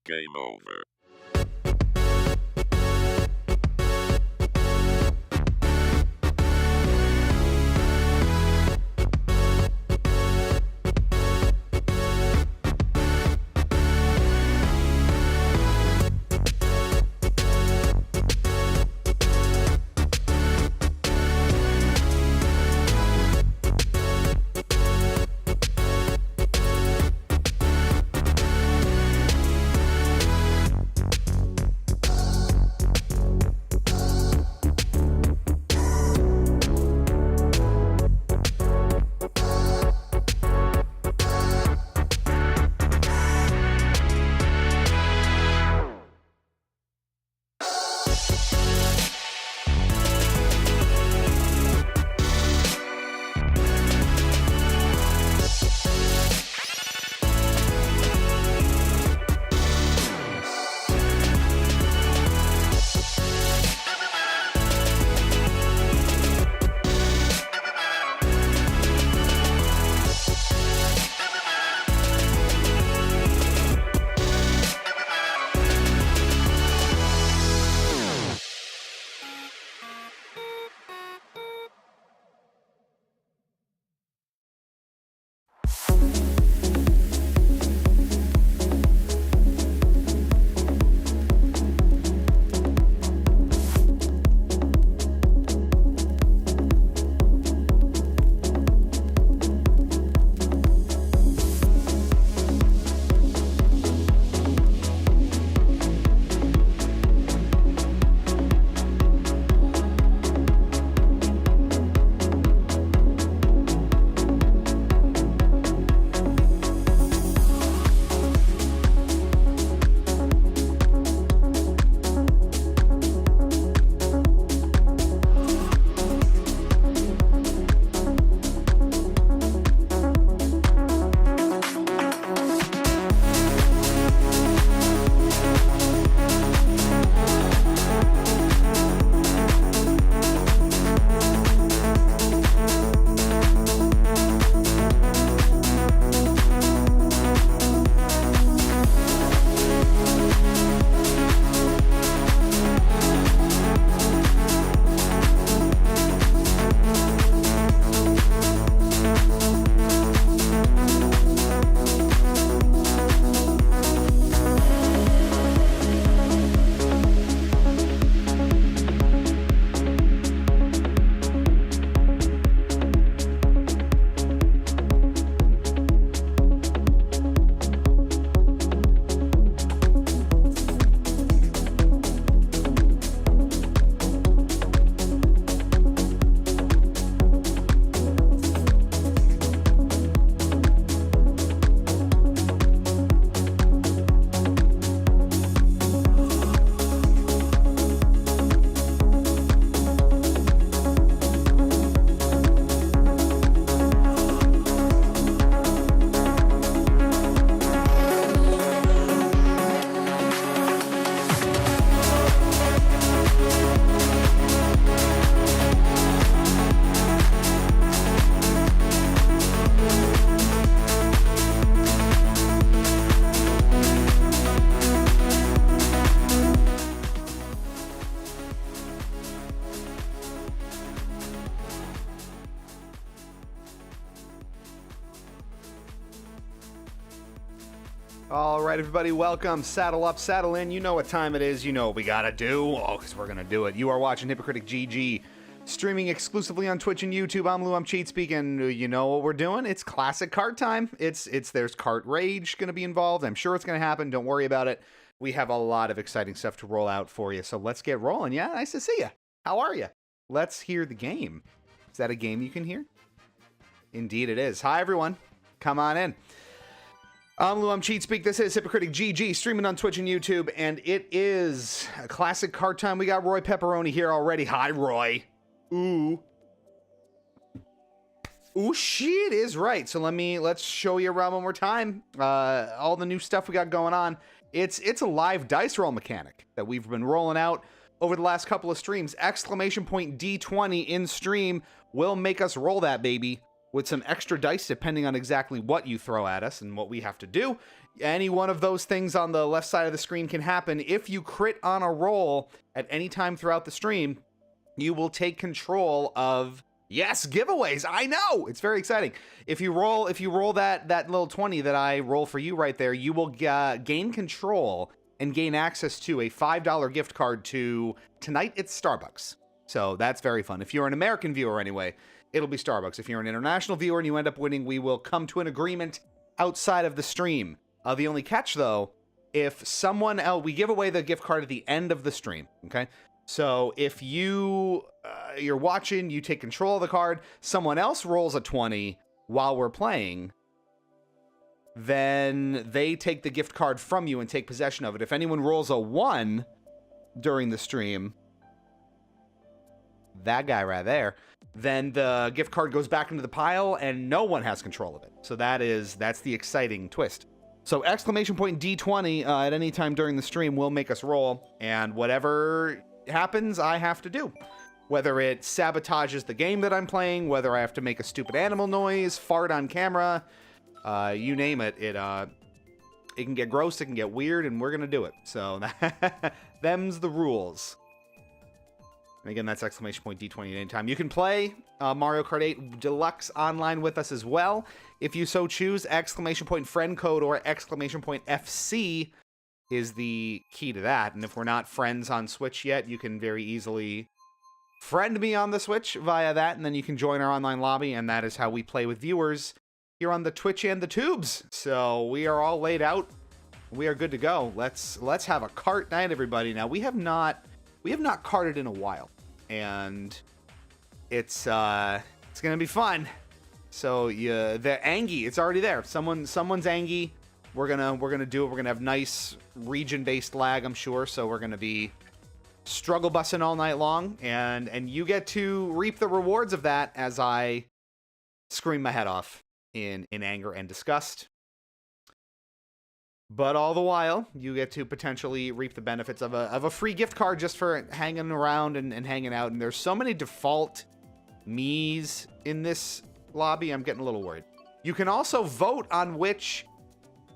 Game over. All right, everybody, welcome. Saddle up, saddle in. You know what time it is. You know what we gotta do. Oh, because we're gonna do it. You are watching Hypocritic GG, streaming exclusively on Twitch and YouTube. I'm Lou, I'm Cheat Speak, and you know what we're doing? It's classic Kart time. There's Kart Rage gonna be involved. I'm sure it's gonna happen. Don't worry about it. We have a lot of exciting stuff to roll out for you, so let's get rolling. Yeah, nice to see you. How are you? Let's hear the game. Is that a game you can hear? Indeed it is. Hi, everyone. Come on in. I'm Lou, I'm Cheat Speak. This is Hypocritic GG, streaming on Twitch and YouTube, and it is a classic Kart time. We got Roy Pepperoni here already. Hi, Roy. Ooh. Ooh, shit is right. So let's show you around one more time. All the new stuff we got going on. It's a live dice roll mechanic that we've been rolling out over the last couple of streams. Exclamation point D20 in stream will make us roll that, baby. with some extra dice depending on exactly what you throw at us and what we have to do. Any one of those things on the left side of the screen can happen. If you crit on a roll at any time throughout the stream, you will take control of, yes, giveaways. I know, it's very exciting. If you roll that little 20 that I roll for you right there, you will gain control and gain access to a $5 gift card to tonight. It's Starbucks. So that's very fun. If you're an American viewer anyway, it'll be Starbucks. If you're an international viewer and you end up winning, we will come to an agreement outside of the stream. The only catch, though, if someone else, we give away the gift card at the end of the stream, okay? So if you're watching, you take control of the card, someone else rolls a 20 while we're playing, then they take the gift card from you and take possession of it. If anyone rolls a 1 during the stream, that guy right there, then the gift card goes back into the pile and no one has control of it. So that's the exciting twist. So exclamation point D20 at any time during the stream will make us roll, and whatever happens, I have to do. Whether it sabotages the game that I'm playing, whether I have to make a stupid animal noise, fart on camera, you name it, it can get gross, it can get weird, and we're gonna do it. So them's the rules. And again, that's exclamation point D20 at any time. You can play Mario Kart 8 Deluxe online with us as well. If you so choose, exclamation point friend code or exclamation point FC is the key to that. And if we're not friends on Switch yet, you can very easily friend me on the Switch via that, and then you can join our online lobby, and that is how we play with viewers here on the Twitch and the tubes. So we are all laid out. We are good to go. Let's have a kart night, everybody. Now, we have not karted in a while, and it's gonna be fun. So yeah, the Angie, it's already there. Someone's Angie. We're gonna do it. We're gonna have nice region-based lag, I'm sure. So we're gonna be struggle bussing all night long, and you get to reap the rewards of that as I scream my head off in anger and disgust. But all the while, you get to potentially reap the benefits of a free gift card just for hanging around and hanging out. And there's so many default Miis in this lobby, I'm getting a little worried. You can also vote on which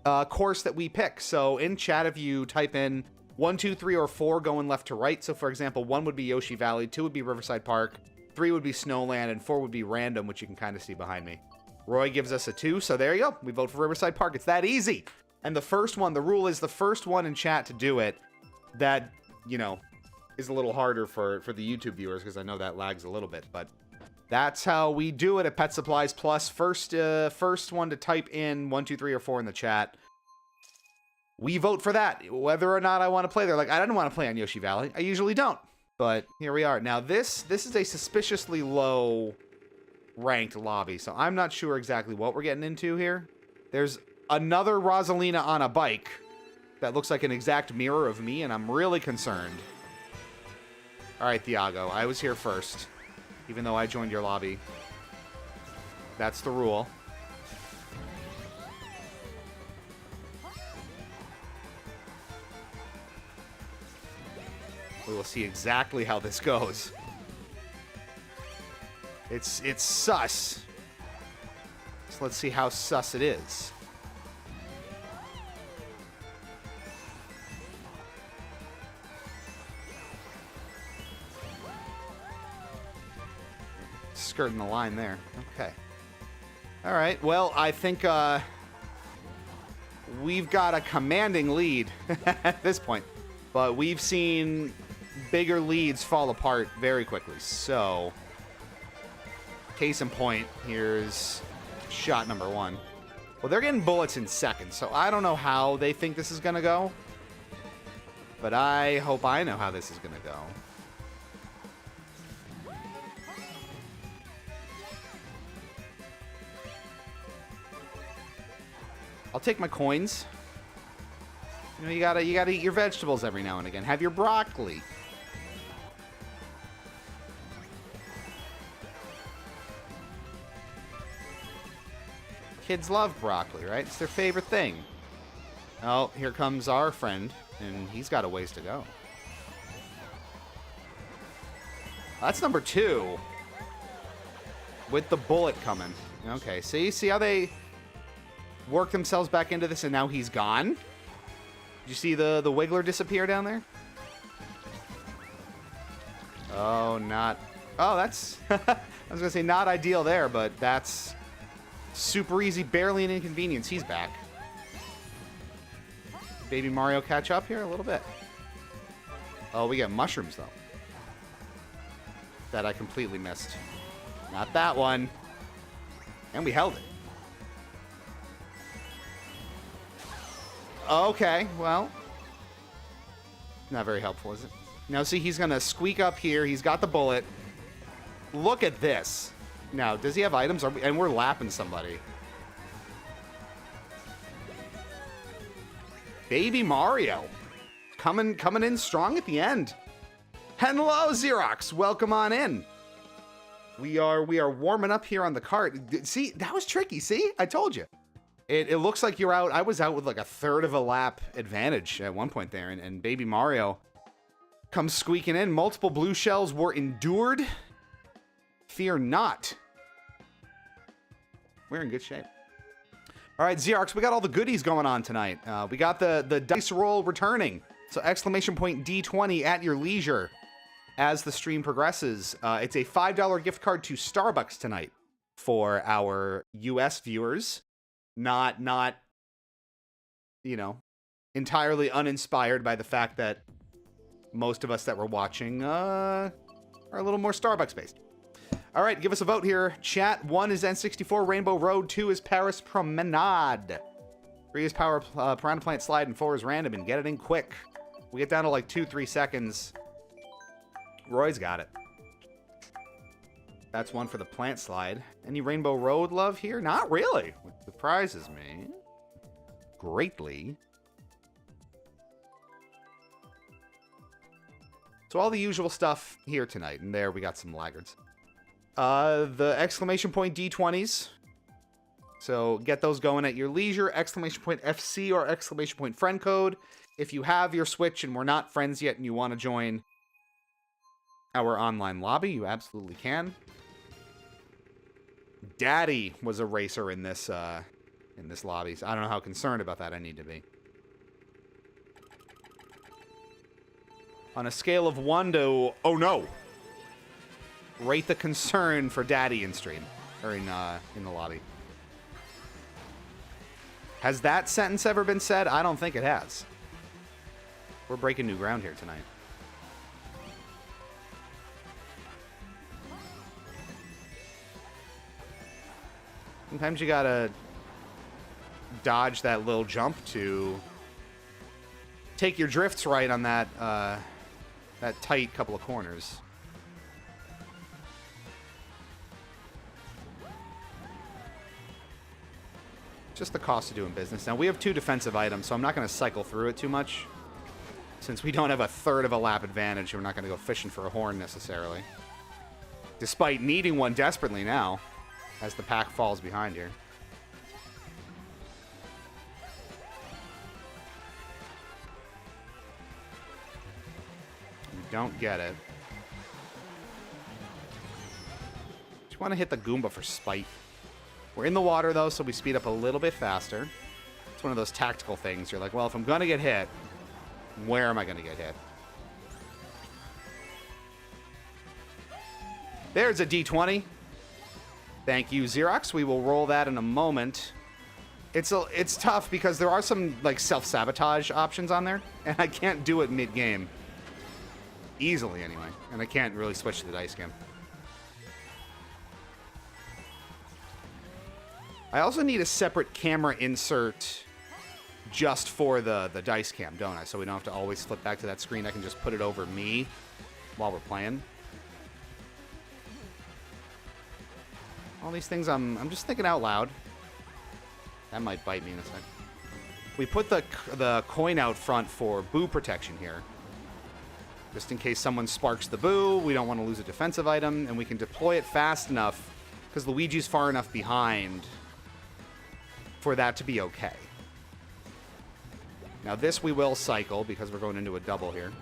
course that we pick. So in chat, if you type in 1, 2, 3, or 4 going left to right. So for example, 1 would be Yoshi Valley, 2 would be Riverside Park, 3 would be Snowland, and 4 would be Random, which you can kind of see behind me. Roy gives us a 2, so there you go. We vote for Riverside Park. It's that easy. And the first one, the rule is the first one in chat to do it, that, you know, is a little harder for the YouTube viewers, because I know that lags a little bit, but that's how we do it at Pet Supplies Plus. First one to type in 1, 2, 3, or 4 in the chat. We vote for that, whether or not I want to play there. Like, I didn't want to play on Yoshi Valley. I usually don't, but here we are. Now, this is a suspiciously low ranked lobby, so I'm not sure exactly what we're getting into here. There's another Rosalina on a bike that looks like an exact mirror of me, and I'm really concerned. All right, Thiago, I was here first, even though I joined your lobby. That's the rule. We will see exactly how this goes. It's sus. So let's see how sus it is. Skirting the line there. Okay. All right. Well, I think we've got a commanding lead at this point, but we've seen bigger leads fall apart very quickly. So, case in point, here's shot number 1. Well, they're getting bullets in seconds, so I don't know how they think this is going to go, but I hope I know how this is going to go. I'll take my coins. You know, you gotta eat your vegetables every now and again. Have your broccoli. Kids love broccoli, right? It's their favorite thing. Oh, here comes our friend, and he's got a ways to go. That's number 2. With the bullet coming. Okay, see how they work themselves back into this, and now he's gone? Did you see the Wiggler disappear down there? Oh, not... Oh, that's... I was going to say not ideal there, but that's super easy, barely an inconvenience. He's back. Baby Mario catch up here a little bit. Oh, we got mushrooms, though. That I completely missed. Not that one. And we held it. Okay, well. Not very helpful, is it? Now, see, he's going to squeak up here. He's got the bullet. Look at this. Now, does he have items? And we're lapping somebody. Baby Mario. Coming in strong at the end. Hello, Xerox. Welcome on in. We are warming up here on the cart. See, that was tricky. See, I told you. It looks like you're out. I was out with like a third of a lap advantage at one point there, and Baby Mario comes squeaking in. Multiple blue shells were endured. Fear not. We're in good shape. All right, Xerox, we got all the goodies going on tonight. We got the dice roll returning. So exclamation point D20 at your leisure as the stream progresses. It's a $5 gift card to Starbucks tonight for our US viewers. Not, you know, entirely uninspired by the fact that most of us that were watching are a little more Starbucks based. All right, give us a vote here. Chat. 1 is N64 Rainbow Road. 2 is Paris Promenade. 3 is Piranha Plant Slide, and 4 is Random. And get it in quick. We get down to like 2-3 seconds. Roy's got it. That's one for the plant slide. Any Rainbow Road love here? Not really. Which surprises me greatly. So all the usual stuff here tonight. And there we got some laggards. The exclamation point D20s. So get those going at your leisure. Exclamation point FC or exclamation point friend code. If you have your Switch and we're not friends yet and you want to join our online lobby, you absolutely can. Daddy was a racer in this lobby. So I don't know how concerned about that I need to be. On a scale of 1 to... Oh, no! Rate the concern for Daddy in stream. Or in the lobby. Has that sentence ever been said? I don't think it has. We're breaking new ground here tonight. Sometimes you gotta dodge that little jump to take your drifts right on that that tight couple of corners. Just the cost of doing business. Now, we have 2 defensive items, so I'm not going to cycle through it too much. Since we don't have a third of a lap advantage, we're not going to go fishing for a horn necessarily. Despite needing one desperately now, as the pack falls behind here. You don't get it. Just want to hit the Goomba for spite. We're in the water, though, so we speed up a little bit faster. It's one of those tactical things. You're like, well, if I'm going to get hit, where am I going to get hit? There's a D20. Thank you, Xerox. We will roll that in a moment. It's tough because there are some like self-sabotage options on there, and I can't do it mid-game. Easily, anyway. And I can't really switch to the dice cam. I also need a separate camera insert just for the dice cam, don't I? So we don't have to always flip back to that screen. I can just put it over me while we're playing. All these things I'm just thinking out loud. That might bite me in a sec. We put the coin out front for boo protection here. Just in case someone sparks the boo, we don't want to lose a defensive item, and we can deploy it fast enough because Luigi's far enough behind for that to be okay. Now this we will cycle because we're going into a double here.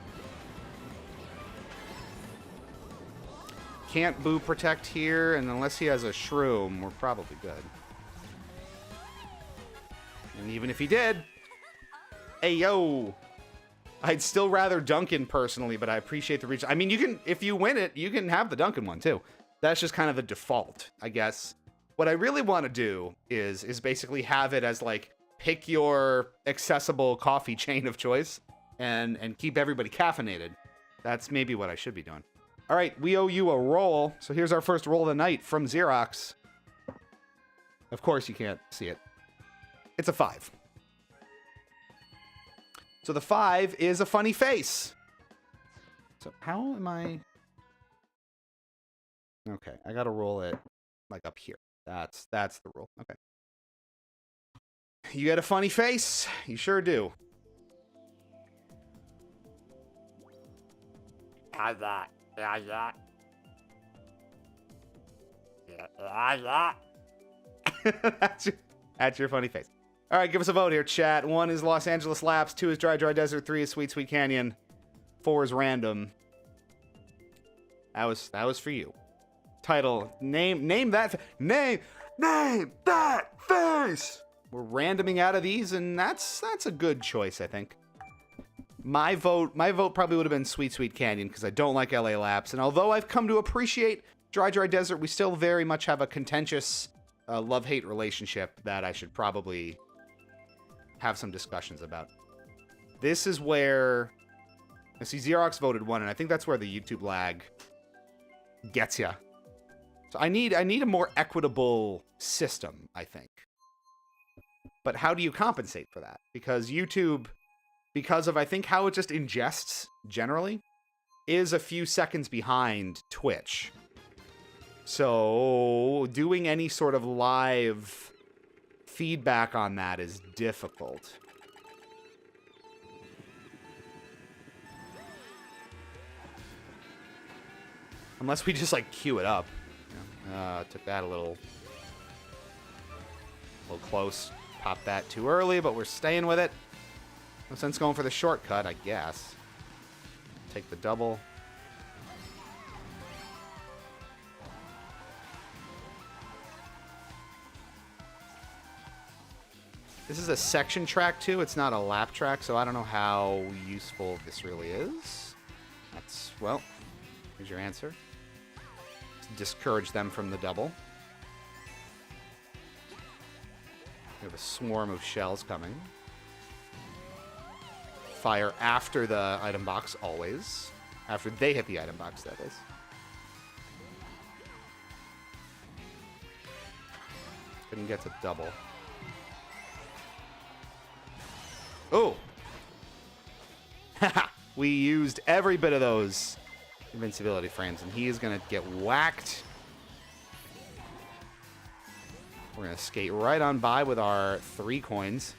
can't boo protect here, and unless he has a shroom, we're probably good. And even if he did, hey yo, I'd still rather Duncan personally, but I appreciate the reach. I mean, you can, if you win it, you can have the Duncan one too. That's just kind of the default, I guess. What I really want to do is basically have it as like, pick your accessible coffee chain of choice and keep everybody caffeinated. That's maybe what I should be doing. All right, we owe you a roll. So here's our first roll of the night from Xerox. Of course you can't see it. It's a 5. So the 5 is a funny face. So how am I? Okay, I gotta roll it like up here. That's the rule. Okay. You got a funny face? You sure do. How's that? How's that? That's your funny face. All right, give us a vote here, chat. 1 is Los Angeles Laps. 2 is Dry Dry Desert. 3 is Sweet Sweet Canyon. 4 is Random. That was for you. Title: name that face. We're randoming out of these, and that's a good choice, I think. My vote probably would have been Sweet Sweet Canyon because I don't like LA Laps, and although I've come to appreciate Dry Dry Desert, we still very much have a contentious love-hate relationship that I should probably have some discussions about. This is where I see Xerox voted 1, and I think that's where the YouTube lag gets ya. So I need a more equitable system, I think. But how do you compensate for that? Because YouTube, because of I think how it just ingests generally, is a few seconds behind Twitch. So doing any sort of live feedback on that is difficult. Unless we just like queue it up. Took that a little close. Popped that too early, but we're staying with it. No sense going for the shortcut, I guess. Take the double. This is a section track too. It's not a lap track, so I don't know how useful this really is. That's, well, here's your answer. Discourage them from the double. We have a swarm of shells coming. Fire after the item box, always. After they hit the item box, that is. Couldn't get to double. Oh! Haha! We used every bit of those invincibility frames, and he is going to get whacked. We're going to skate right on by with our 3 coins.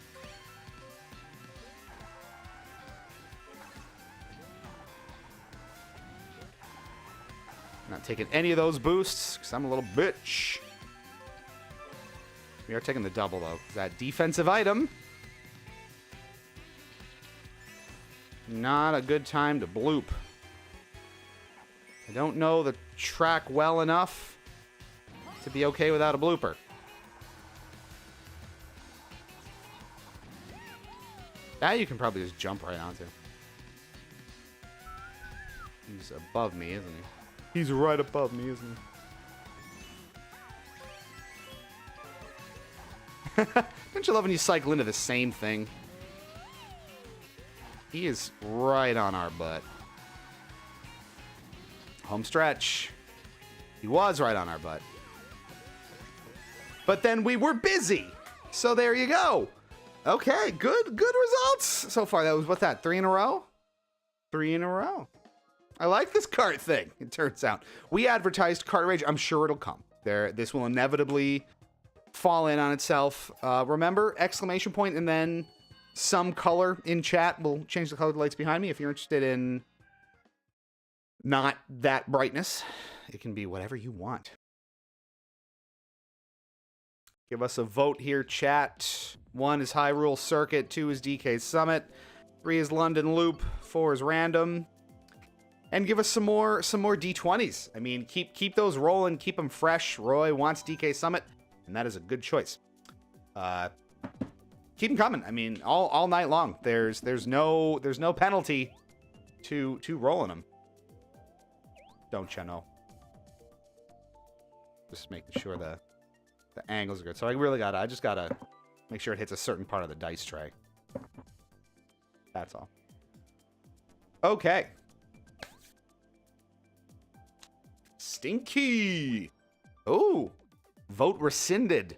Not taking any of those boosts, because I'm a little bitch. We are taking the double, though. That defensive item. Not a good time to bloop. I don't know the track well enough to be okay without a blooper. That you can probably just jump right onto. He's above me, isn't he? He's right above me, isn't he? Don't you love when you cycle into the same thing? He is right on our butt. Home stretch. He was right on our butt. But then we were busy. So there you go. Okay, good results so far. That was, what's that, 3 in a row? 3 in a row. I like this Kart thing, it turns out. We advertised Kart Rage. I'm sure it'll come. This will inevitably fall in on itself. Remember, exclamation point and then some color in chat. We'll change the color of the lights behind me if you're interested in not that brightness. It can be whatever you want. Give us a vote here, chat. 1 is Hyrule Circuit, 2 is DK Summit, 3 is London Loop, 4 is Random. and give us some more D20s. I mean, keep those rolling, keep them fresh. Roy wants DK Summit, and that is a good choice. Keep them coming. I mean, all night long. There's no penalty to rolling them. Don't you know? Just making sure the angles are good. So I just gotta make sure it hits a certain part of the dice tray. That's all. Okay. Stinky. Oh, vote rescinded.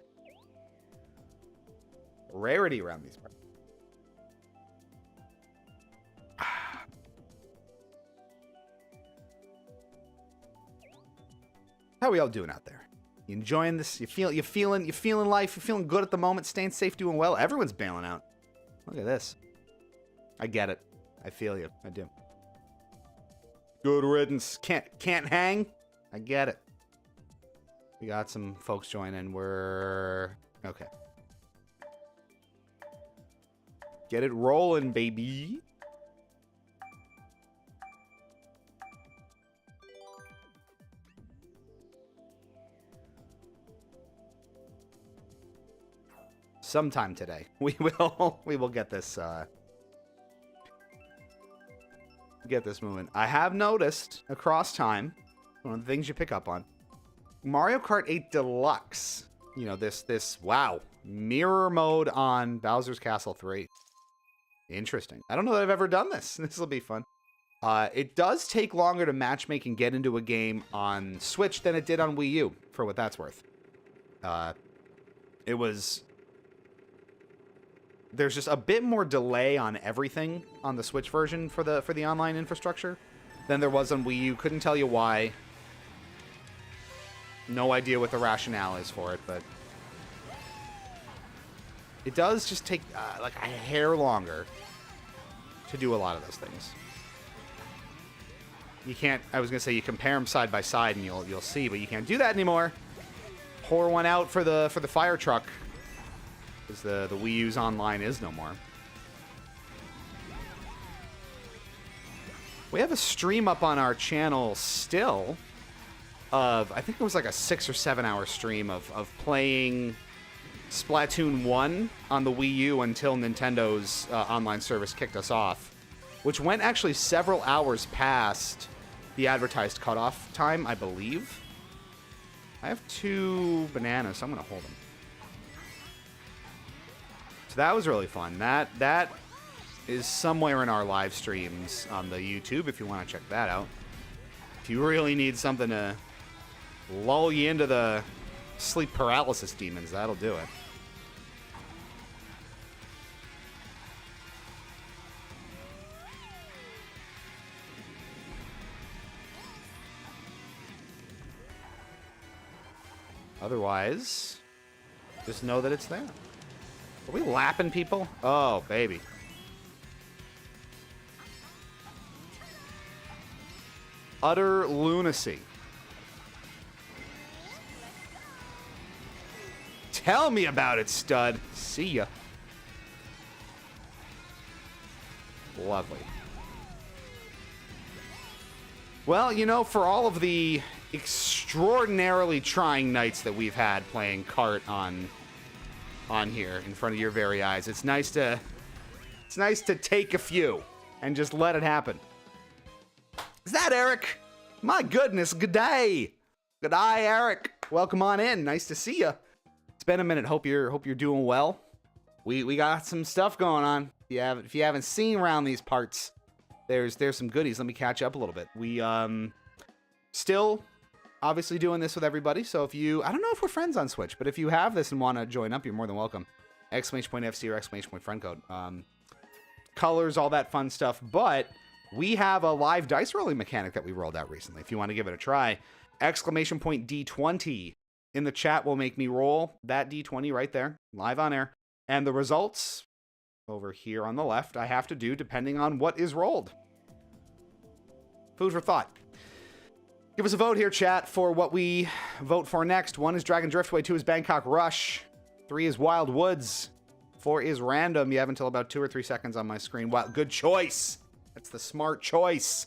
Rarity around these parts. How are we all doing out there? You enjoying this? You feeling life? You feeling good at the moment? Staying safe, doing well? Everyone's bailing out. Look at this. I get it. I feel you. I do. Good riddance. Can't hang. I get it. We got some folks joining. We're okay. Get it rolling, baby. Sometime today, we will get this moving. I have noticed across time, one of the things you pick up on, Mario Kart 8 Deluxe. You know, this wow, mirror mode on Bowser's Castle 3. Interesting. I don't know that I've ever done this. This will be fun. It does take longer to matchmake and get into a game on Switch than it did on Wii U, for what that's worth. There's just a bit more delay on everything on the Switch version for the online infrastructure than there was on Wii U. Couldn't tell you why. No idea what the rationale is for it, but it does just take like a hair longer to do a lot of those things. You can't. I was gonna say you compare them side by side and you'll see, but you can't do that anymore. Pour one out for the fire truck. Because the Wii U's online is no more. We have a stream up on our channel still of, I think it was like a 6 or 7 hour stream of playing Splatoon 1 on the Wii U until Nintendo's online service kicked us off, which went actually several hours past the advertised cutoff time, I believe. I have 2 bananas, so I'm going to hold them. So that was really fun. That is somewhere in our live streams on the YouTube if you want to check that out. If you really need something to lull you into the sleep paralysis demons, that'll do it. Otherwise, just know that it's there. Are we lapping people? Oh, baby. Utter lunacy. Tell me about it, stud. See ya. Lovely. Well, you know, for all of the extraordinarily trying nights that we've had playing Kart on here in front of your very eyes, it's nice to take a few and just let it happen. Is that Eric? My goodness, good day. Good day, Eric. Welcome on in. Nice to see you. It's been a minute. Hope you're doing well. We got some stuff going on. If you haven't seen around these parts, there's some goodies. Let me catch up a little bit. We still obviously doing this with everybody. So if you, I don't know if we're friends on Switch, but if you have this and want to join up, you're more than welcome. !FC or !friend code. Colors, all that fun stuff. But we have a live dice rolling mechanic that we rolled out recently. If you want to give it a try, !D20 in the chat will make me roll that D20 right there, live on air. And the results over here on the left, I have to do depending on what is rolled. Food for thought. Give us a vote here, chat, for what we vote for next. 1 is Dragon Driftway, 2 is Bangkok Rush, 3 is Wild Woods, 4 is Random. You have until about 2 or 3 seconds on my screen. Wow, good choice. That's the smart choice.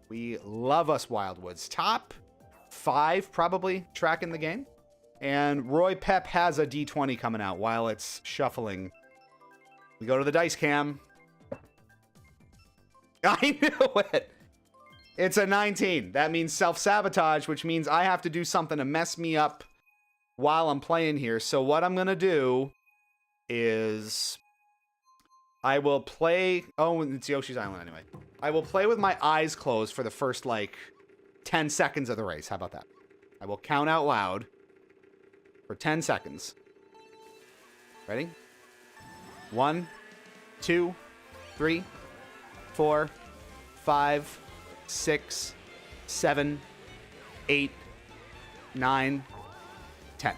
We love us Wildwoods. Top 5, probably, track in the game. And Roy Pep has a D20 coming out while it's shuffling. We go to the dice cam. I knew it. It's a 19. That means self-sabotage, which means I have to do something to mess me up while I'm playing here. So what I'm going to do is I will play... Oh, it's Yoshi's Island anyway. I will play with my eyes closed for the first, like, 10 seconds of the race. How about that? I will count out loud for 10 seconds. Ready? 1, 2, 3, 4, 5, 6, 7, 8, 9, 10.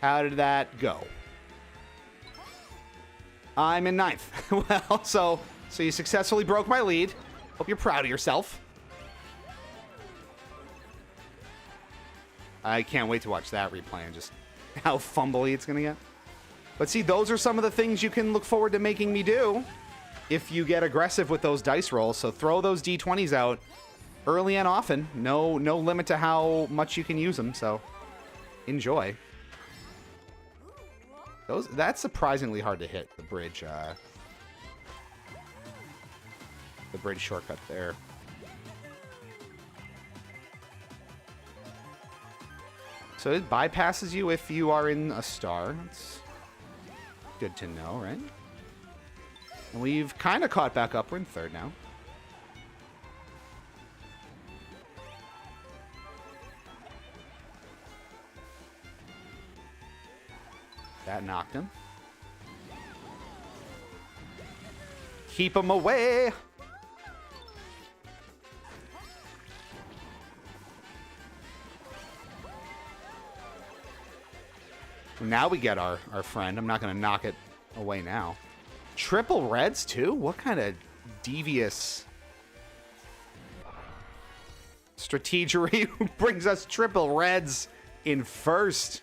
How did that go? I'm in 9th. Well, so you successfully broke my lead. Hope you're proud of yourself. I can't wait to watch that replay and just how fumbly it's going to get. But see, those are some of the things you can look forward to making me do if you get aggressive with those dice rolls. So throw those D20s out early and often. No limit to how much you can use them, so enjoy. That's surprisingly hard to hit, the bridge shortcut there. So it bypasses you if you are in a star. It's good to know, right? And we've kind of caught back up. We're in 3rd now. That knocked him. Keep him away. Now we get our friend. I'm not going to knock it away now. Triple reds, too? What kind of devious strategery brings us triple reds in 1st?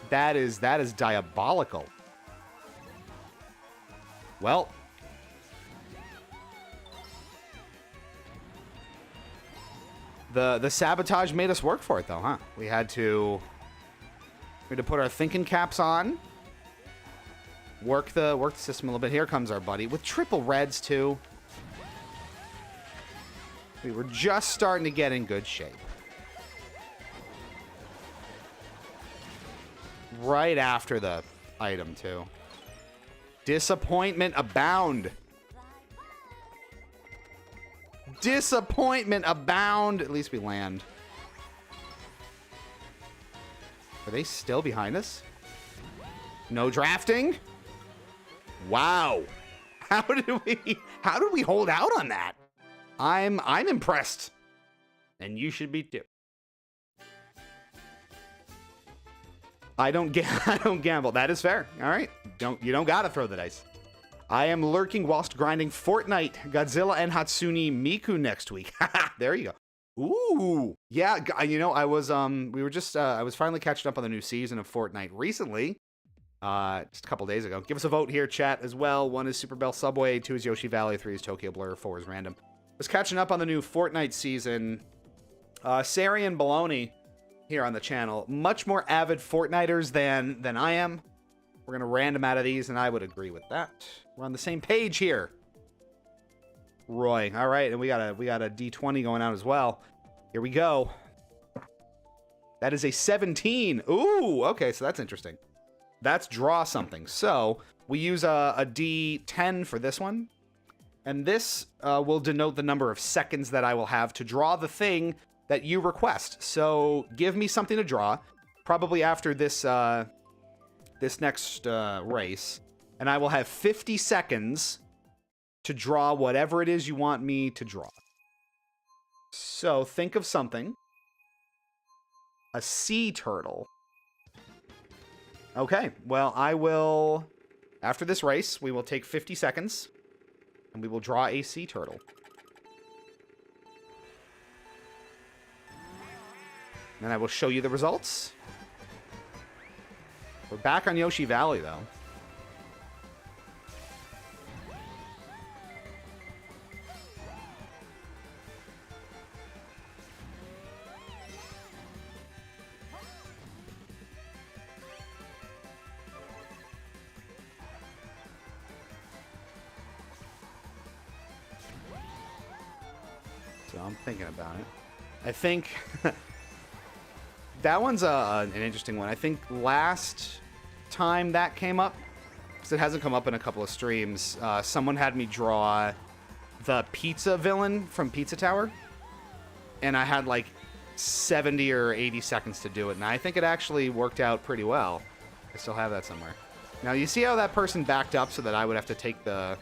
That is diabolical. Well, the sabotage made us work for it, though, huh? We had to put our thinking caps on, work the system a little bit. Here comes our buddy with triple reds too. We were just starting to get in good shape. Right after the item too. Disappointment abound. Disappointment abound. At least we land. Are they still behind us? No drafting? Wow. How did we hold out on that? I'm impressed. And you should be too. I don't gamble. That is fair. All right. You don't gotta throw the dice. I am lurking whilst grinding Fortnite, Godzilla and Hatsune Miku next week. There you go. Ooh, yeah. You know, I was I was finally catching up on the new season of Fortnite recently, just a couple days ago. Give us a vote here, chat, as well. 1 is Super Bell Subway, 2 is Yoshi Valley, 3 is Tokyo Blur, 4 is Random. Was catching up on the new Fortnite season. Sarian Baloney here on the channel, much more avid Fortniters than I am. We're gonna random out of these, and I would agree with that. We're on the same page here. Roy. All right, and we got a D20 going out as well. Here we go. That is a 17. Ooh, okay, so that's interesting. That's draw something. So we use a D10 for this one. And this will denote the number of seconds that I will have to draw the thing that you request. So give me something to draw, probably after this this next race. And I will have 50 seconds to draw whatever it is you want me to draw. So think of something. A sea turtle. Okay, well, I will... After this race, we will take 50 seconds, and we will draw a sea turtle. And I will show you the results. We're back on Yoshi Valley, though. So I'm thinking about it. I think that one's an interesting one. I think last time that came up, because it hasn't come up in a couple of streams, someone had me draw the pizza villain from Pizza Tower. And I had like 70 or 80 seconds to do it. And I think it actually worked out pretty well. I still have that somewhere. Now, you see how that person backed up so that I would have to take the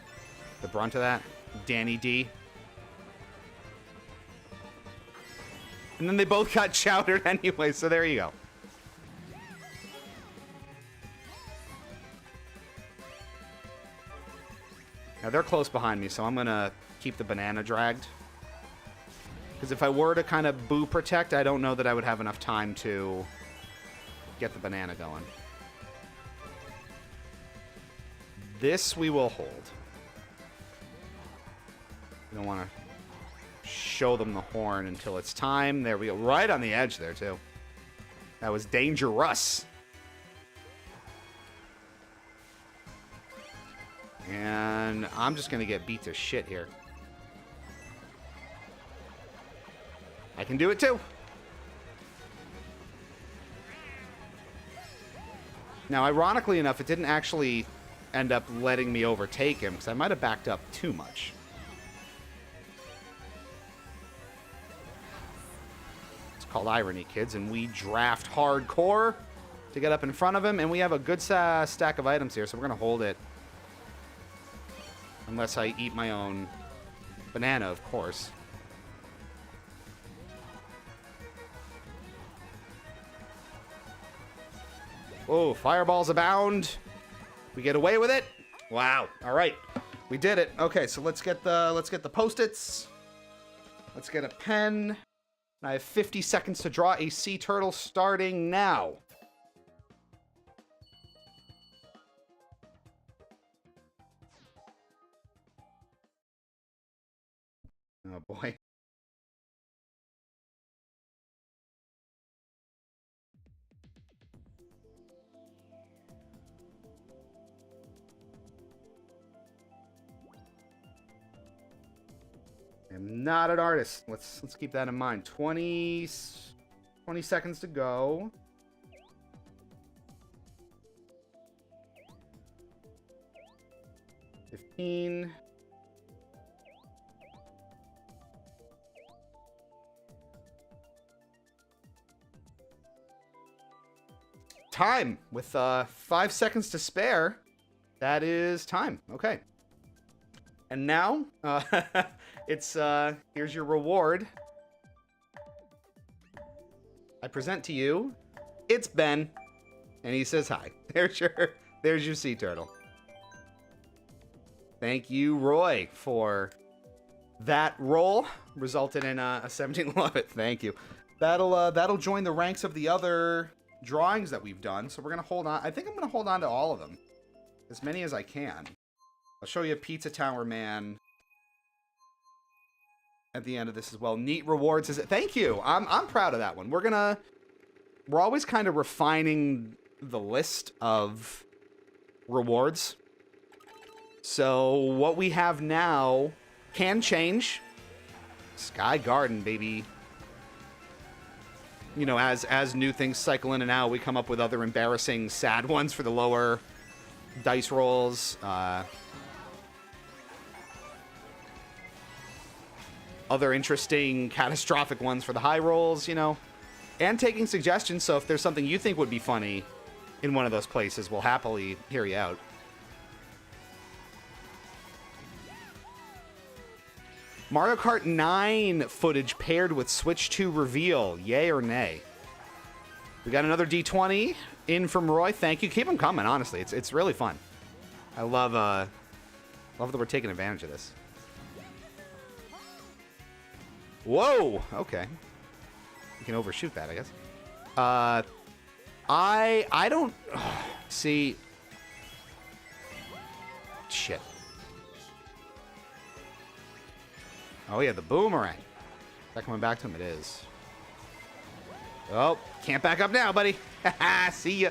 brunt of that? Danny D. And then they both got chowdered anyway, so there you go. Now, they're close behind me, so I'm going to keep the banana dragged. Because if I were to kind of boo protect, I don't know that I would have enough time to get the banana going. This we will hold. We don't want to show them the horn until it's time. There we go. Right on the edge there, too. That was dangerous. And I'm just going to get beat to shit here. I can do it, too. Now, ironically enough, it didn't actually end up letting me overtake him, because I might have backed up too much. Called irony, kids, and we draft hardcore to get up in front of him, and we have a good stack of items here, so we're gonna hold it unless I eat my own banana, of course. Oh, fireballs abound. We get away with it. Wow. All right, we did it. Okay, so let's get the Post-its. Let's get a pen. I have 50 seconds to draw a sea turtle starting now. Oh, boy. I'm not an artist. Let's keep that in mind. 20 seconds to go. $15. Time with 5 seconds to spare. That is time. Okay. And now, it's, here's your reward. I present to you, it's Ben, and he says hi. There's your sea turtle. Thank you, Roy, for that roll. Resulted in a 17. Love it. Thank you. That'll join the ranks of the other drawings that we've done. So we're gonna hold on. I think I'm gonna hold on to all of them, as many as I can. I'll show you a Pizza Tower Man at the end of this as well. Neat rewards. Thank you. I'm proud of that one. We're always kind of refining the list of rewards. So what we have now can change. Sky Garden, baby. You know, as new things cycle in and out, we come up with other embarrassing, sad ones for the lower dice rolls. Other interesting, catastrophic ones for the high rolls, you know. And taking suggestions, so if there's something you think would be funny in one of those places, we'll happily hear you out. Mario Kart 9 footage paired with Switch 2 reveal. Yay or nay? We got another D20 in from Roy. Thank you. Keep them coming, honestly. It's really fun. I love that we're taking advantage of this. Whoa! Okay. You can overshoot that, I guess. I don't... see... Shit. Oh, yeah, the boomerang. Is that coming back to him? It is. Oh, can't back up now, buddy. See ya.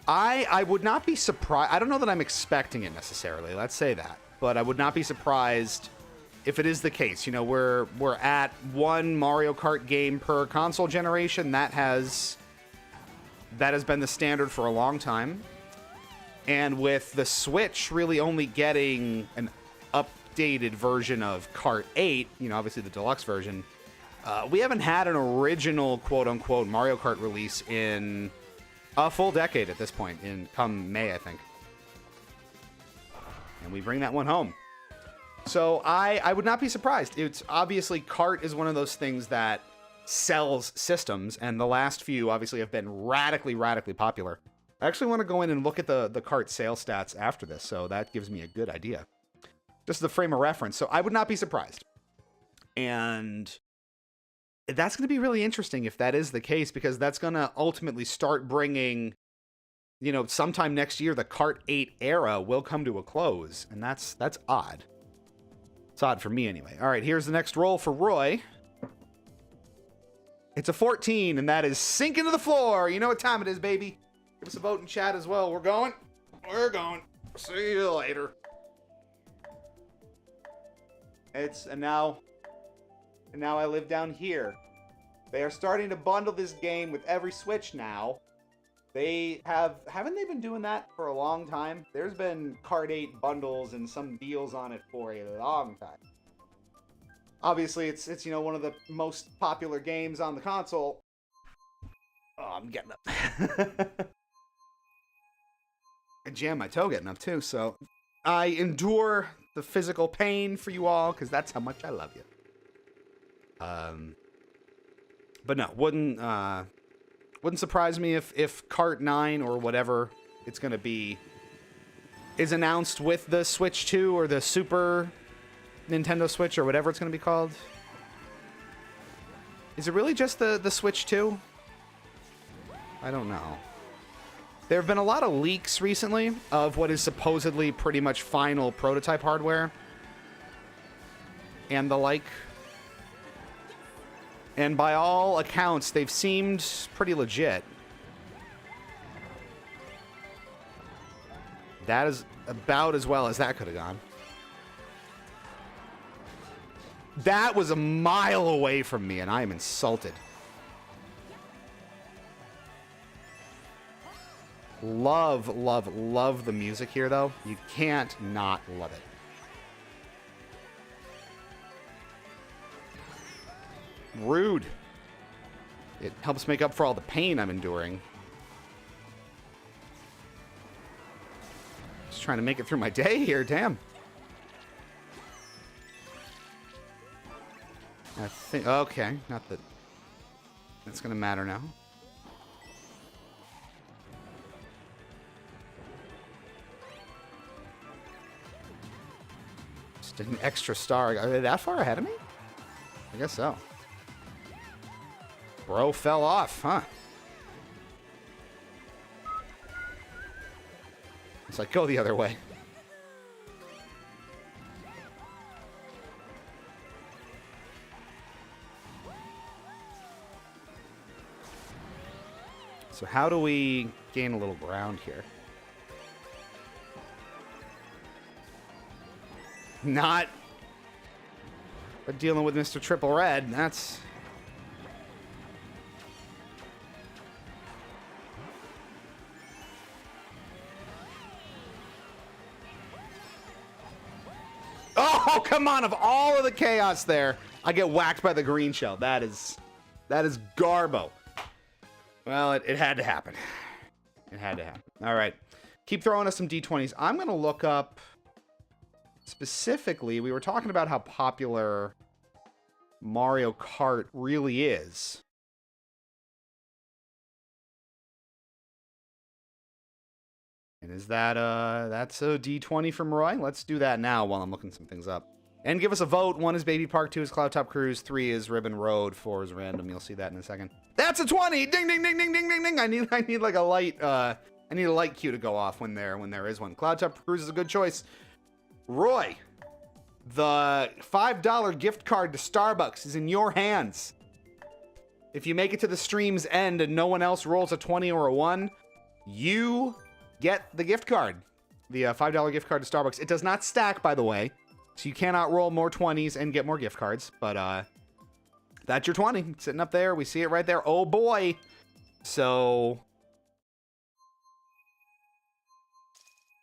I would not be surprised. I don't know that I'm expecting it necessarily. Let's say that. But I would not be surprised if it is the case. You know, we're at one Mario Kart game per console generation. That has been the standard for a long time. And with the Switch really only getting an updated version of Kart 8, you know, obviously the deluxe version, we haven't had an original quote-unquote Mario Kart release in a full decade at this point, come May, I think. And we bring that one home. So I would not be surprised. It's obviously Kart is one of those things that sells systems, and the last few obviously have been radically popular. I actually want to go in and look at the Kart sales stats after this, so that gives me a good idea. Just the frame of reference. So I would not be surprised. And that's going to be really interesting if that is the case, because that's going to ultimately start bringing, you know, sometime next year, the Kart 8 era will come to a close, and that's odd. It's odd for me anyway. All right, here's the next roll for Roy. It's a 14, and that is sink into the floor. You know what time it is, baby. Give us a vote in chat as well. We're going. See you later. And now I live down here. They are starting to bundle this game with every Switch now. Haven't they been doing that for a long time? There's been Kart 8 bundles and some deals on it for a long time. Obviously, it's you know, one of the most popular games on the console. Oh, I'm getting up. I jammed my toe getting up too, so I endure the physical pain for you all because that's how much I love you. But no, wouldn't surprise me if Kart 9 or whatever it's gonna be is announced with the Switch 2 or the Super Nintendo Switch or whatever it's gonna be called. Is it really just the Switch 2? I don't know. There have been a lot of leaks recently of what is supposedly pretty much final prototype hardware and the like. And by all accounts, they've seemed pretty legit. That is about as well as that could have gone. That was a mile away from me, and I am insulted. Love the music here, though. You can't not love it. Rude. It helps make up for all the pain I'm enduring. Just trying to make it through my day here, damn. I think, okay, not that that's gonna matter now. Just an extra star. Are they that far ahead of me? I guess so. Bro fell off, huh? It's like, go the other way. So how do we gain a little ground here? Not dealing with Mr. Triple Red. That's... Oh, come on. Of all of the chaos there, I get whacked by the green shell. That is garbo. Well, it had to happen. It had to happen. All right. Keep throwing us some D20s. I'm going to look up specifically, we were talking about how popular Mario Kart really is. And is that, that's a D20 from Roy? Let's do that now while I'm looking some things up. And give us a vote. 1 is Baby Park, 2 is Cloud Top Cruise, 3 is Ribbon Road, 4 is random. You'll see that in a second. That's a 20! Ding, ding, ding, ding, ding, ding, ding! I need like a light, I need a light cue to go off when there is one. Cloud Top Cruise is a good choice. Roy, the $5 gift card to Starbucks is in your hands. If you make it to the stream's end and no one else rolls a 20 or a 1, you get the gift card. The $5 gift card to Starbucks. It does not stack, by the way. So you cannot roll more 20s and get more gift cards. But that's your 20. Sitting up there. We see it right there. Oh, boy. So,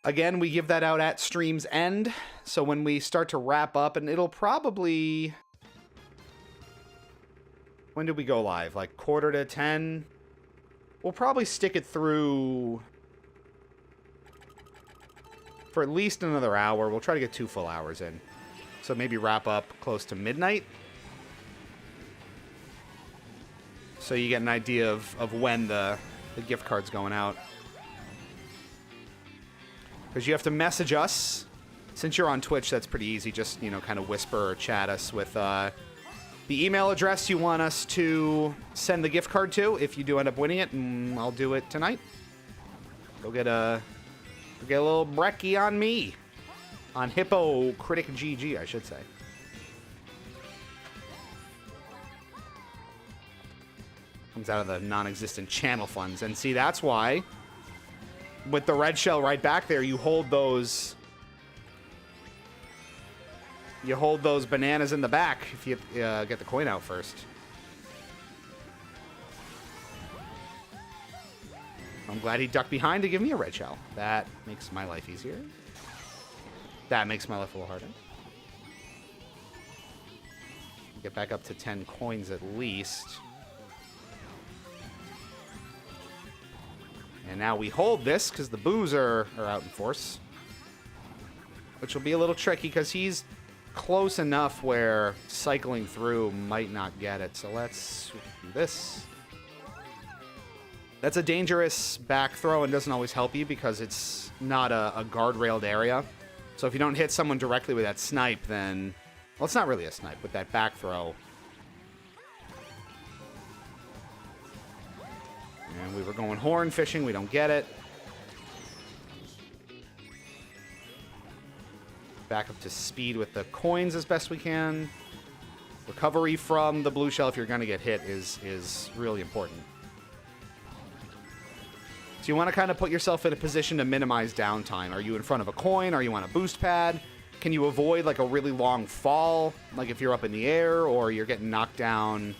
again, we give that out at stream's end. So when we start to wrap up, and it'll probably... When did we go live? Like 9:45? We'll probably stick it through for at least another hour. We'll try to get 2 full hours in. So maybe wrap up close to midnight. So you get an idea of when the gift card's going out. Because you have to message us. Since you're on Twitch, that's pretty easy. Just, you know, kind of whisper or chat us with the email address you want us to send the gift card to if you do end up winning it, and I'll do it tonight. Go get a little brekkie on me. On Hippo Critic GG, I should say. Comes out of the non-existent channel funds. And see, that's why, with the red shell right back there, you hold those... You hold those bananas in the back if you get the coin out first. I'm glad he ducked behind to give me a red shell. That makes my life easier. That makes my life a little harder. Get back up to 10 coins at least. And now we hold this because the boos are out in force. Which will be a little tricky because he's close enough where cycling through might not get it. So let's do this. That's a dangerous back throw and doesn't always help you because it's not a guardrailed area. So if you don't hit someone directly with that snipe, then... Well, it's not really a snipe. With that back throw. And we were going horn fishing. We don't get it. Back up to speed with the coins as best we can. Recovery from the blue shell if you're going to get hit is really important. So you want to kind of put yourself in a position to minimize downtime. Are you in front of a coin? Are you on a boost pad? Can you avoid like a really long fall? Like if you're up in the air or you're getting knocked down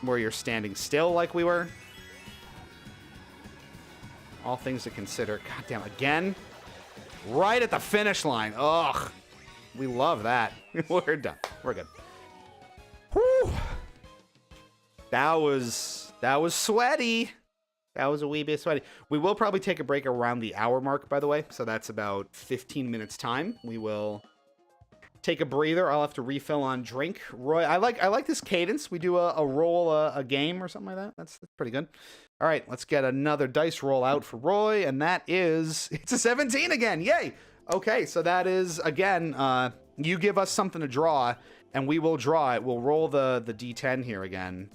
where you're standing still like we were? All things to consider. God damn, again? Right at the finish line. Ugh. We love that. We're done. We're good. Whew. That was sweaty. That was a wee bit sweaty. We will probably take a break around the hour mark, by the way. So that's about 15 minutes time. We will take a breather. I'll have to refill on drink. Roy, I like this cadence. We do a roll a game or something like that. That's pretty good. All right, let's get another dice roll out for Roy, and that is... It's a 17 again! Yay! Okay, so that is, again, you give us something to draw, and we will draw it. We'll roll the D10 here again.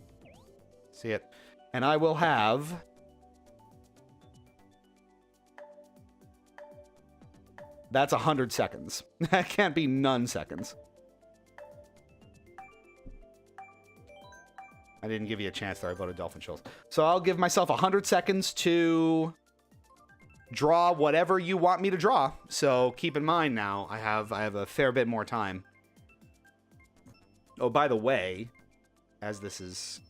See it? And I will have... That's 100 seconds. That can't be none seconds. I didn't give you a chance there. I voted Dolphin Shoals. So I'll give myself 100 seconds to draw whatever you want me to draw. So keep in mind now, I have a fair bit more time. Oh, by the way, as this is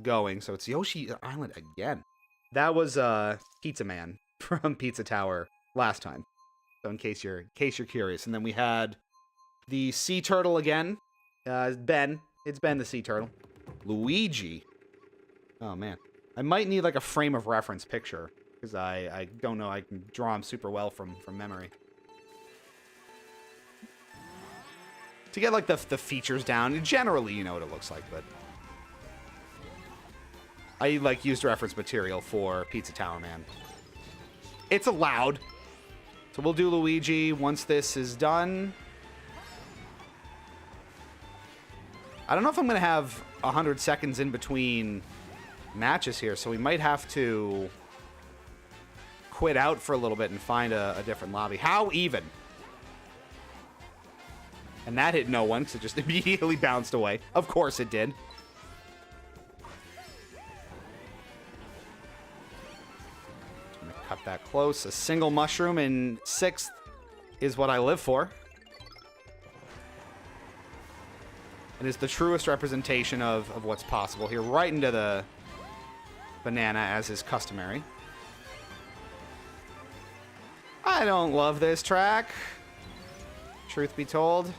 going, so it's Yoshi Island again. That was Pizza Man from Pizza Tower last time. So in case you're curious. And then we had the Sea Turtle again. Ben. It's Ben the Sea Turtle. Luigi. Oh, man. I might need, like, a frame of reference picture. Because I don't know. I can draw him super well from memory. To get, like, the features down. Generally, you know what it looks like, but... I, like, used reference material for Pizza Tower Man. It's allowed. So we'll do Luigi once this is done. I don't know if I'm going to have 100 seconds in between matches here, so we might have to quit out for a little bit and find a different lobby. How even? And that hit no one, so it just immediately bounced away. Of course it did. Just going to cut that close. A single mushroom in 6th. is what I live for. It is the truest representation of what's possible here. Right into the banana, as is customary. I don't love this track, truth be told.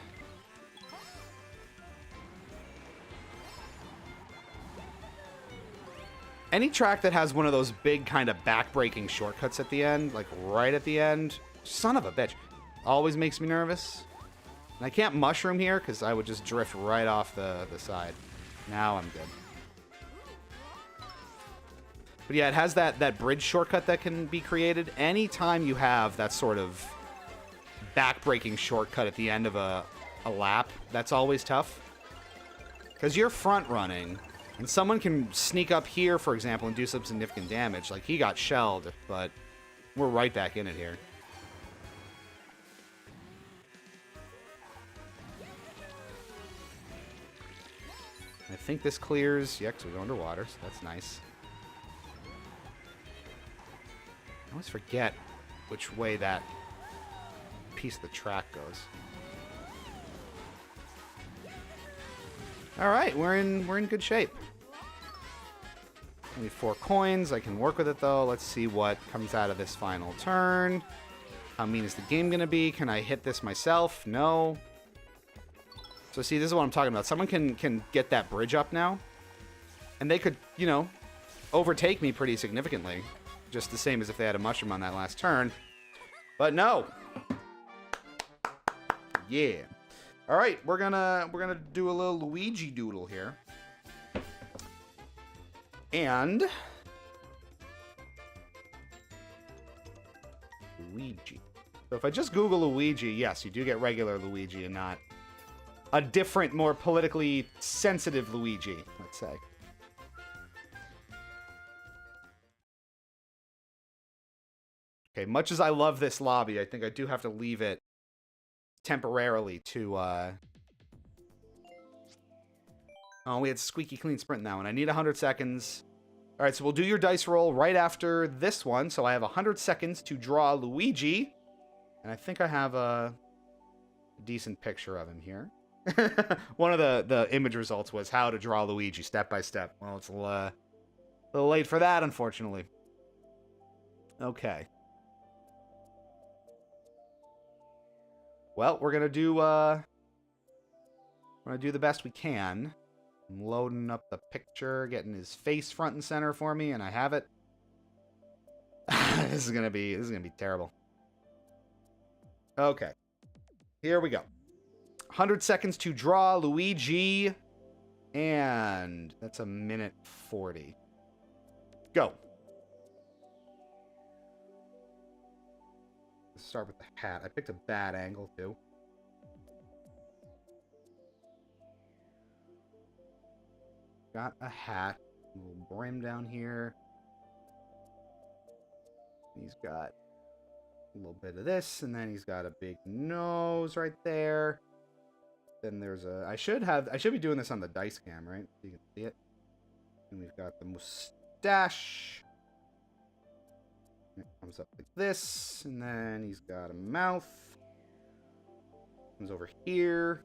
Any track that has one of those big kind of back-breaking shortcuts at the end, like right at the end, son of a bitch, always makes me nervous. And I can't mushroom here because I would just drift right off the side. Now I'm good. But yeah, it has that bridge shortcut that can be created. Anytime you have that sort of back-breaking shortcut at the end of a lap, that's always tough. Because you're front-running, and someone can sneak up here, for example, and do some significant damage. Like, he got shelled, but we're right back in it here. I think this clears. Yeah, because we go underwater, so that's nice. I always forget which way that piece of the track goes. All right, we're in good shape. Only 4 coins. I can work with it though. Let's see what comes out of this final turn. How mean is the game gonna be? Can I hit this myself? No. So see, this is what I'm talking about. Someone can get that bridge up now, and they could, you know, overtake me pretty significantly. Just the same as if they had a mushroom on that last turn. But no. Yeah. All right, we're gonna do a little Luigi doodle here. And Luigi. So if I just Google Luigi, yes, you do get regular Luigi and not a different, more politically sensitive Luigi, let's say. Okay, much as I love this lobby, I think I do have to leave it temporarily to, Oh, we had squeaky clean sprint in that one. I need 100 seconds. All right, so we'll do your dice roll right after this one. So I have 100 seconds to draw Luigi. And I think I have a decent picture of him here. One of the image results was how to draw Luigi step by step. Well, it's a little late for that, unfortunately. Okay. Well, we're gonna do the best we can. I'm loading up the picture, getting his face front and center for me, and I have it. This is gonna be terrible. Okay. Here we go. 100 seconds to draw Luigi. And that's a minute 40. Go. Let's start with the hat. I picked a bad angle, too. Got a hat. A little brim down here. He's got a little bit of this, and then he's got a big nose right there. Then there's a... I should be doing this on the dice cam, right? So you can see it. And we've got the mustache. It comes up like this, and then he's got a mouth. Comes over here.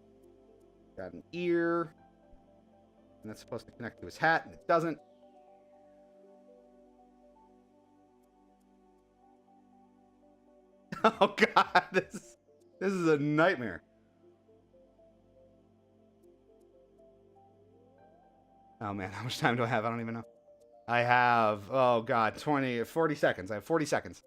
Got an ear. And that's supposed to connect to his hat, and it doesn't. Oh god, this is a nightmare. Oh man, how much time do I have? I don't even know. I have, oh god, 40 seconds. I have 40 seconds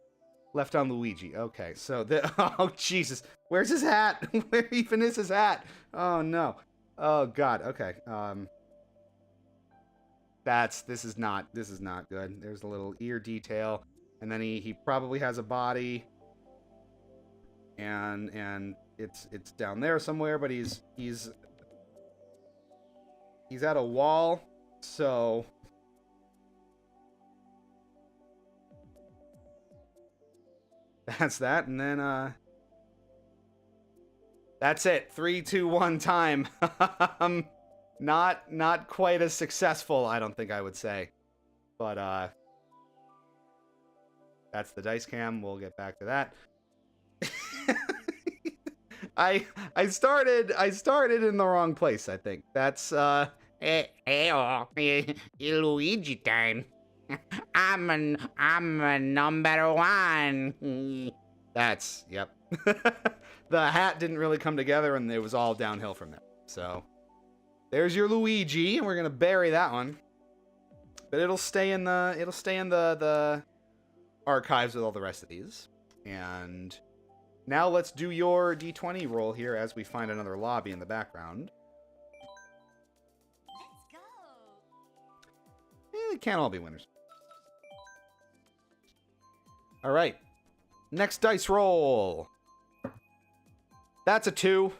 left on Luigi. Okay, so oh Jesus, where's his hat? Where even is his hat? Oh no. Oh god. Okay. This is not good. There's a little ear detail, and then he probably has a body, and it's down there somewhere, but he's at a wall, so that's that, and then that's it. 3, 2, 1 time. Not quite as successful, I don't think I would say. But that's the dice cam. We'll get back to that. I started in the wrong place, I think. That's Luigi time. I'm a number one. that's yep. The hat didn't really come together, and it was all downhill from there. So there's your Luigi, and we're gonna bury that one. But it'll stay in the archives with all the rest of these. And now let's do your D20 roll here as we find another lobby in the background. Let's go. They can't all be winners. All right. Next dice roll. That's a 2.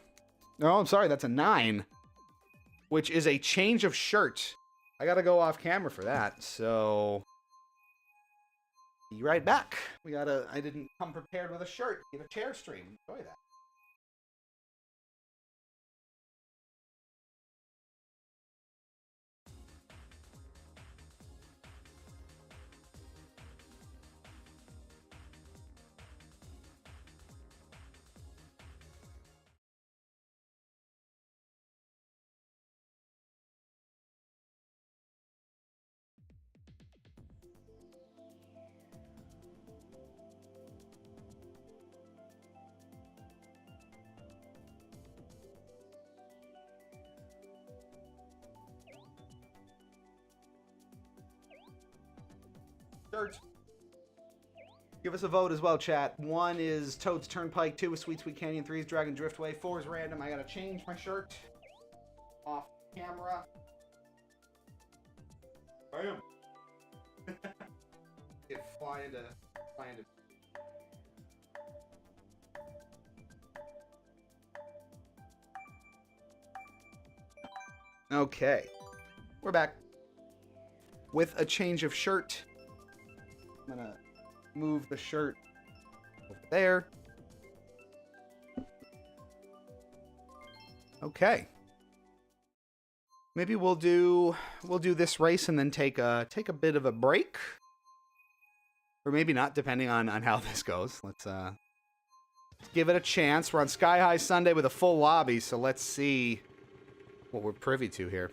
No, I'm sorry, that's a 9. Which is a change of shirt. I gotta go off camera for that, so be right back. I didn't come prepared with a shirt. Get a chair stream. Enjoy that. Shirt. Give us a vote as well, chat. 1 is Toad's Turnpike, 2 is Sweet Sweet Canyon, 3 is Dragon Driftway, 4 is random. I gotta change my shirt off camera. Bam. Get flying to. Okay, we're back with a change of shirt. I'm gonna move the shirt over there. Okay. Maybe we'll do this race and then take a bit of a break. Or maybe not, depending on how this goes. Let's give it a chance. We're on Sky High Sunday with a full lobby, so let's see what we're privy to here.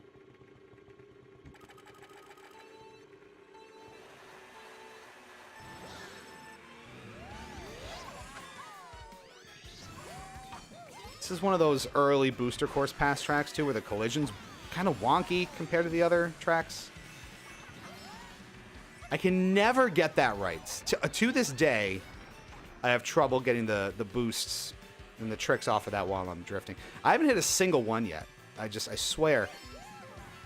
This is one of those early booster course pass tracks, too, where the collision's kind of wonky compared to the other tracks. I can never get that right. To this day, I have trouble getting the boosts and the tricks off of that while I'm drifting. I haven't hit a single one yet. I swear.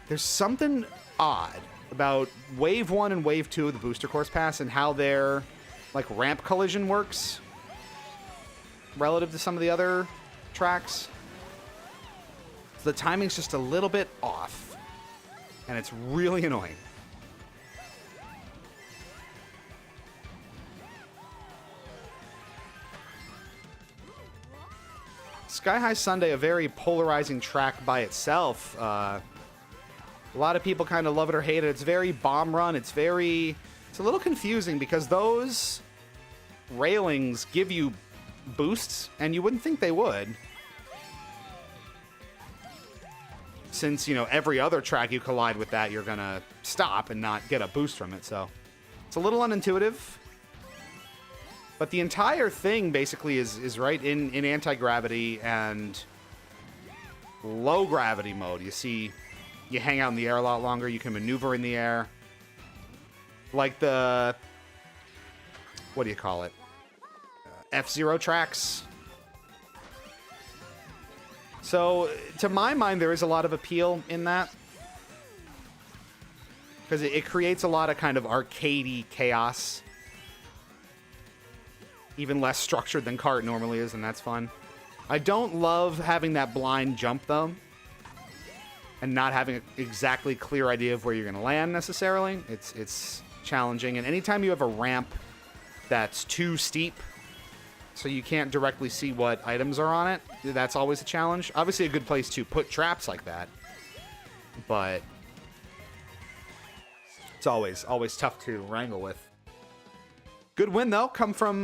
There's something odd about Wave 1 and Wave 2 of the booster course pass and how their, like, ramp collision works relative to some of the other tracks. So the timing's just a little bit off, and it's really annoying. Sky High Sunday, a very polarizing track by itself. A lot of people kind of love it or hate it. It's very bomb run. It's a little confusing because those railings give you boosts, and you wouldn't think they would. Since, you know, every other track you collide with that, you're gonna stop and not get a boost from it, so it's a little unintuitive. But the entire thing basically is right in anti-gravity and low gravity mode. You see, you hang out in the air a lot longer, you can maneuver in the air. Like the, what do you call it? F-Zero tracks. So, to my mind, there is a lot of appeal in that. Because it creates a lot of kind of arcadey chaos. Even less structured than Kart normally is, and that's fun. I don't love having that blind jump, though. And not having an exactly clear idea of where you're going to land, necessarily. It's challenging. And anytime you have a ramp that's too steep, so you can't directly see what items are on it, that's always a challenge. Obviously a good place to put traps like that, but it's always tough to wrangle with. Good win, though. Come from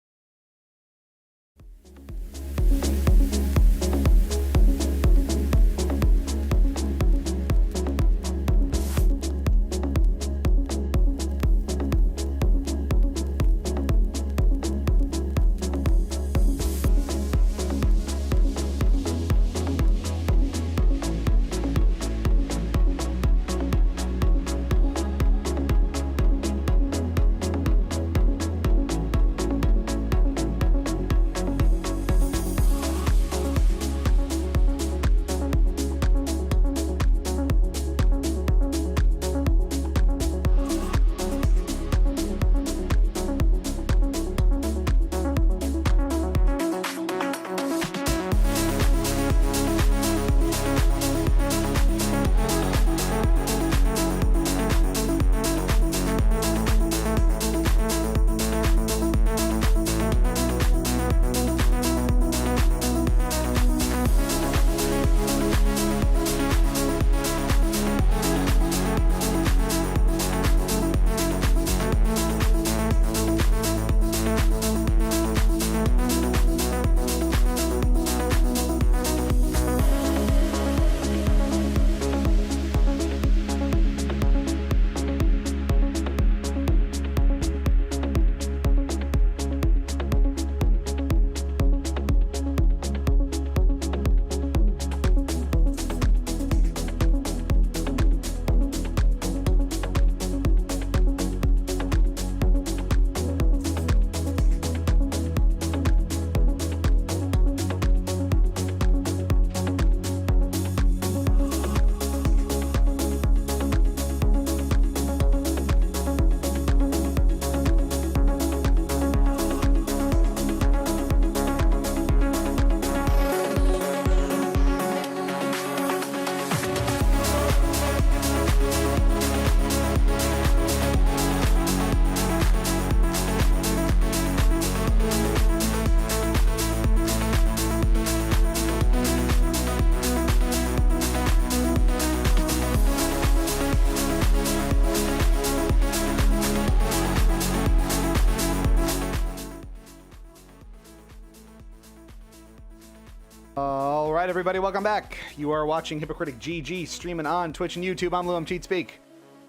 All right, everybody, welcome back. You are watching Hypocritic GG, streaming on Twitch and YouTube. I'm Lou, I'm CheatSpeak.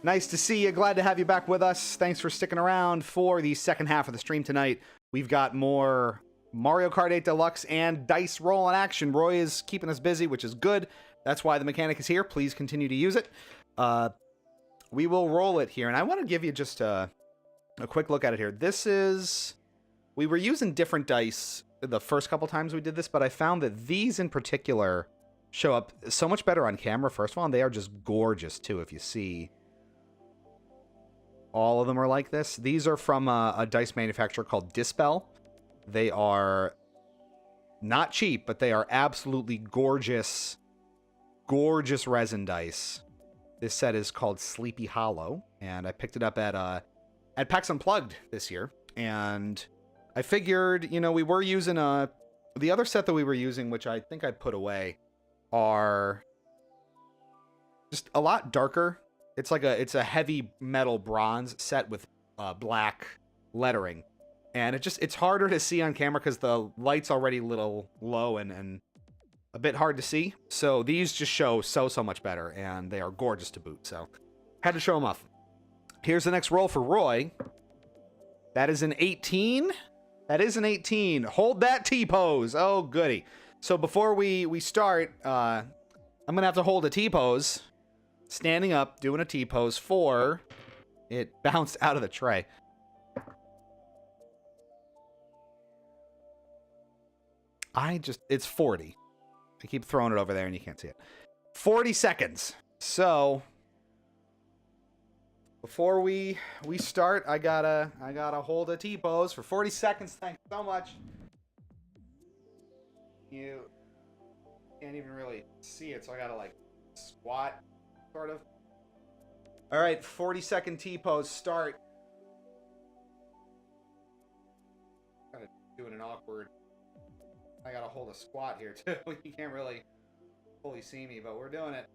Nice to see you. Glad to have you back with us. Thanks for sticking around for the second half of the stream tonight. We've got more Mario Kart 8 Deluxe and dice roll in action. Roy is keeping us busy, which is good. That's why the mechanic is here. Please continue to use it. We will roll it here, and I want to give you just a quick look at it here. This is... We were using different dice the first couple times we did this, but I found that these in particular show up so much better on camera, first of all, and they are just gorgeous, too, if you see. All of them are like this. These are from a dice manufacturer called Dispel. They are not cheap, but they are absolutely gorgeous, gorgeous resin dice. This set is called Sleepy Hollow, and I picked it up at PAX Unplugged this year, and I figured, you know, we were using the other set that we were using, which I think I put away, are just a lot darker. It's like it's a heavy metal bronze set with black lettering, and it's harder to see on camera because the light's already a little low and a bit hard to see. So these just show so much better, and they are gorgeous to boot. So had to show them off. Here's the next roll for Roy. That is an 18. That is an 18. Hold that T-pose. Oh, goody. So before we start, I'm going to have to hold a T-pose. Standing up, doing a T-pose for... It bounced out of the tray. It's 40. I keep throwing it over there and you can't see it. 40 seconds. So... Before we start, I gotta hold a T-pose for 40 seconds. Thanks so much. You can't even really see it, so I gotta like squat, sort of. All right, 40-second T-pose start. Kind of doing an awkward. I gotta hold a squat here too. You can't really fully see me, but we're doing it.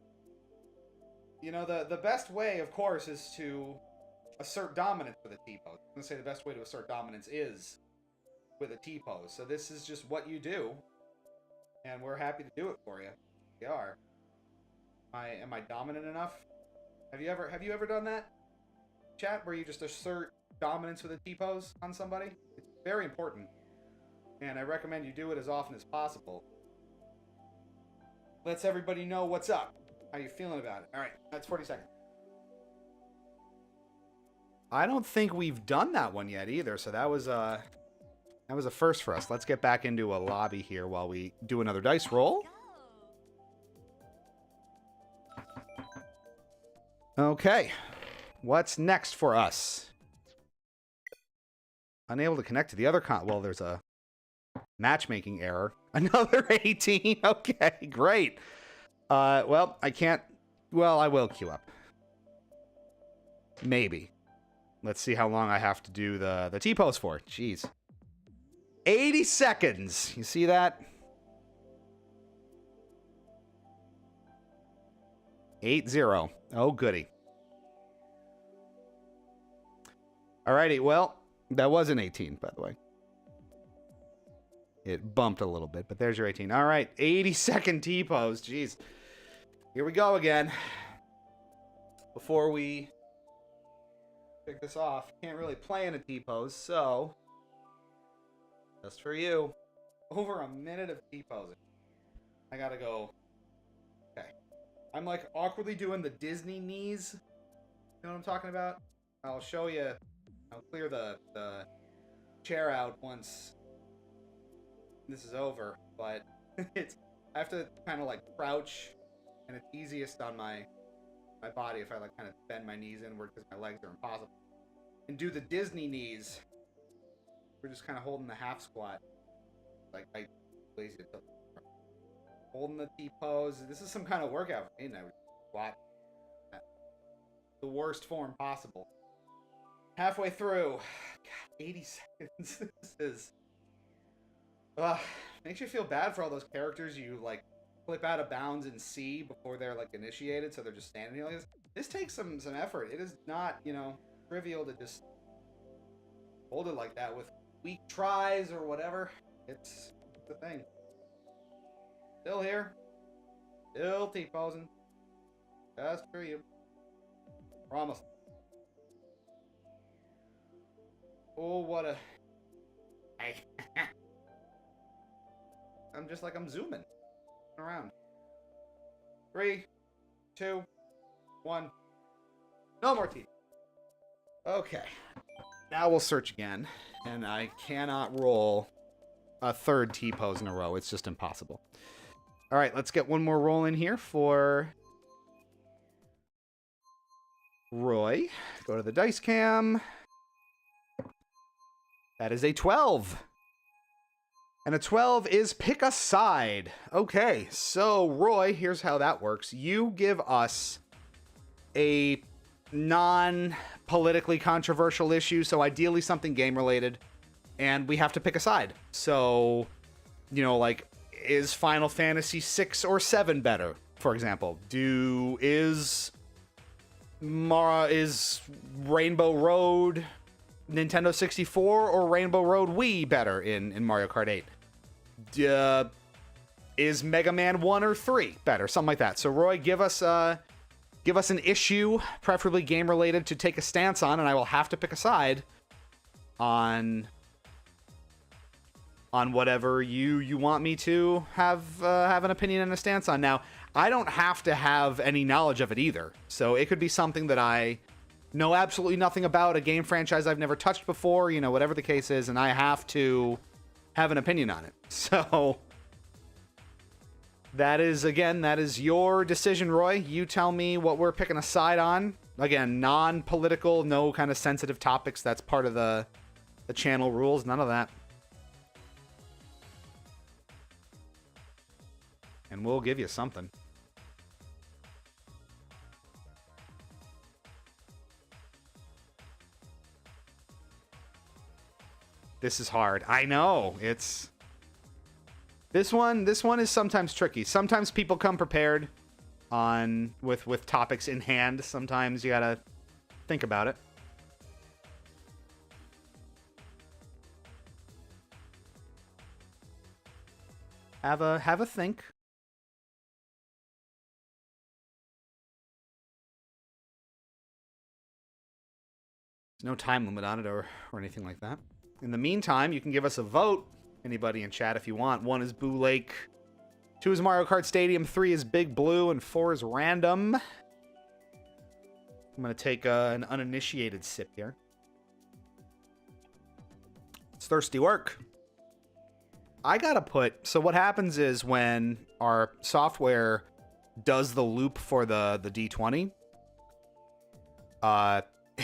You know, the best way, of course, is to assert dominance with a T-pose. I'm going to say the best way to assert dominance is with a T-pose. So this is just what you do, and we're happy to do it for you. We are. Am I dominant enough? Have you ever done that, chat, where you just assert dominance with a T-pose on somebody? It's very important, and I recommend you do it as often as possible. Lets everybody know what's up. How you feeling about it? All right, that's 40 seconds. I don't think we've done that one yet either, so that was a first for us. Let's get back into a lobby here while we do another dice roll. Okay, what's next for us? Unable to connect to the other well, there's a matchmaking error. Another 18. Okay, great. Well, I can't... Well, I will queue up. Maybe. Let's see how long I have to do the T-pose for. Jeez. 80 seconds. You see that? 8-0. Oh, goody. Alrighty, well, that was an 18, by the way. It bumped a little bit, but there's your 18. All right, 80-second T-pose. Jeez. Here we go again. Before we pick this off, can't really play in a T-pose, so just for you, over a minute of T-posing. I gotta go. Okay. I'm like awkwardly doing the Disney knees. You know what I'm talking about? I'll show you. I'll clear the chair out once this is over, but I have to kind of like crouch, and it's easiest on my body if I like kind of bend my knees inward because my legs are impossible. And do the Disney knees. We're just kind of holding the half squat. Like I lazy to holding the T-pose. This is some kind of workout for me now. Squat. The worst form possible. Halfway through. God, 80 seconds. This is... makes you feel bad for all those characters you, like, flip out of bounds and see before they're, like, initiated, so they're just standing here like this. This takes some effort. It is not, you know, trivial to just hold it like that with weak tries or whatever. It's the thing. Still here. Still T-posing. Just for you. Promise. Oh, what a... I'm just like, I'm zooming around. 3, 2, 1. No more T. Okay. Now we'll search again. And I cannot roll a third T-pose in a row. It's just impossible. All right, let's get one more roll in here for Roy. Go to the dice cam. That is a 12. And a 12 is pick a side. Okay, so Roy, here's how that works. You give us a non-politically controversial issue, so ideally something game-related, and we have to pick a side. So, you know, like, is Final Fantasy 6 or 7 better, for example? Is Rainbow Road Nintendo 64 or Rainbow Road Wii better in Mario Kart 8? Is Mega Man 1 or 3 better? Something like that. So, Roy, give us an issue, preferably game-related, to take a stance on, and I will have to pick a side on whatever you want me to have an opinion and a stance on. Now, I don't have to have any knowledge of it either. So it could be something that I know absolutely nothing about, a game franchise I've never touched before, you know, whatever the case is, and I have to have an opinion on it. So that is your decision, Roy. You tell me what we're picking a side on. Again, non-political, no kind of sensitive topics. That's part of the channel rules. None of that. And we'll give you something. This is hard. I know. It's... This one is sometimes tricky. Sometimes people come prepared with topics in hand. Sometimes you gotta think about it. Have a think. There's no time limit on it or anything like that. In the meantime, you can give us a vote, anybody in chat, if you want. 1 is Boo Lake, 2 is Mario Kart Stadium, 3 is Big Blue, and 4 is Random. I'm going to take an uninitiated sip here. It's thirsty work. I got to put... So what happens is when our software does the loop for the D20,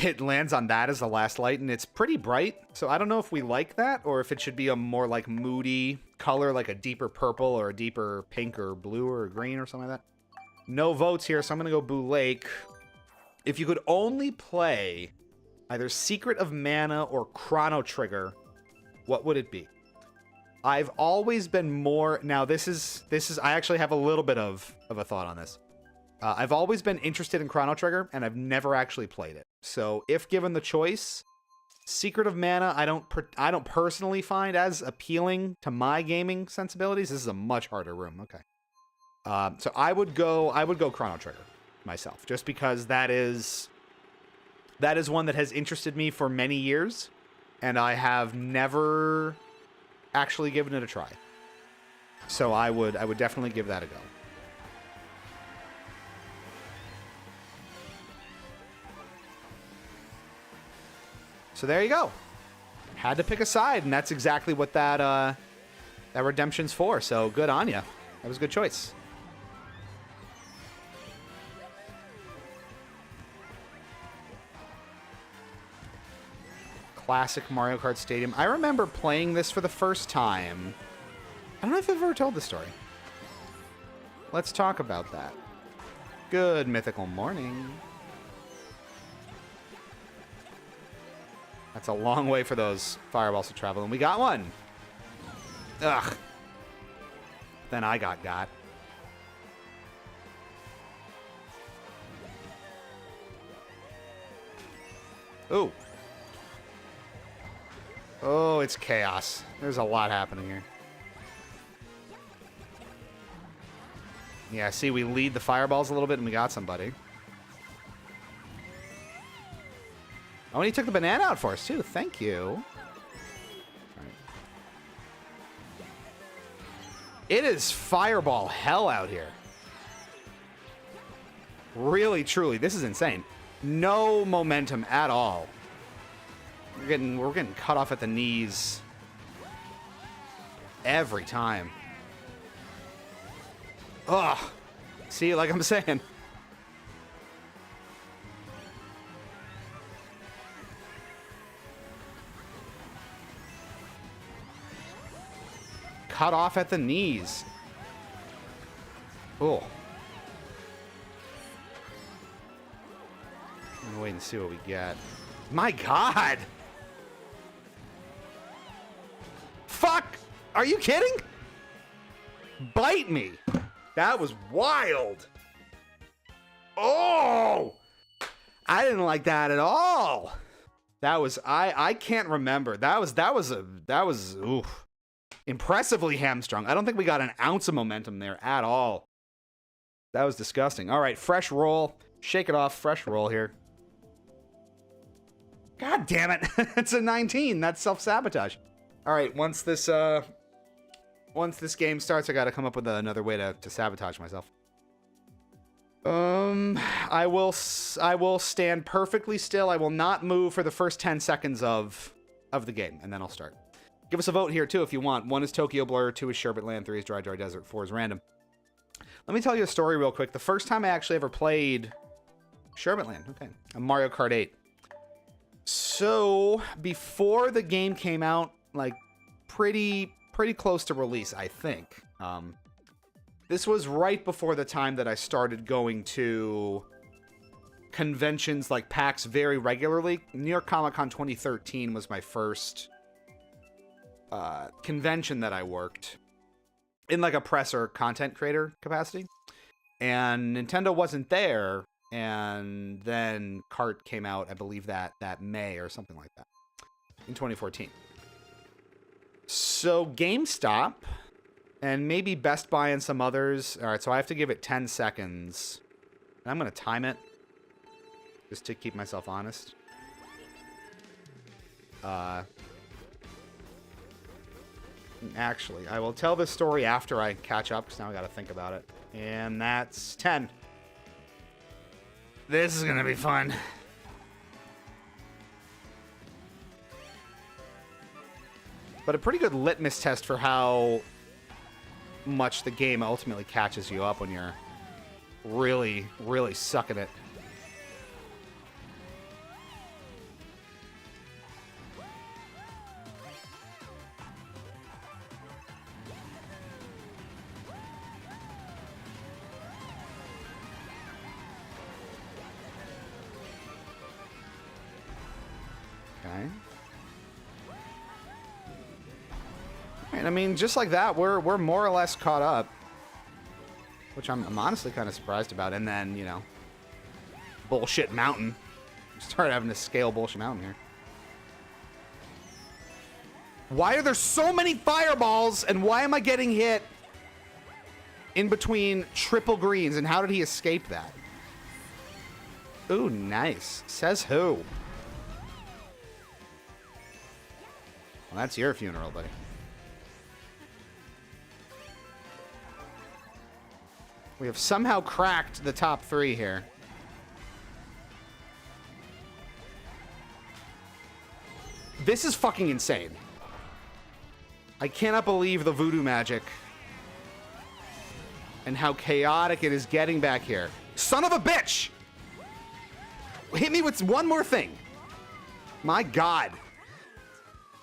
it lands on that as the last light, and it's pretty bright. So I don't know if we like that, or if it should be a more like moody color, like a deeper purple or a deeper pink or blue or green or something like that. No votes here, so I'm going to go Boo Lake. If you could only play either Secret of Mana or Chrono Trigger, what would it be? I've always been more... Now, this is I actually have a little bit of a thought on this. I've always been interested in Chrono Trigger, and I've never actually played it. So, if given the choice, Secret of Mana, I don't personally find as appealing to my gaming sensibilities. This is a much harder room. Okay. So I would go Chrono Trigger myself, just because that is one that has interested me for many years, and I have never actually given it a try. So I would definitely give that a go. So there you go. Had to pick a side, and that's exactly what that redemption's for. So good on you. That was a good choice. Classic Mario Kart Stadium. I remember playing this for the first time. I don't know if I've ever told the story. Let's talk about that. Good mythical morning. That's a long way for those fireballs to travel, and we got one. Ugh. Then I got. Ooh. Oh, it's chaos. There's a lot happening here. Yeah, see, we lead the fireballs a little bit and we got somebody. Oh, and he took the banana out for us, too. Thank you. Right. It is fireball hell out here. Really, truly, this is insane. No momentum at all. We're getting cut off at the knees every time. Ugh. See, like I'm saying. Cut off at the knees. Oh. I'm gonna wait and see what we get. My God! Fuck! Are you kidding? Bite me! That was wild! Oh! I didn't like that at all. That was I can't remember. That was oof. Impressively hamstrung. I don't think we got an ounce of momentum there at all. That was disgusting. All right, fresh roll. Shake it off. Fresh roll here. God damn it. It's a 19. That's self-sabotage. All right, once this game starts, I got to come up with another way to sabotage myself. I will stand perfectly still. I will not move for the first 10 seconds of the game, and then I'll start. Give us a vote here, too, if you want. 1 is Tokyo Blur, 2 is Sherbet Land, 3 is Dry Dry Desert, 4 is Random. Let me tell you a story real quick. The first time I actually ever played Sherbet Land, okay, Mario Kart 8. So, before the game came out, like, pretty close to release, I think. This was right before the time that I started going to conventions like PAX very regularly. New York Comic Con 2013 was my first convention that I worked in like a press or content creator capacity. And Nintendo wasn't there. And then Kart came out, I believe that May or something like that in 2014. So GameStop and maybe Best Buy and some others. All right, so I have to give it 10 seconds. And I'm going to time it just to keep myself honest. Actually, I will tell this story after I catch up because now I got to think about it. And that's 10. This is going to be fun. But a pretty good litmus test for how much the game ultimately catches you up when you're really, really sucking it. Okay. I mean, just like that, we're more or less caught up, which I'm honestly kind of surprised about. And then, you know, Bullshit Mountain. Start having to scale Bullshit Mountain here. Why are there so many fireballs, and why am I getting hit in between triple greens, and how did he escape that? Ooh, nice. Says who? Well, that's your funeral, buddy. We have somehow cracked the top 3 here. This is fucking insane. I cannot believe the voodoo magic and how chaotic it is getting back here. Son of a bitch! Hit me with one more thing. My God.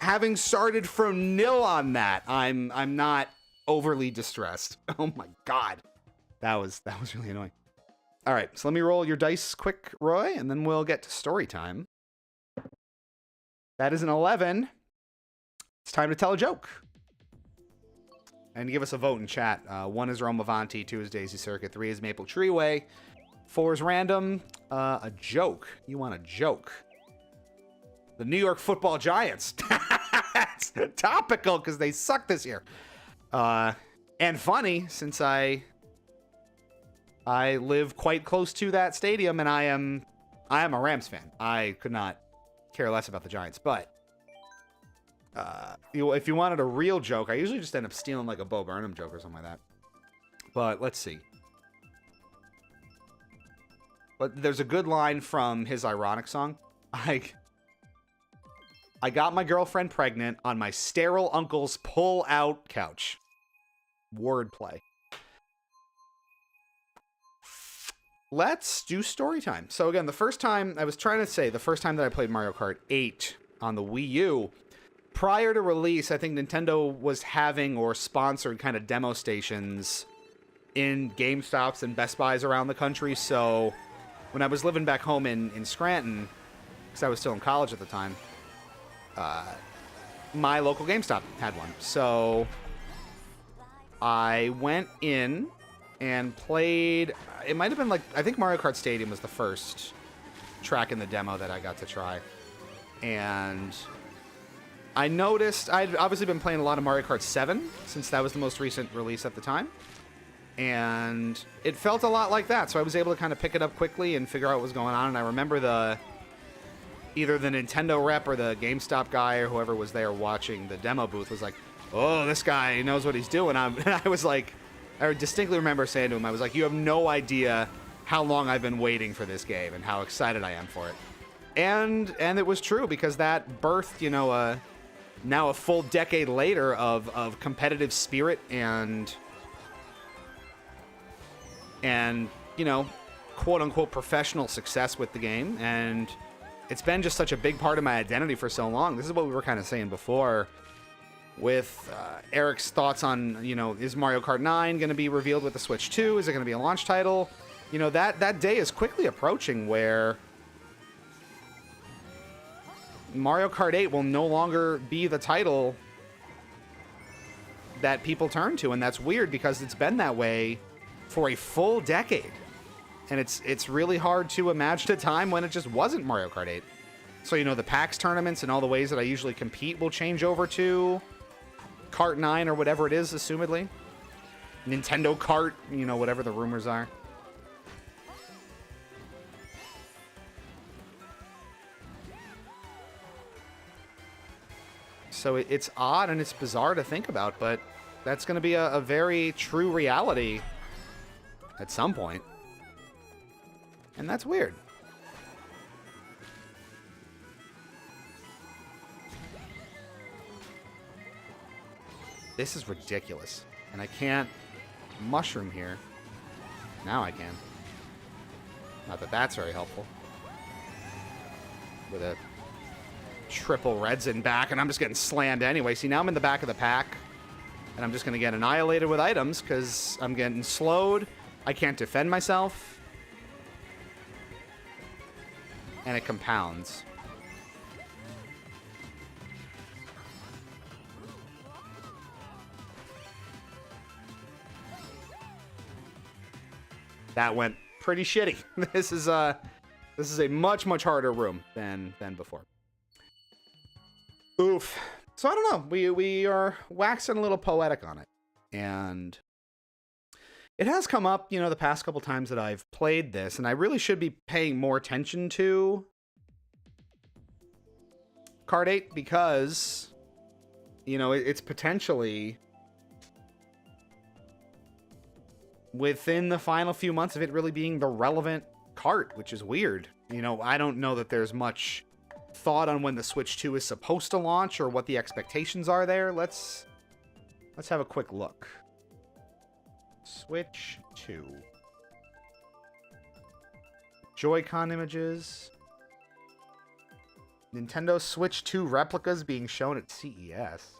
Having started from nil on that, I'm not overly distressed. Oh my God. That was really annoying. All right, so let me roll your dice quick, Roy, and then we'll get to story time. That is an 11. It's time to tell a joke. And give us a vote in chat. 1 is Rome Avanti, 2 is Daisy Circuit, 3 is Maple Treeway, 4 is Random. A joke. You want a joke. The New York Football Giants. That's topical because they suck this year. And funny, since I I live quite close to that stadium, and I am a Rams fan. I could not care less about the Giants, but if you wanted a real joke, I usually just end up stealing like a Bo Burnham joke or something like that. But let's see. But there's a good line from his ironic song. I got my girlfriend pregnant on my sterile uncle's pull-out couch. Wordplay. Let's do story time. So again, the first time that I played Mario Kart 8 on the Wii U, prior to release, I think Nintendo was having or sponsored kind of demo stations in GameStops and Best Buys around the country. So when I was living back home in Scranton, because I was still in college at the time, my local GameStop had one. So I went in and played. It might have been like, I think Mario Kart Stadium was the first track in the demo that I got to try. And I noticed, I'd obviously been playing a lot of Mario Kart 7 since that was the most recent release at the time. And it felt a lot like that. So I was able to kind of pick it up quickly and figure out what was going on. And I remember either the Nintendo rep or the GameStop guy or whoever was there watching the demo booth was like, oh, this guy knows what he's doing. And I was like, I distinctly remember saying to him, I was like, you have no idea how long I've been waiting for this game and how excited I am for it. And it was true, because that birthed, now a full decade later of competitive spirit and quote unquote professional success with the game. And it's been just such a big part of my identity for so long. This is what we were kind of saying before with Eric's thoughts on, is Mario Kart 9 going to be revealed with the Switch 2? Is it going to be a launch title? That day is quickly approaching where Mario Kart 8 will no longer be the title that people turn to. And that's weird, because it's been that way for a full decade. And it's really hard to imagine a time when it just wasn't Mario Kart 8. So, the PAX tournaments and all the ways that I usually compete will change over to Kart 9 or whatever it is, assumedly. Nintendo Kart, whatever the rumors are. So it's odd and it's bizarre to think about, but that's going to be a very true reality at some point. And that's weird. This is ridiculous. And I can't mushroom here. Now I can. Not that that's very helpful. With a triple reds in back, and I'm just getting slammed anyway. See, now I'm in the back of the pack, and I'm just going to get annihilated with items because I'm getting slowed. I can't defend myself. And it compounds. That went pretty shitty. This is a much harder room than before. Oof. So I don't know. We are waxing a little poetic on it, and it has come up, the past couple times that I've played this, and I really should be paying more attention to Kart 8 because, it's potentially within the final few months of it really being the relevant Kart, which is weird. I don't know that there's much thought on when the Switch 2 is supposed to launch or what the expectations are there. Let's have a quick look. Switch 2. Joy-Con images. Nintendo Switch 2 replicas being shown at CES.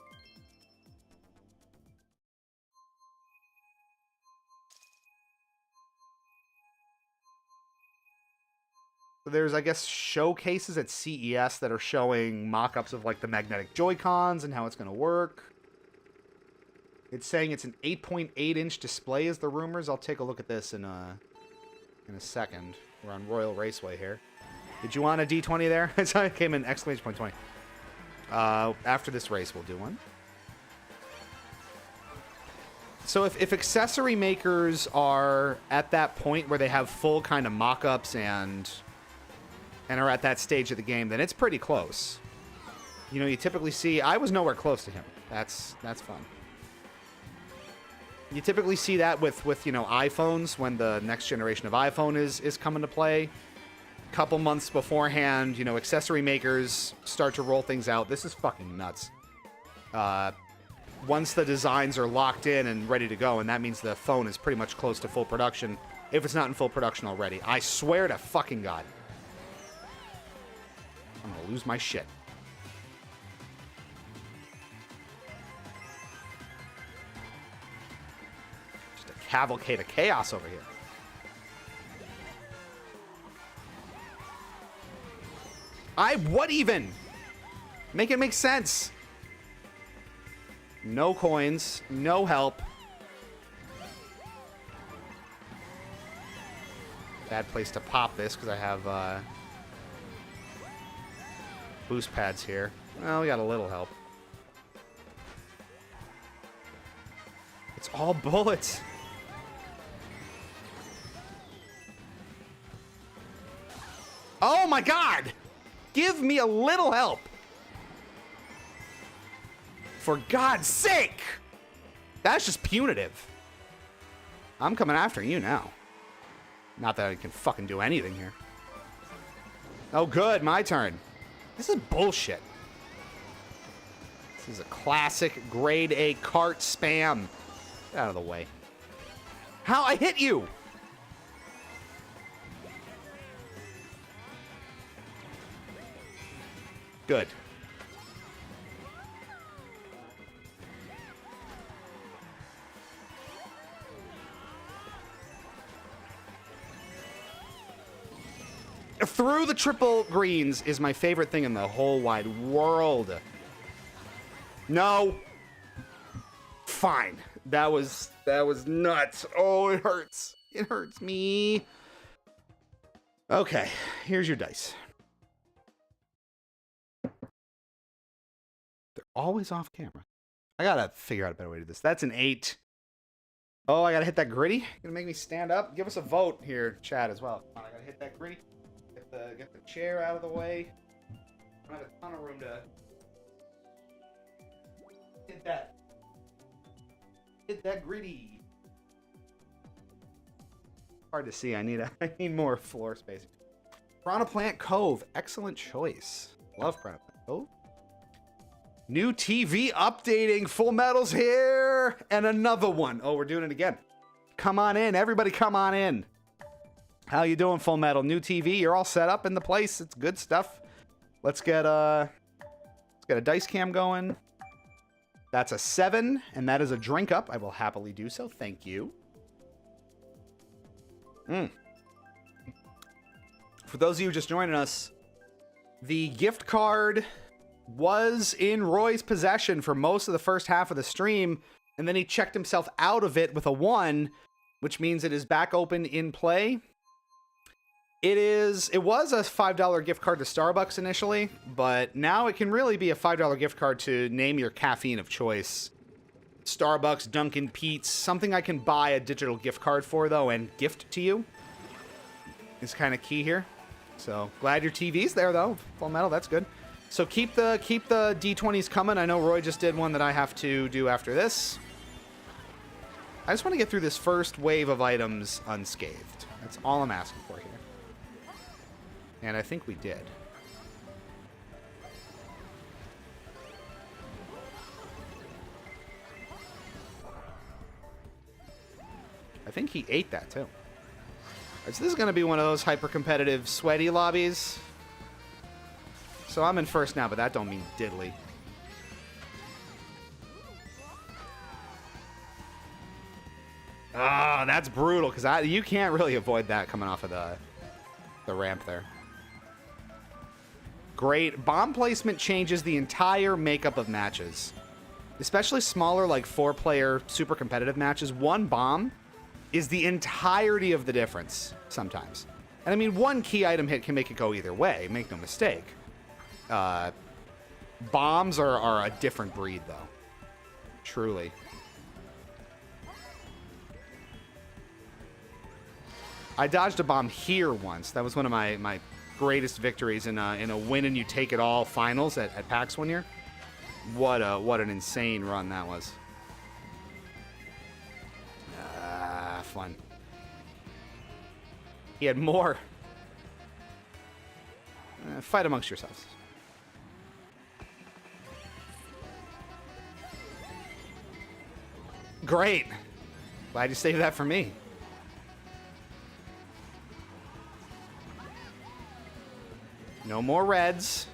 There's, I guess, showcases at CES that are showing mock-ups of, like, the magnetic Joy-Cons and how it's going to work. It's saying it's an 8.8-inch display is the rumors. I'll take a look at this in a second. We're on Royal Raceway here. Did you want a D20 there? It came in exclamation point 20. After this race, we'll do one. So if accessory makers are at that point where they have full kind of mock-ups and are at that stage of the game, then it's pretty close. You know, you typically see... I was nowhere close to him. That's fun. You typically see that with you know, iPhones, when the next generation of iPhone is coming to play. Couple months beforehand, you know, accessory makers start to roll things out. This is fucking nuts. Once the designs are locked in and ready to go, and that means the phone is pretty much close to full production, if it's not in full production already. I swear to fucking God. I'm gonna lose my shit. Just a cavalcade of chaos over here. What even? Make it make sense. No coins, no help. Bad place to pop this because I have boost pads here. Well, we got a little help. It's all bullets. Oh my God! Give me a little help. For God's sake! That's just punitive. I'm coming after you now. Not that I can fucking do anything here. Oh, good. My turn. This is bullshit. This is a classic grade A cart spam. Get out of the way. How? I hit you! Good. Through the triple greens is my favorite thing in the whole wide world. No. Fine. That was nuts. Oh, it hurts. It hurts me. Okay, here's your dice. They're always off camera. I gotta figure out a better way to do this. That's an 8. Oh, I gotta hit that gritty. Gonna make me stand up. Give us a vote here, chat, as well. Come on, I gotta hit that gritty. Get the chair out of the way. I don't have a ton of room to hit that. Hit that gritty. Hard to see. I need more floor space. Piranha Plant Cove. Excellent choice. Love Piranha Plant Cove. New TV updating. Full Metal's here. And another one. Oh, we're doing it again. Come on in. Everybody come on in. How you doing, Full Metal? New TV. You're all set up in the place. It's good stuff. Let's get a dice cam going. That's a 7, and that is a drink up. I will happily do so. Thank you. For those of you just joining us, the gift card was in Roy's possession for most of the first half of the stream, and then he checked himself out of it with a 1, which means it is back open in play. It was a $5 gift card to Starbucks initially, but now it can really be a $5 gift card to name your caffeine of choice. Starbucks, Dunkin', Pete's, something I can buy a digital gift card for, though, and gift to you is kind of key here. So, glad your TV's there, though. Full Metal, that's good. So, keep the D20s coming. I know Roy just did one that I have to do after this. I just want to get through this first wave of items unscathed. That's all I'm asking for here. And I think we did. I think he ate that too. Right, so this is going to be one of those hyper-competitive, sweaty lobbies. So I'm in first now, but that don't mean diddly. Ah, that's brutal, because you can't really avoid that coming off of the ramp there. Great. Bomb placement changes the entire makeup of matches. Especially smaller, like 4-player super competitive matches. One bomb is the entirety of the difference sometimes. And I mean, one key item hit can make it go either way. Make no mistake. Bombs are a different breed, though. Truly. I dodged a bomb here once. That was one of my greatest victories in a win and you take it all finals at PAX one year. What an insane run that was. Fun. He had more. Fight amongst yourselves. Great. Glad you saved that for me. No more reds.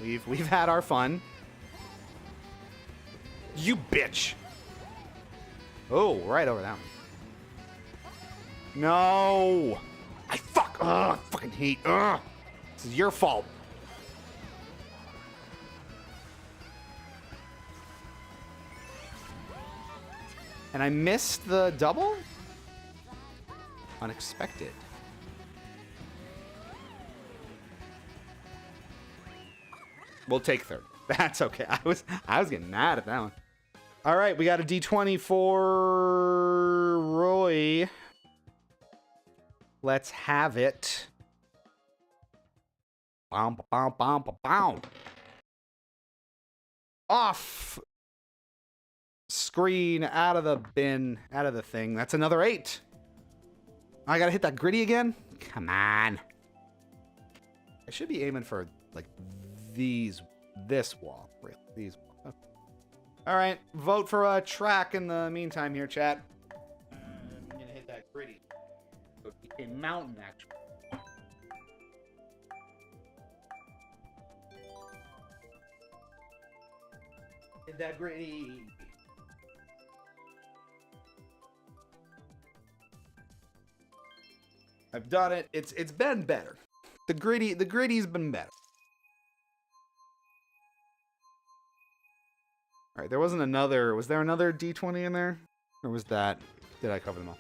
We've had our fun. You bitch. Oh, right over that one. No. I fucking hate. Ugh. This is your fault. And I missed the double? Unexpected. We'll take third. That's okay. I was getting mad at that one. All right, we got a D20 for Roy. Let's have it. Bow, bow, bow, bow, bow. Off. Screen, out of the bin, out of the thing. That's another 8. I gotta hit that gritty again? Come on. I should be aiming for, like, this wall. Really, these walls. Okay. All right, vote for a track in the meantime here, chat. I'm gonna hit that gritty. So it became a mountain, actually. Hit that gritty. I've done it. It's been better. The gritty's been better. All right, there wasn't another. Was there another D20 in there, or was that? Did I cover them all?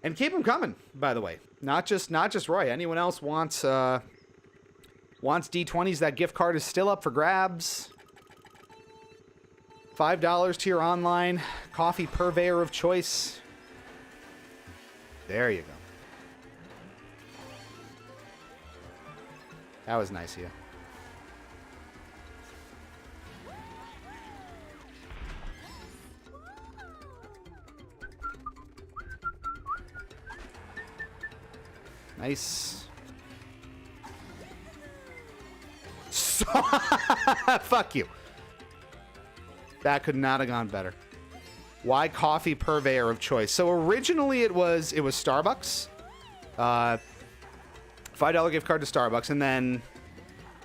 And keep them coming, by the way. Not just Roy. Anyone else wants D20s? That gift card is still up for grabs. $5 to your online coffee purveyor of choice. There you go. That was nice of you. Nice. So fuck you. That could not have gone better. Why coffee purveyor of choice? So originally it was Starbucks. $5 gift card to Starbucks, and then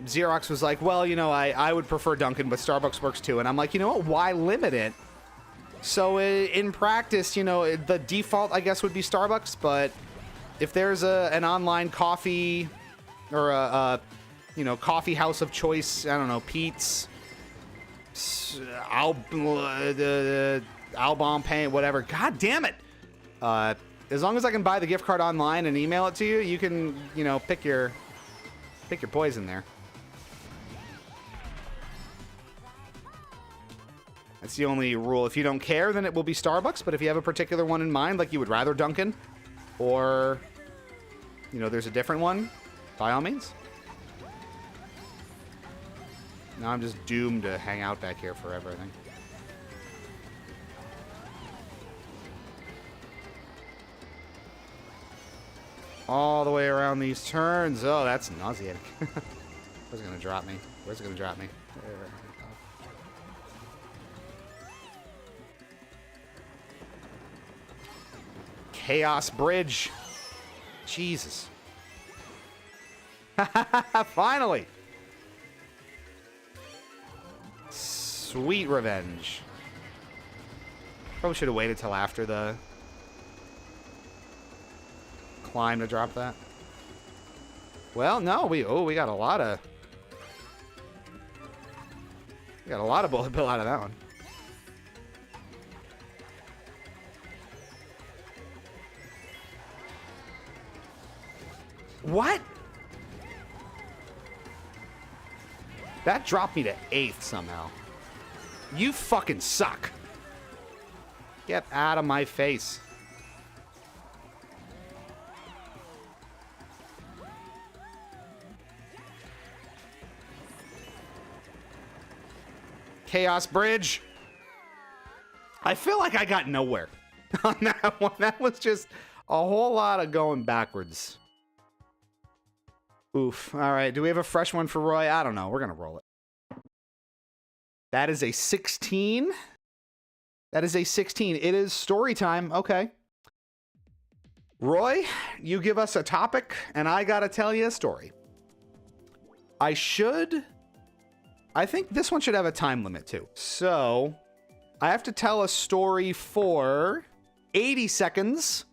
Xerox was like, well, you know, I would prefer Dunkin', but Starbucks works too. And I'm like, you know what? Why limit it? So in practice, you know, the default, I guess, would be Starbucks, but if there's an online coffee or a you know, coffee house of choice, I don't know, Pete's, Albon Paint, whatever. God damn it! As long as I can buy the gift card online and email it to you, you can, you know, pick your poison there. That's the only rule. If you don't care, then it will be Starbucks. But if you have a particular one in mind, like you would rather Dunkin', or, you know, there's a different one, by all means. Now I'm just doomed to hang out back here forever, I think. All the way around these turns. Oh, that's nauseating. Where's it gonna drop me? Where's it gonna drop me? There. Chaos Bridge. Jesus. Finally. Sweet revenge. Probably should have waited till after the climb to drop that. Well, no, we got a lot of bullet bill out of that one. What? That dropped me to 8th somehow. You fucking suck. Get out of my face. Chaos Bridge. I feel like I got nowhere on that one. That was just a whole lot of going backwards. Oof. All right. Do we have a fresh one for Roy? I don't know. We're going to roll it. That is a 16. That is a 16. It is story time. Okay. Roy, you give us a topic, and I got to tell you a story. I think this one should have a time limit, too. So, I have to tell a story for 80 seconds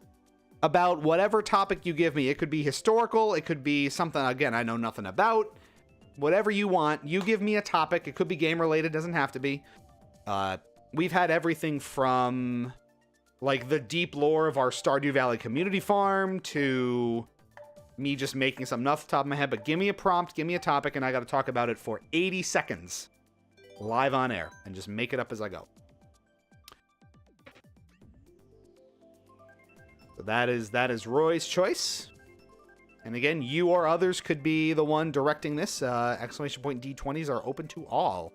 about whatever topic you give me. It could be historical. It could be something, again, I know nothing about. Whatever you want. You give me a topic. It could be game-related. Doesn't have to be. We've had everything from, like, the deep lore of our Stardew Valley community farm to me just making something off the top of my head. But give me a prompt, give me a topic, and I got to talk about it for 80 seconds live on air and just make it up as I go. So that is Roy's choice. And again, you or others could be the one directing this. Exclamation point D20s are open to all.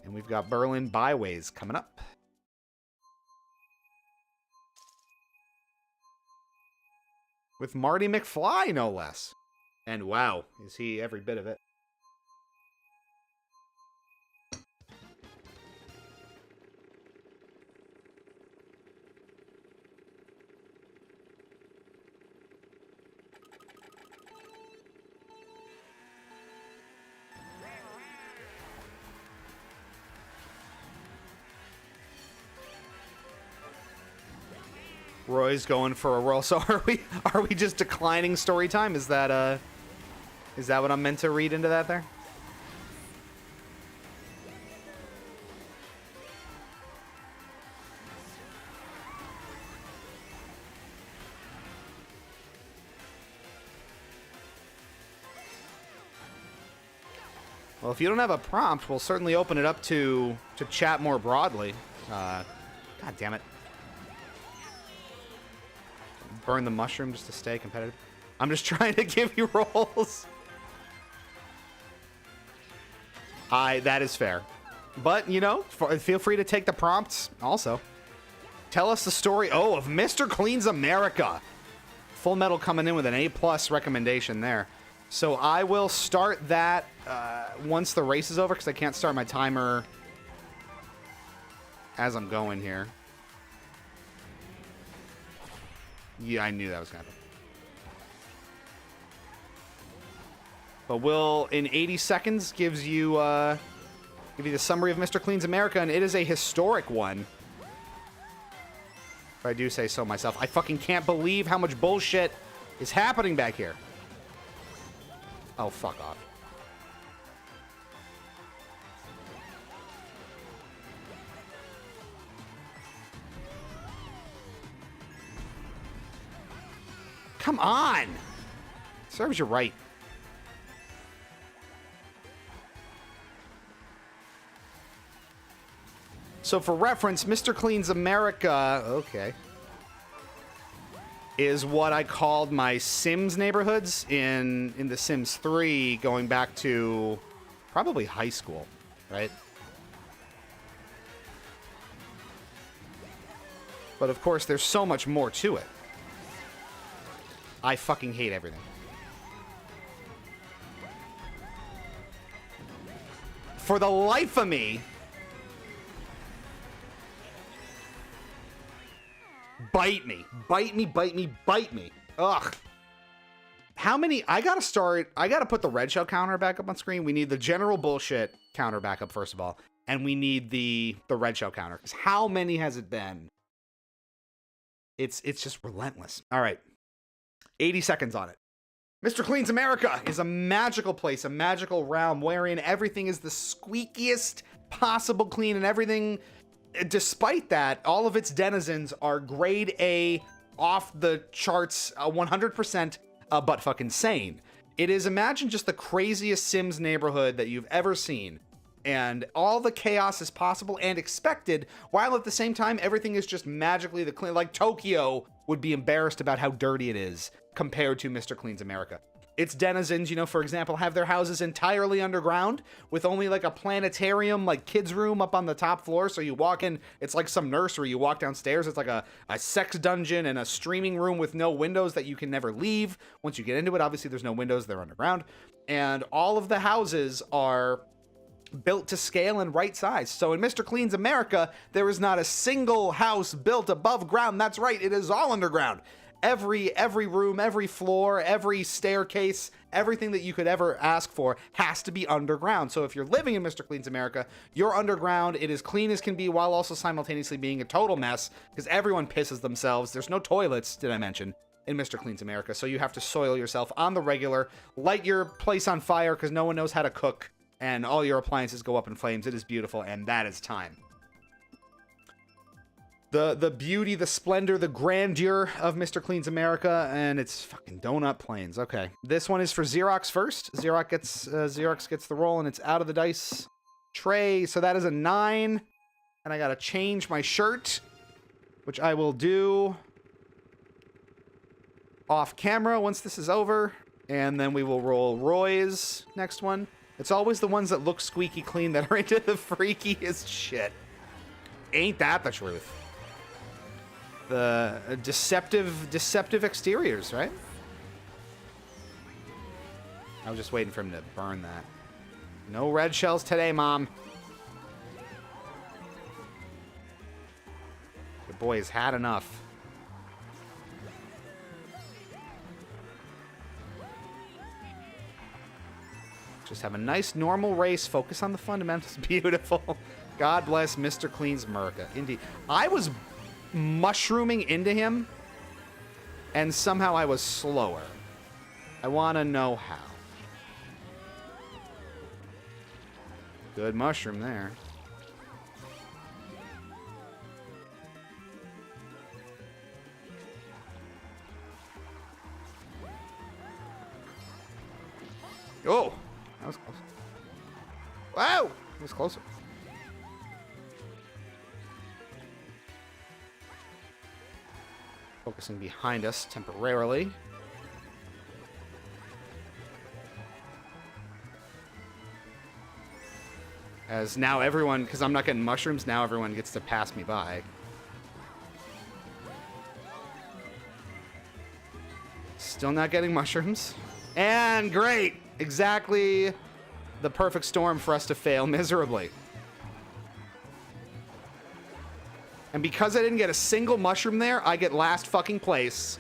And we've got Berlin Byways coming up. With Marty McFly, no less. And wow, is he every bit of it. Roy's going for a roll. So are we just declining story time? Is that what I'm meant to read into that there? Well, if you don't have a prompt, we'll certainly open it up to chat more broadly. God damn it. Burn the mushroom just to stay competitive. I'm just trying to give you rolls. That is fair. But, you know, feel free to take the prompts also. Tell us the story, of Mr. Cleans America. Full Metal coming in with an A+ recommendation there. So I will start that once the race is over, because I can't start my timer as I'm going here. Yeah, I knew that was going to happen. But in 80 seconds, give you the summary of Mr. Cleans America, and it is a historic one. If I do say so myself. I fucking can't believe how much bullshit is happening back here. Oh, fuck off. Come on! Serves you right. So for reference, Mr. Cleans America, okay, is what I called my Sims neighborhoods in The Sims 3, going back to probably high school, right? But of course, there's so much more to it. I fucking hate everything. For the life of me, bite me. Bite me, bite me, bite me. Ugh. How many? I gotta put the red shell counter back up on screen. We need the general bullshit counter back up, first of all. And we need the red shell counter. Because how many has it been? It's just relentless. All right. 80 seconds on it. Mr. Cleans America is a magical place, a magical realm wherein everything is the squeakiest possible clean, and everything, despite that, all of its denizens are grade A, off the charts, 100%, but fucking sane. It is, imagine just the craziest Sims neighborhood that you've ever seen. And all the chaos is possible and expected, while at the same time, everything is just magically the clean. Like Tokyo would be embarrassed about how dirty it is compared to Mr. Cleans America. its denizens, you know, for example, have their houses entirely underground with only like a planetarium, like kids room up on the top floor. So you walk in, it's like some nursery. You walk downstairs, it's like a sex dungeon and a streaming room with no windows that you can never leave. Once you get into it, obviously there's no windows, they're underground. And all of the houses are built to scale and right size. So in Mr. Clean's America, there is not a single house built above ground. That's right, it is all underground. Every room, every floor, every staircase, everything that you could ever ask for has to be underground. So if you're living in Mr. Clean's America, you're underground. It is clean as can be while also simultaneously being a total mess because everyone pisses themselves. There's no toilets, did I mention, in Mr. Clean's America. So you have to soil yourself on the regular, light your place on fire because no one knows how to cook, and all your appliances go up in flames. It is beautiful, and that is time. The beauty, the splendor, the grandeur of Mr. Clean's America, and it's fucking donut plains. Okay, this one is for Xerox first. Xerox gets the roll, and it's out of the dice tray. So that is a 9, and I gotta change my shirt, which I will do off camera once this is over, and then we will roll Roy's next one. It's always the ones that look squeaky clean that are into the freakiest shit. Ain't that the truth? The deceptive exteriors, right? I was just waiting for him to burn that. No red shells today, Mom. The boy has had enough. Just have a nice normal race. Focus on the fundamentals. Beautiful. God bless Mr. Clean's America. Indeed. I was mushrooming into him, and somehow I was slower. I want to know how. Good mushroom there. Oh, that was close. Wow, it was closer. Focusing behind us temporarily. As now everyone, because I'm not getting mushrooms, now everyone gets to pass me by. Still not getting mushrooms. And great! Exactly the perfect storm for us to fail miserably. And because I didn't get a single mushroom there, I get last fucking place.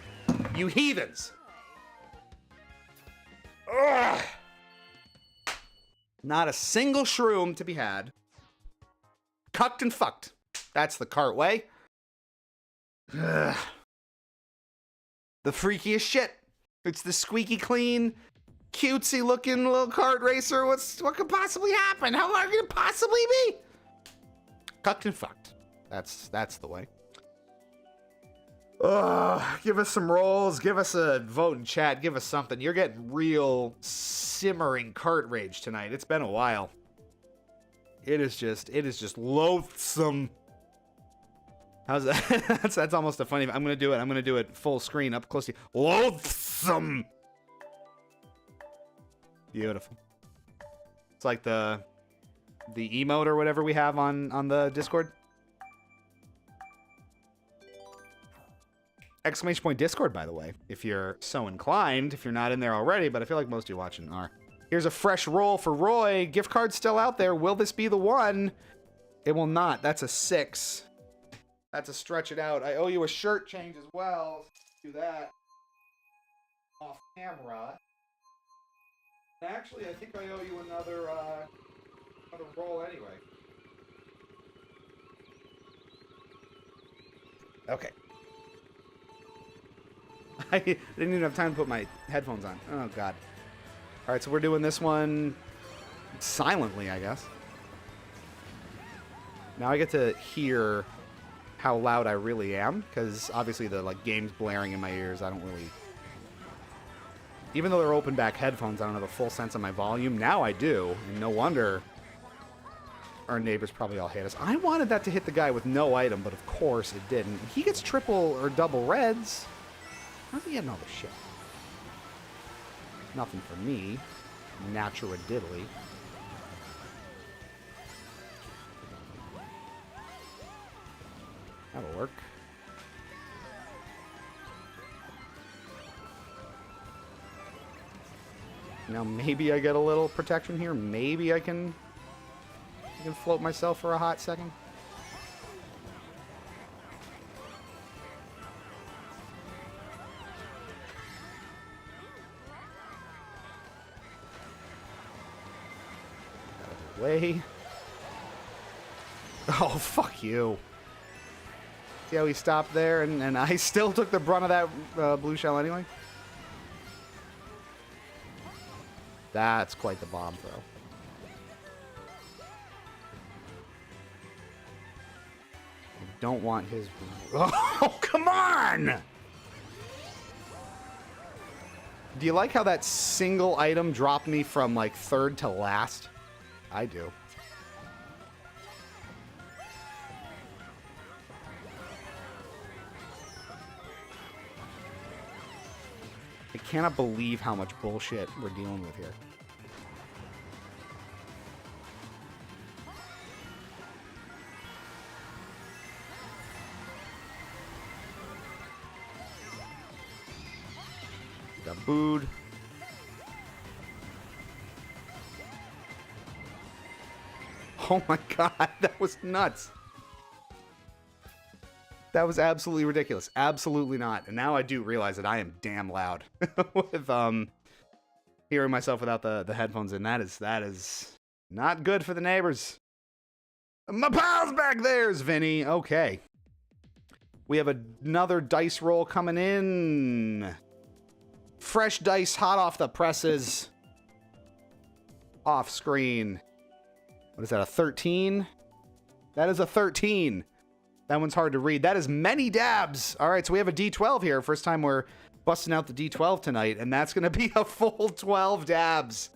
You heathens. Ugh. Not a single shroom to be had. Cucked and fucked. That's the Kart way. Ugh. The freakiest shit. It's the squeaky clean, cutesy looking little kart racer. What could possibly happen? How hard could it possibly be? Cucked and fucked. That's the way. Give us some rolls. Give us a vote in chat. Give us something. You're getting real simmering kart rage tonight. It's been a while. It is just loathsome. How's that? that's almost a funny. I'm gonna do it full screen up close to you. Loathsome. Beautiful. It's like the emote or whatever we have on the Discord. Exclamation point Discord, by the way, if you're so inclined, if you're not in there already, but I feel like most of you watching are. Here's a fresh roll for Roy. Gift card still out there. Will this be the one? It will not. That's a 6. That's a stretch it out. I owe you a shirt change as well. Do that off camera. Actually, I think I owe you another roll anyway. Okay. I didn't even have time to put my headphones on. Oh, God. All right, so we're doing this one silently, I guess. Now I get to hear how loud I really am, because obviously the game's blaring in my ears. I don't really... Even though they're open back headphones, I don't have a full sense of my volume. Now I do, and no wonder our neighbors probably all hate us. I wanted that to hit the guy with no item, but of course it didn't. He gets triple or double reds. How's he getting all this shit? Nothing for me. Natura diddly. That'll work. Now maybe I get a little protection here. Maybe I can float myself for a hot second. Way. Oh, fuck you. See how he stopped there, and I still took the brunt of that blue shell anyway? That's quite the bomb throw. I don't want his... Oh, come on! Do you like how that single item dropped me from, like, third to last? I do. I cannot believe how much bullshit we're dealing with here. Got booed. Oh my god, that was nuts. That was absolutely ridiculous. Absolutely not. And now I do realize that I am damn loud with hearing myself without the headphones in. That is not good for the neighbors. My pal's back there's Vinny. Okay. We have another dice roll coming in. Fresh dice hot off the presses. Off screen. What is that, a 13? That is a 13. That one's hard to read. That is many dabs. All right, so we have a D12 here. First time we're busting out the D12 tonight, and that's going to be a full 12 dabs.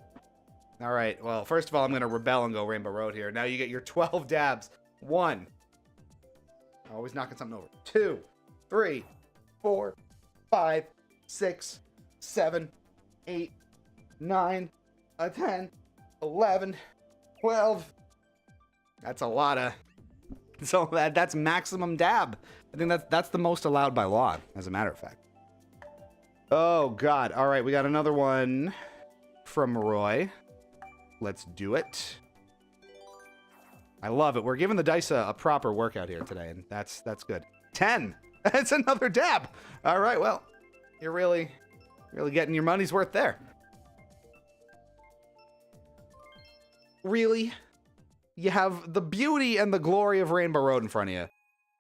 All right, well, first of all, I'm going to rebel and go Rainbow Road here. Now you get your 12 dabs. 1. Always knocking something over. 2, 3, 4, 5, 6, 7, 8, 9, 10, 11, 12. That's a lot of... So that's maximum dab. I think that's the most allowed by law, as a matter of fact. Oh, God. All right, we got another one from Roy. Let's do it. I love it. We're giving the dice a proper workout here today, and that's good. 10. That's another dab. All right, well, you're really getting your money's worth there. Really? You have the beauty and the glory of Rainbow Road in front of you.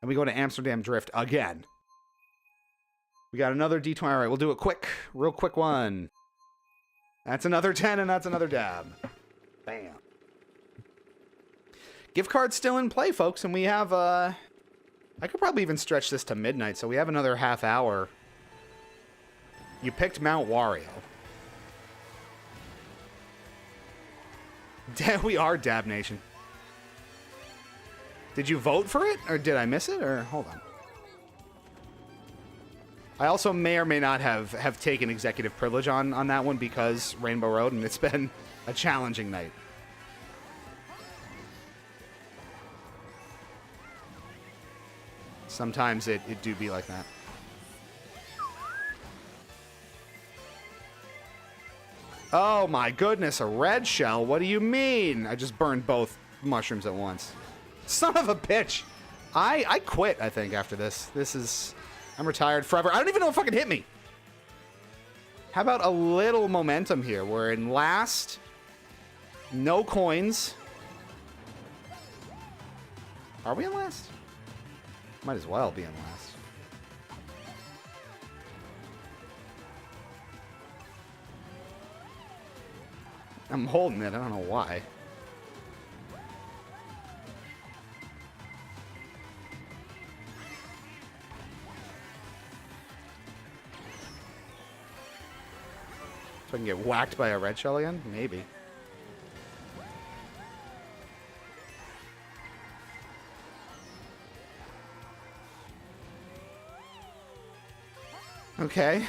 And we go to Amsterdam Drift again. We got another D20. All right, we'll do it quick. Real quick one. That's another 10, and that's another dab. Bam. Gift card's still in play, folks, and we have, I could probably even stretch this to midnight, so we have another half hour. You picked Mount Wario. We are Dab Nation. Did you vote for it, or did I miss it, or hold on? I also may or may not have taken executive privilege on that one because Rainbow Road, and it's been a challenging night. Sometimes it do be like that. Oh my goodness, a red shell? What do you mean? I just burned both mushrooms at once. Son of a bitch. I quit, I think, after this. I'm retired forever. I don't even know if it fucking hit me. How about a little momentum here? We're in last. No coins. Are we in last? Might as well be in last. I'm holding it. I don't know why. So I can get whacked by a red shell again? Maybe. Okay.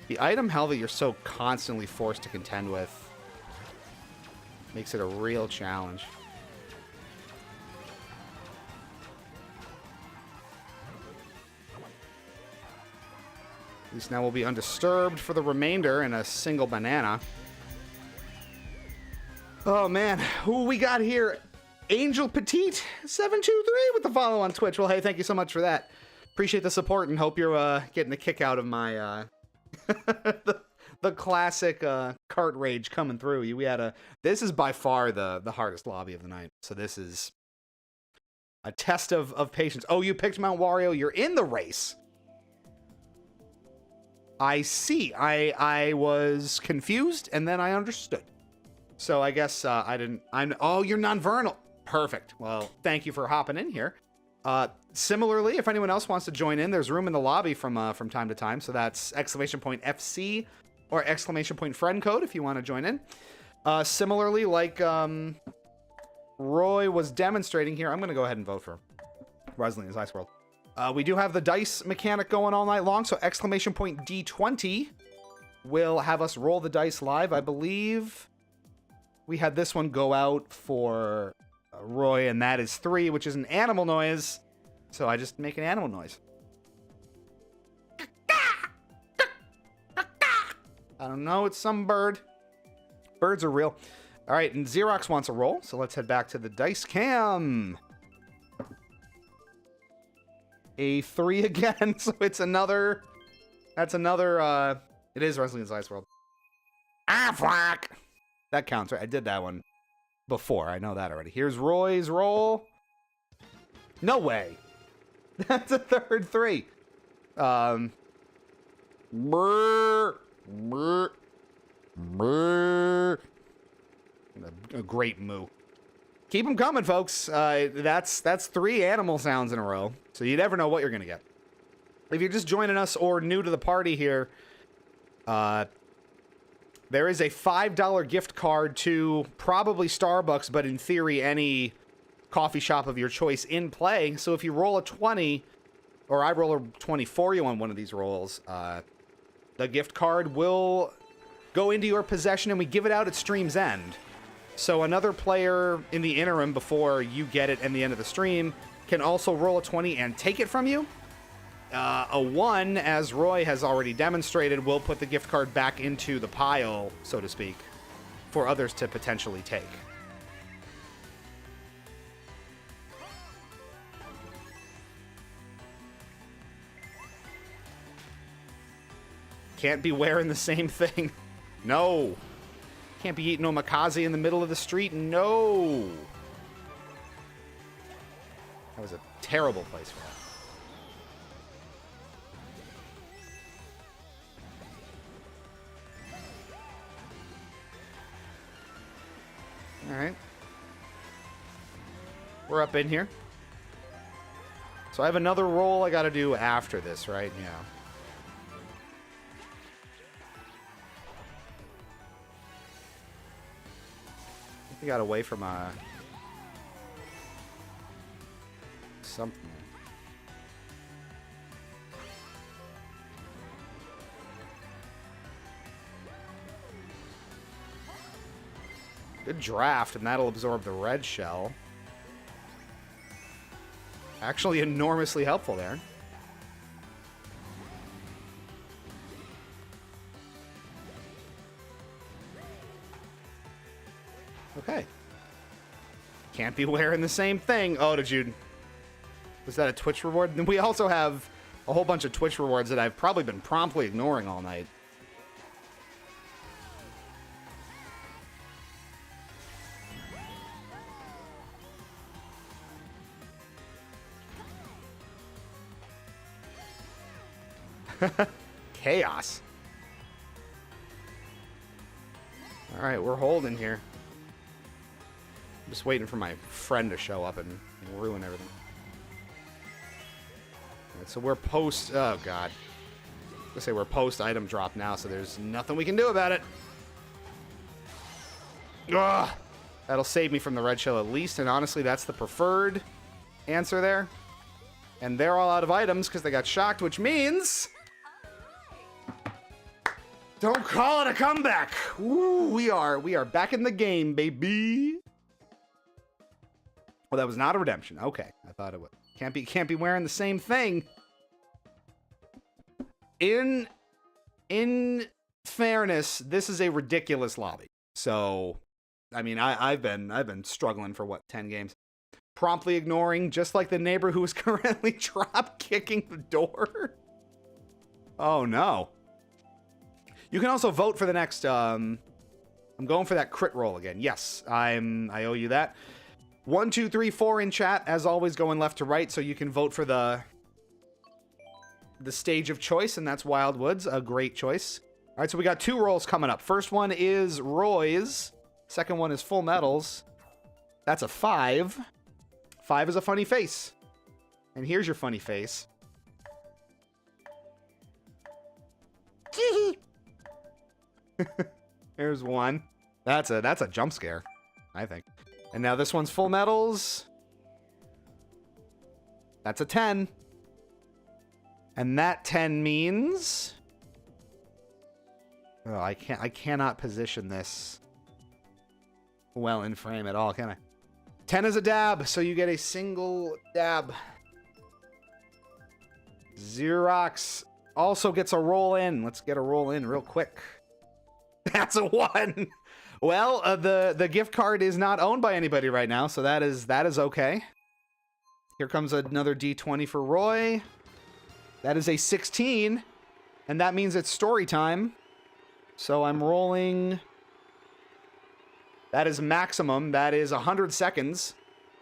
The item hell that you're so constantly forced to contend with makes it a real challenge. At least now we'll be undisturbed for the remainder in a single banana. Oh, man. Who we got here? Angel Petite 723 with the follow on Twitch. Well, hey, thank you so much for that. Appreciate the support and hope you're getting a kick out of my the classic Kart rage coming through. This is by far the hardest lobby of the night. So this is a test of patience. Oh, you picked Mount Wario. You're in the race. I see. I was confused and then I understood. So I guess oh, you're non-vernal. Perfect. Well, thank you for hopping in here. Similarly, if anyone else wants to join in, there's room in the lobby from time to time. So that's !FC or !friend code if you want to join in. Similarly, like Roy was demonstrating here, I'm going to go ahead and vote for Rosalina's Ice World. We do have the dice mechanic going all night long, so !D20 will have us roll the dice live. I believe we had this one go out for Roy, and that is 3, which is an animal noise. So I just make an animal noise. I don't know, it's some bird. Birds are real. All right, and Xerox wants a roll, so let's head back to the dice cam. A 3 again, so it's another... That's another, it is Wrestling's Ice World. Ah, fuck! That counts, right? I did that one before. I know that already. Here's Roy's roll. No way. That's a third 3. Brr, brr, brr. A great moo. Keep them coming, folks. That's 3 animal sounds in a row. So you never know what you're going to get. If you're just joining us or new to the party here, there is a $5 gift card to probably Starbucks, but in theory, any coffee shop of your choice in play. So if you roll a 20, or I roll a 20 for you on one of these rolls, the gift card will go into your possession and we give it out at stream's end. So another player in the interim before you get it in the end of the stream can also roll a 20 and take it from you. A 1, as Roy has already demonstrated, will put the gift card back into the pile, so to speak, for others to potentially take. Can't be wearing the same thing. No. Can't be eating omakase in the middle of the street. No. That was a terrible place for that. All right. We're up in here. So I have another roll I got to do after this, right? Yeah. We got away from something. Good draft, and that'll absorb the red shell. Actually enormously helpful there. Okay. Can't be wearing the same thing. Oh, did you... Was that a Twitch reward? And we also have a whole bunch of Twitch rewards that I've probably been promptly ignoring all night. Chaos. All right, we're holding here. I'm just waiting for my friend to show up and ruin everything. All right, so we're post... Oh, God. Let's say we're post item drop now, so there's nothing we can do about it. Ugh! That'll save me from the red shell at least, and honestly, that's the preferred answer there. And they're all out of items because they got shocked, which means... Don't call it a comeback. Ooh, we are back in the game, baby. Well, that was not a redemption. Okay, I thought it would. Can't be wearing the same thing. In fairness, this is a ridiculous lobby. So, I mean, I've been struggling for what, 10 games. Promptly ignoring, just like the neighbor who is currently drop kicking the door. Oh no. You can also vote for the next, I'm going for that crit roll again. Yes, I owe you that. 1, 2, 3, 4 in chat, as always, going left to right, so you can vote for the stage of choice, and that's Wild Woods, a great choice. All right, so we got 2 rolls coming up. First one is Roy's. Second one is Full Metals. That's a 5. 5 is a funny face. And here's your funny face. There's 1. That's a jump scare, I think. And now this one's Full Metals. That's a 10. And that 10 means... Oh, I cannot position this well in frame at all, can I? 10 is a dab, so you get a single dab. Xerox also gets a roll in. Let's get a roll in real quick. That's a 1. Well, the gift card is not owned by anybody right now, so that is okay. Here comes another D20 for Roy. That is a 16, and that means it's story time. So I'm rolling... That is maximum. That is 100 seconds.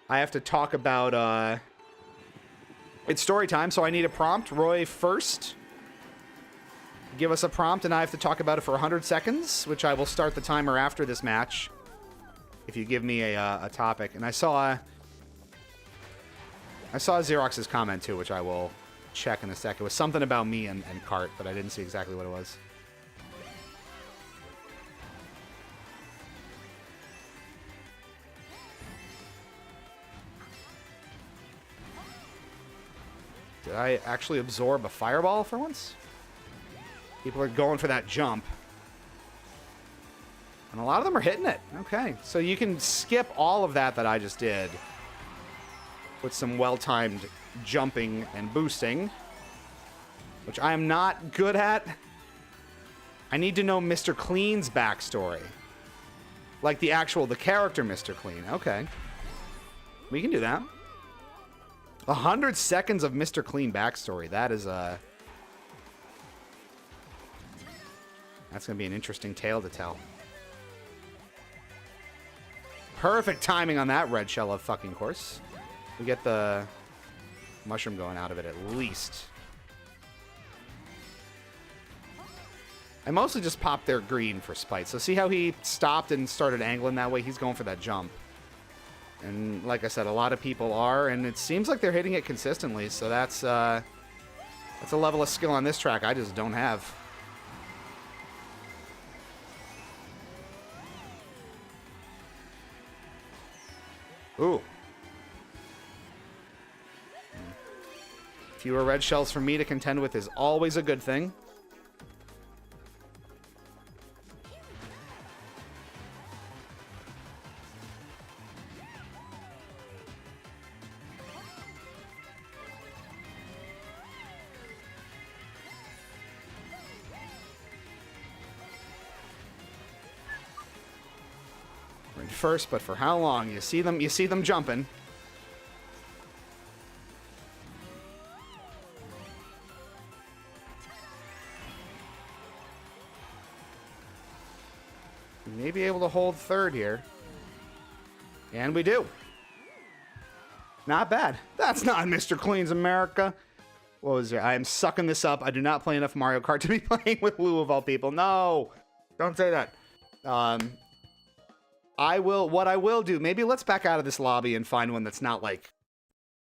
I have to talk about... It's story time, so I need a prompt. Roy first. Give us a prompt, and I have to talk about it for 100 seconds, which I will start the timer after this match, if you give me a topic. And I saw Xerox's comment, too, which I will check in a sec. It was something about me and Kart, but I didn't see exactly what it was. Did I actually absorb a fireball for once? People are going for that jump. And a lot of them are hitting it. Okay, so you can skip all of that I just did with some well-timed jumping and boosting, which I am not good at. I need to know Mr. Clean's backstory. Like the character Mr. Clean. Okay. We can do that. 100 seconds of Mr. Clean backstory. That is a... That's going to be an interesting tale to tell. Perfect timing on that red shell of fucking course. We get the mushroom going out of it at least. I mostly just popped their green for spite. So see how he stopped and started angling that way? He's going for that jump. And like I said, a lot of people are, and it seems like they're hitting it consistently. So that's a level of skill on this track I just don't have. Ooh. Fewer red shells for me to contend with is always a good thing. We're in first, but for how long? You see them jumping. We may be able to hold third here. And we do. Not bad. That's not Mr. Clean's America. What was there? I am sucking this up. I do not play enough Mario Kart to be playing with Lou of all people. No! Don't say that. What I will do, maybe let's back out of this lobby and find one that's not like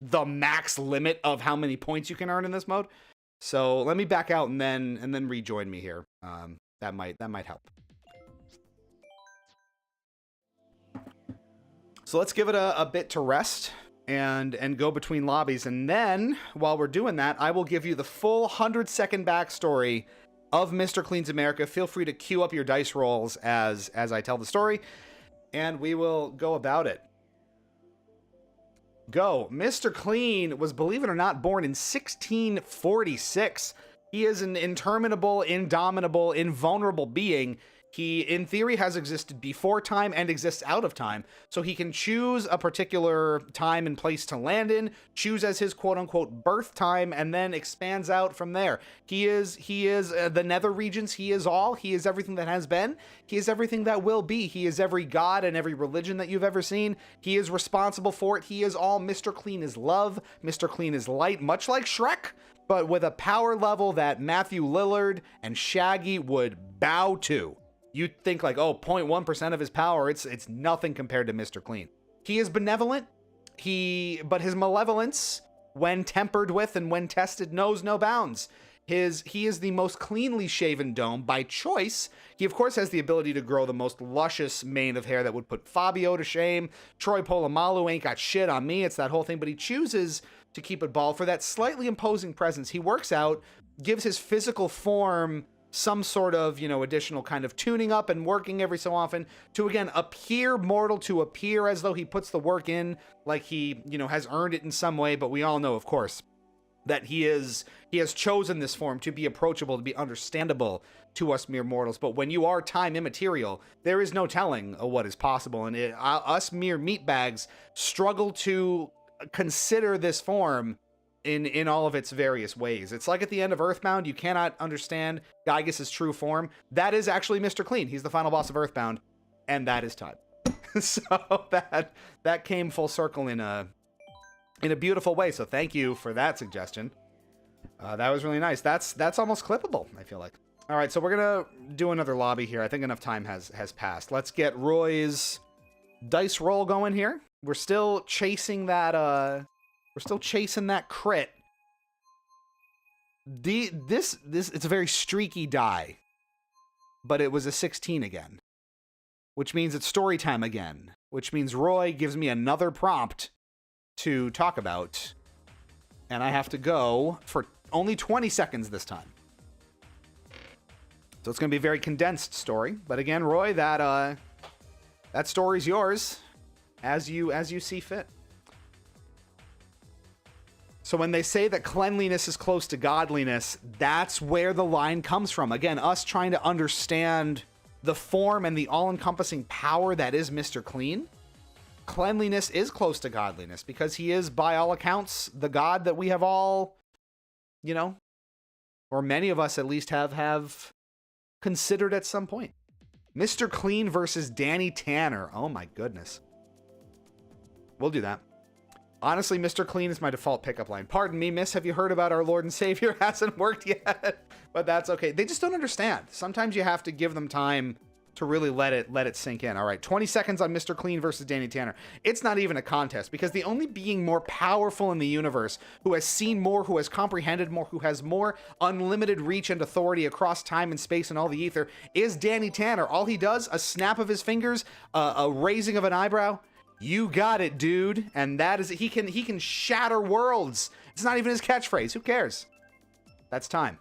the max limit of how many points you can earn in this mode. So let me back out and then rejoin me here. That might help. So let's give it a bit to rest and go between lobbies. And then while we're doing that, I will give you the full 100-second backstory of Mr. Clean's America. Feel free to queue up your dice rolls as I tell the story, and we will go about it. Go. Mr. Clean was, believe it or not, born in 1646. He is an interminable, indomitable, invulnerable being. He, in theory, has existed before time and exists out of time. So he can choose a particular time and place to land in, choose as his quote-unquote birth time, and then expands out from there. He is the nether regions. He is all. He is everything that has been. He is everything that will be. He is every god and every religion that you've ever seen. He is responsible for it. He is all. Mr. Clean is love. Mr. Clean is light, much like Shrek, but with a power level that Matthew Lillard and Shaggy would bow to. You'd think like, oh, 0.1% of his power, it's nothing compared to Mr. Clean. He is benevolent, but his malevolence, when tempered with and when tested, knows no bounds. He is the most cleanly shaven dome by choice. He, of course, has the ability to grow the most luscious mane of hair that would put Fabio to shame. Troy Polamalu ain't got shit on me. It's that whole thing. But he chooses to keep it bald for that slightly imposing presence. He works out, gives his physical form some sort of, additional kind of tuning up and working every so often to, again, appear mortal, to appear as though he puts the work in, like he, has earned it in some way. But we all know, of course, that he has chosen this form to be approachable, to be understandable to us mere mortals. But when you are time immaterial, there is no telling of what is possible. And us mere meatbags struggle to consider this form in all of its various ways. It's like at the end of Earthbound, you cannot understand Gygas's true form. That is actually Mr. Clean. He's the final boss of Earthbound, and that is time. So that came full circle in a beautiful way. So thank you for that suggestion. That was really nice. That's almost clippable, I feel like. All right, so we're gonna do another lobby here. I think enough time has passed. Let's get Roy's dice roll going here. We're still chasing that. We're still chasing that crit. This it's a very streaky die, but it was a 16 again, which means it's story time again, which means Roy gives me another prompt to talk about, and I have to go for only 20 seconds this time. So it's going to be a very condensed story, but again, Roy, that story's yours as you see fit. So when they say that cleanliness is close to godliness, that's where the line comes from. Again, us trying to understand the form and the all-encompassing power that is Mr. Clean. Cleanliness is close to godliness because he is, by all accounts, the god that we have all, or many of us at least have considered at some point. Mr. Clean versus Danny Tanner. Oh my goodness. We'll do that. Honestly, Mr. Clean is my default pickup line. Pardon me, miss, have you heard about our Lord and Savior? Hasn't worked yet, but that's okay. They just don't understand. Sometimes you have to give them time to really let it sink in. All right, 20 seconds on Mr. Clean versus Danny Tanner. It's not even a contest because the only being more powerful in the universe, who has seen more, who has comprehended more, who has more unlimited reach and authority across time and space and all the ether is Danny Tanner. All he does, a snap of his fingers, a raising of an eyebrow. You got it, dude. And that is, he can shatter worlds. It's not even his catchphrase. Who cares? That's time.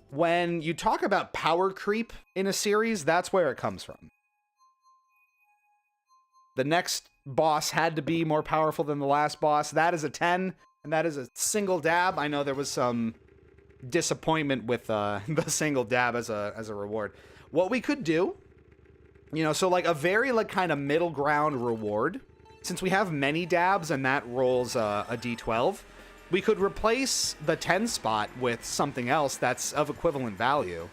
When you talk about power creep in a series, that's where it comes from. The next boss had to be more powerful than the last boss. That is a 10, and that is a single dab. I know there was some disappointment with the single dab as a reward. What we could do, so like a very kind of middle ground reward, since we have many dabs and that rolls a d12, we could replace the 10 spot with something else that's of equivalent value.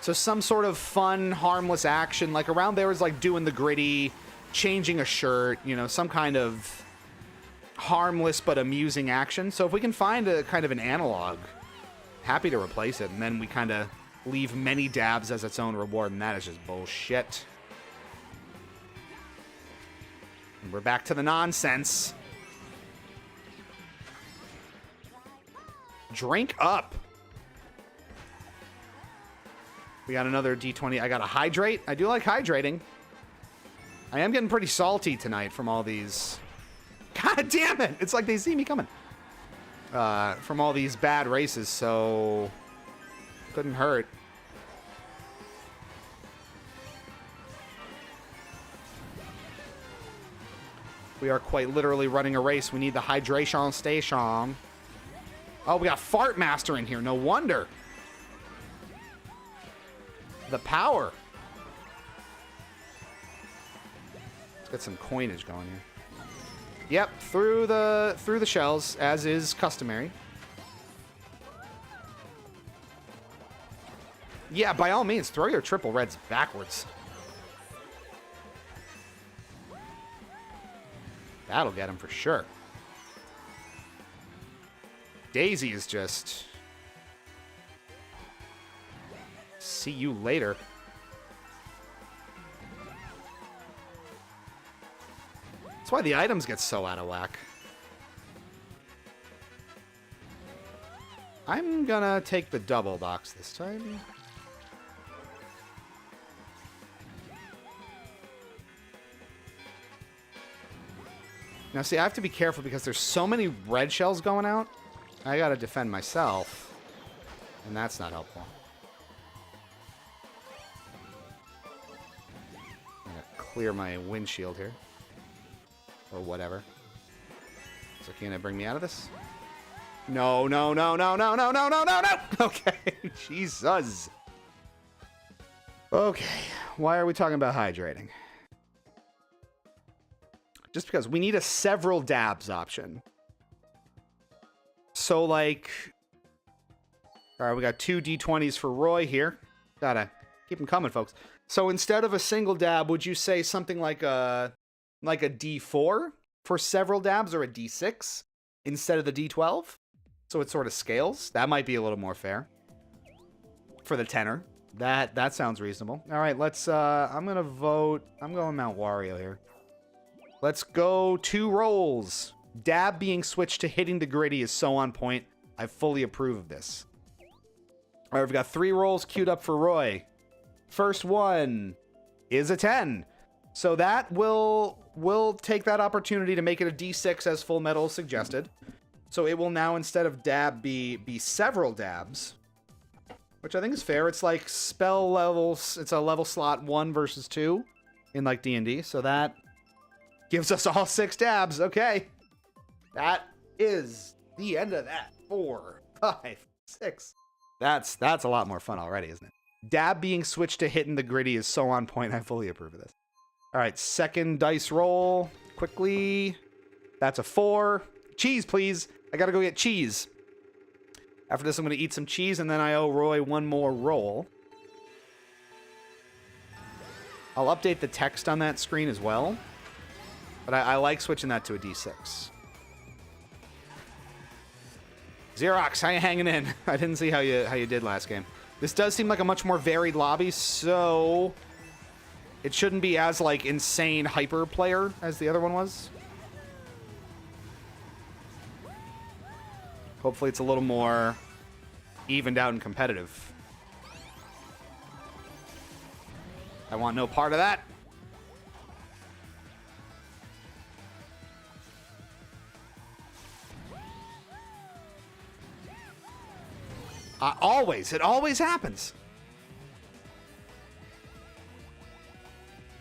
So some sort of fun, harmless action, like around there is like doing the gritty, changing a shirt, some kind of harmless but amusing action. So if we can find a kind of an analog, happy to replace it, and then we kind of leave many dabs as its own reward, and that is just bullshit. And we're back to the nonsense. Drink up. We got another D20. I got to hydrate. I do like hydrating. I am getting pretty salty tonight from all these. God damn it. It's like they see me coming. from all these bad races, so couldn't hurt. We are quite literally running a race. We need the hydration station. Oh, we got Fart Master in here. No wonder. The power. Let's get some coinage going here. Yep, through the shells, as is customary. Yeah, by all means, throw your triple reds backwards. That'll get him for sure. Daisy is just... See you later. That's why the items get so out of whack. I'm gonna take the double box this time. Now, see, I have to be careful because there's so many red shells going out. I gotta defend myself. And that's not helpful. I'm gonna clear my windshield here. Or whatever. So can it bring me out of this? No, no, no, no, no, no, no, no, no, no! Okay, Jesus. Okay, why are we talking about hydrating? Just because we need a several dabs option. So, like... Alright, we got 2 D20s for Roy here. Gotta keep them coming, folks. So instead of a single dab, would you say something like a D4 for several dabs, or a D6 instead of the D12? So it sort of scales. That might be a little more fair for the tenor. That sounds reasonable. All right, let's. I'm gonna vote. I'm going Mount Wario here. Let's go 2 rolls. Dab being switched to hitting the gritty is so on point. I fully approve of this. All right, we've got 3 rolls queued up for Roy. First one is a 10. So that will take that opportunity to make it a D6 as Full Metal suggested. So it will now, instead of dab, be several dabs. Which I think is fair. It's like spell levels. It's a level slot 1 versus 2 in like D&D. So that gives us all 6 dabs. Okay. That is the end of that. 4, 5, 6. That's a lot more fun already, isn't it? Dab being switched to hitting the gritty is so on point. I fully approve of this. All right, second dice roll. Quickly. That's a 4. Cheese, please. I gotta go get cheese. After this, I'm gonna eat some cheese, and then I owe Roy 1 more roll. I'll update the text on that screen as well. But I like switching that to a D6. Xerox, how you hanging in? I didn't see how you did last game. This does seem like a much more varied lobby, so it shouldn't be as like insane hyper player as the other one was. Hopefully it's a little more evened out and competitive. I want no part of that. It always happens.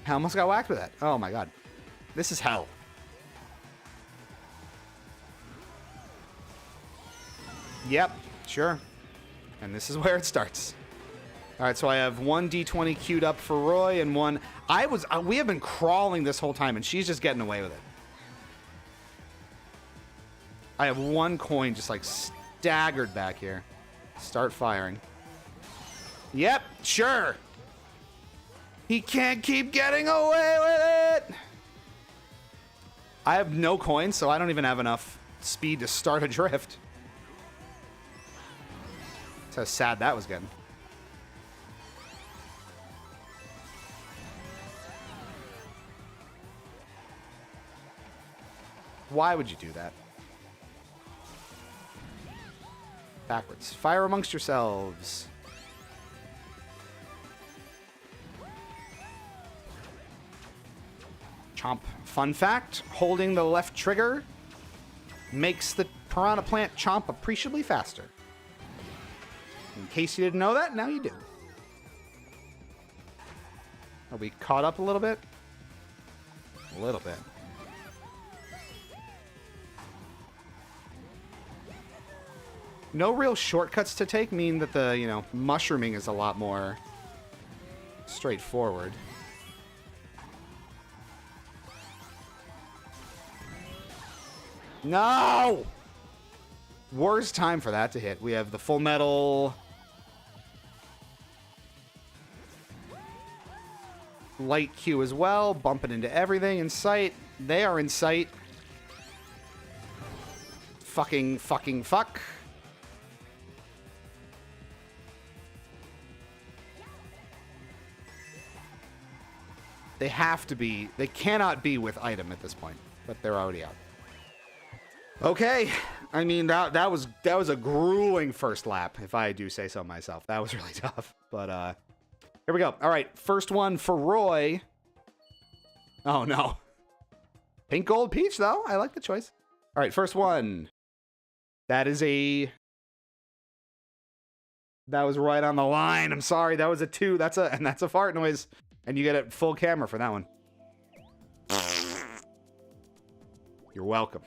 I almost got whacked with that. Oh my god. This is hell. Yep, sure. And this is where it starts. All right, so I have 1 D20 queued up for Roy and 1... we have been crawling this whole time, and she's just getting away with it. I have 1 coin just, like, staggered back here. Start firing. Yep, sure. He can't keep getting away with it. I have no coins, so I don't even have enough speed to start a drift. That's how sad that was getting. Why would you do that? Backwards. Fire amongst yourselves. Chomp. Fun fact, holding the left trigger makes the piranha plant chomp appreciably faster. In case you didn't know that, now you do. Are we caught up a little bit? A little bit. No real shortcuts to take mean that the, you know, mushrooming is a lot more straightforward. No! Worst time for that to hit. We have the full metal... light Q as well, bumping into everything in sight. They are in sight. Fucking fuck. They have to be. They cannot be with item at this point, but they're already out. Okay, I mean that was a grueling first lap, if I do say so myself. That was really tough, but here we go. All right, first one for Roy. Oh, no. Pink Gold Peach, though. I like the choice. All right, first one. That is a... That was right on the line. I'm sorry. That was a 2. That's a fart noise. And you get a full camera for that one. You're welcome.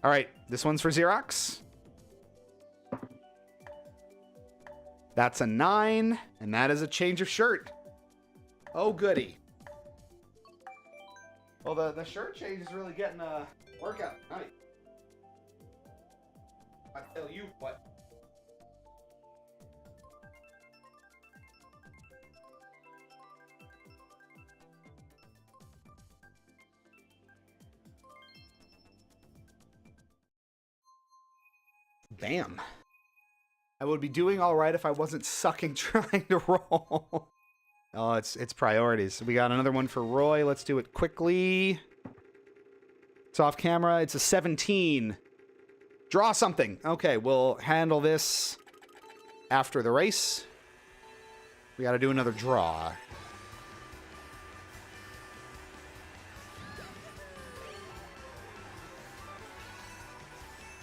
All right, this one's for Xerox. That's a 9, and that is a change of shirt. Oh, goody. Well, the shirt change is really getting a workout. Nice. I tell you what. Damn. I would be doing all right if I wasn't sucking trying to roll. Oh, it's priorities. We got another one for Roy. Let's do it quickly. It's off camera. It's a 17. Draw something. Okay, we'll handle this after the race. We got to do another draw.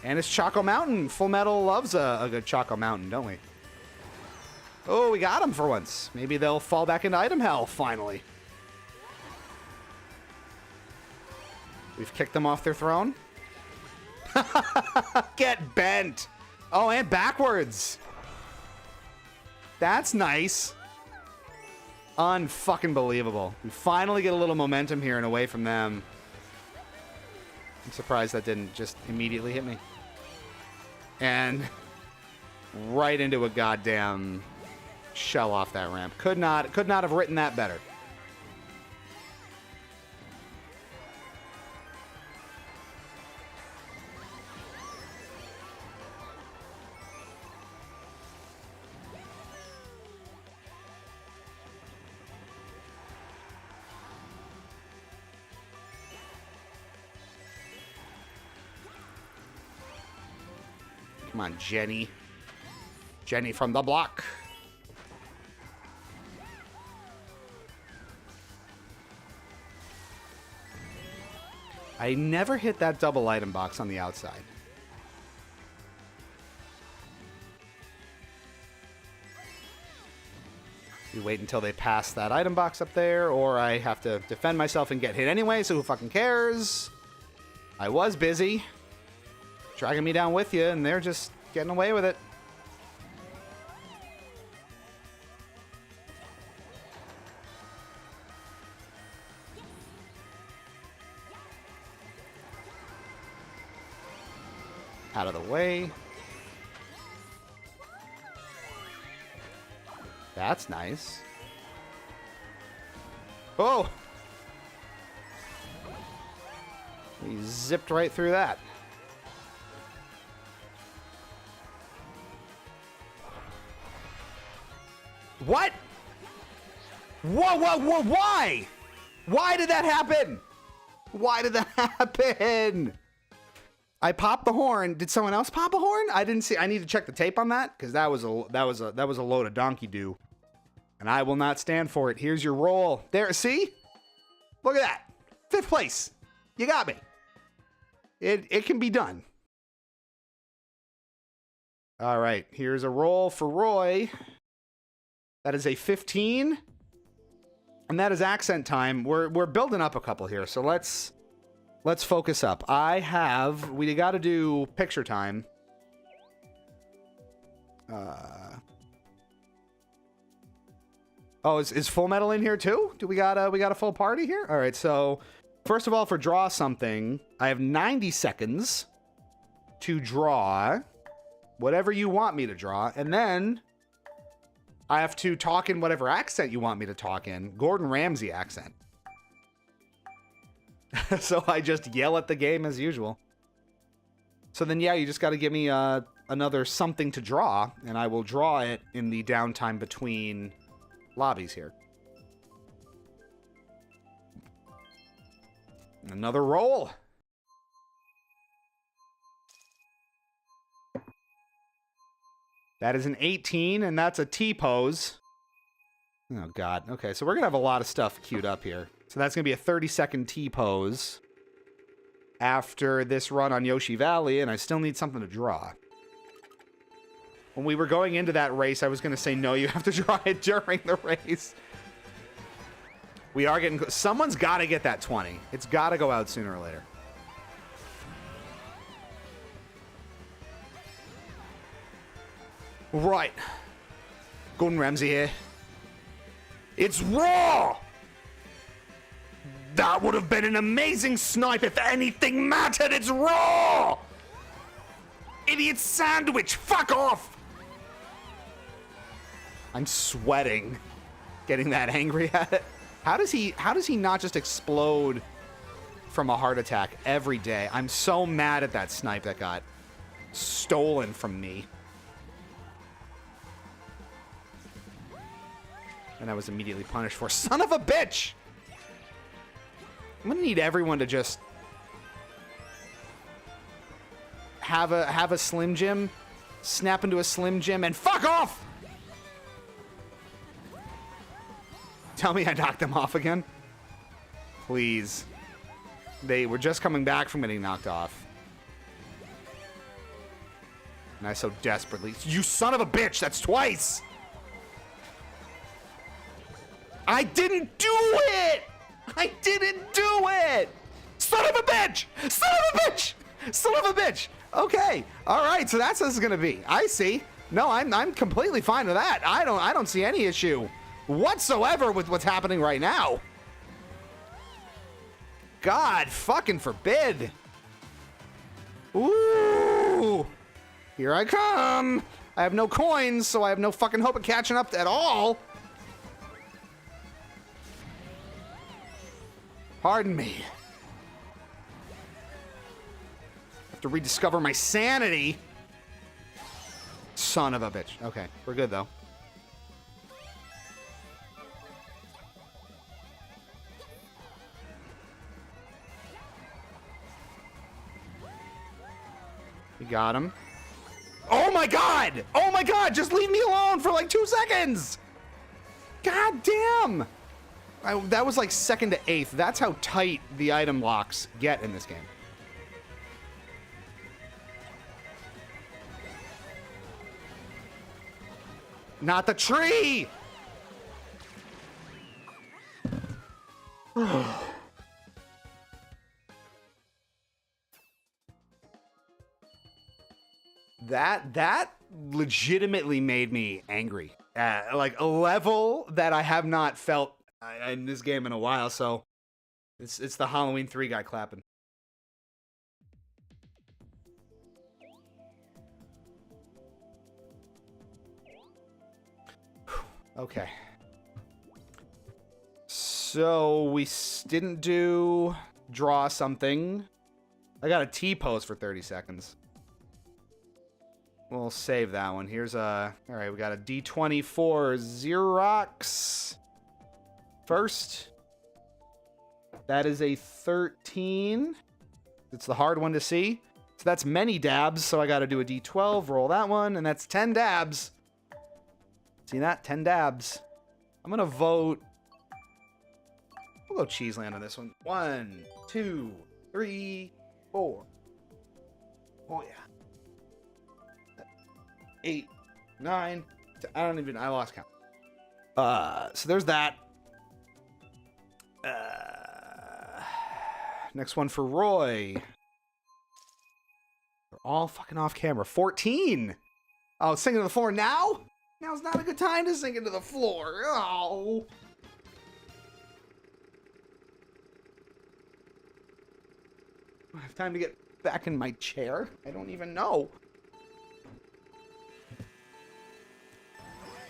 And it's Choco Mountain. Full Metal loves a good Choco Mountain, don't we? Oh, we got them for once. Maybe they'll fall back into item hell, finally. We've kicked them off their throne. Get bent. Oh, and backwards. That's nice. Unfucking believable. We finally get a little momentum here and away from them. I'm surprised that didn't just immediately hit me. And right into a goddamn shell off that ramp. Could not have written that better. Come on, Jenny. Jenny from the block. I never hit that double item box on the outside. We wait until they pass that item box up there, or I have to defend myself and get hit anyway, so who fucking cares? I was busy. Dragging me down with you, and they're just getting away with it. Out of the way. That's nice. Oh! He zipped right through that. What? Whoa, why? Why did that happen? Why did that happen? I popped the horn. Did someone else pop a horn? I didn't see. I need to check the tape on that because that was a load of donkey doo. And I will not stand for it. Here's your roll. There, see? Look at that. 5th place. You got me. It can be done. All right, here's a roll for Roy. That is a 15. And that is accent time. We're building up a couple here, so let's focus up. We got to do picture time. Oh, is Full Metal in here too? Do we got a full party here? All right, so first of all, for draw something, I have 90 seconds to draw whatever you want me to draw, and then I have to talk in whatever accent you want me to talk in. Gordon Ramsay accent. So I just yell at the game as usual. So then, yeah, you just got to give me another something to draw, and I will draw it in the downtime between lobbies here. Another roll. That is an 18, and that's a T-pose. Oh, God. Okay, so we're going to have a lot of stuff queued up here. So that's going to be a 30-second T-pose after this run on Yoshi Valley, and I still need something to draw. When we were going into that race, I was going to say, no, you have to draw it during the race. We are getting... Someone's got to get that 20. It's got to go out sooner or later. Right. Gordon Ramsay here. It's raw! That would have been an amazing snipe if anything mattered. It's raw! Idiot sandwich, fuck off! I'm sweating getting that angry at it. How does he not just explode from a heart attack every day? I'm so mad at that snipe that got stolen from me. And I was immediately punished for. Son of a bitch! I'm gonna need everyone to just have a Slim Jim, snap into a Slim Jim, and fuck off! Tell me I knocked them off again. Please. They were just coming back from getting knocked off. And I so desperately... You son of a bitch! That's twice! I didn't do it! I didn't do it! Son of a bitch! Son of a bitch! Son of a bitch! Okay, all right. So that's what this is gonna be. I see. No, I'm completely fine with that. I don't see any issue whatsoever with what's happening right now. God fucking forbid. Ooh, here I come. I have no coins, so I have no fucking hope of catching up at all. Pardon me. Have to rediscover my sanity. Son of a bitch. Okay, we're good though. We got him. Oh my god! Oh my god! Just leave me alone for like 2 seconds! God damn! That was like 2nd to 8th. That's how tight the item locks get in this game. Not the tree! That legitimately made me angry. Like a level that I have not felt in this game in a while, so it's the Halloween 3 guy clapping. Okay. So we didn't do draw something. I got a T-pose for 30 seconds. We'll save that one. Here's a... All right, we got a D20 for Xerox. First. That is a 13. It's the hard one to see. So that's many dabs, so I got to do a D12, roll that one, and that's 10 dabs. See that? 10 dabs. I'm going to vote... We'll go Cheeseland on this one. 1, 2, 3, 4. Oh, yeah. 8, 9, 10, I lost count. So there's that. Next one for Roy. They're all fucking off camera. 14. Oh, sinking to the floor now? Now's not a good time to sink into the floor. Oh. I have time to get back in my chair. I don't even know.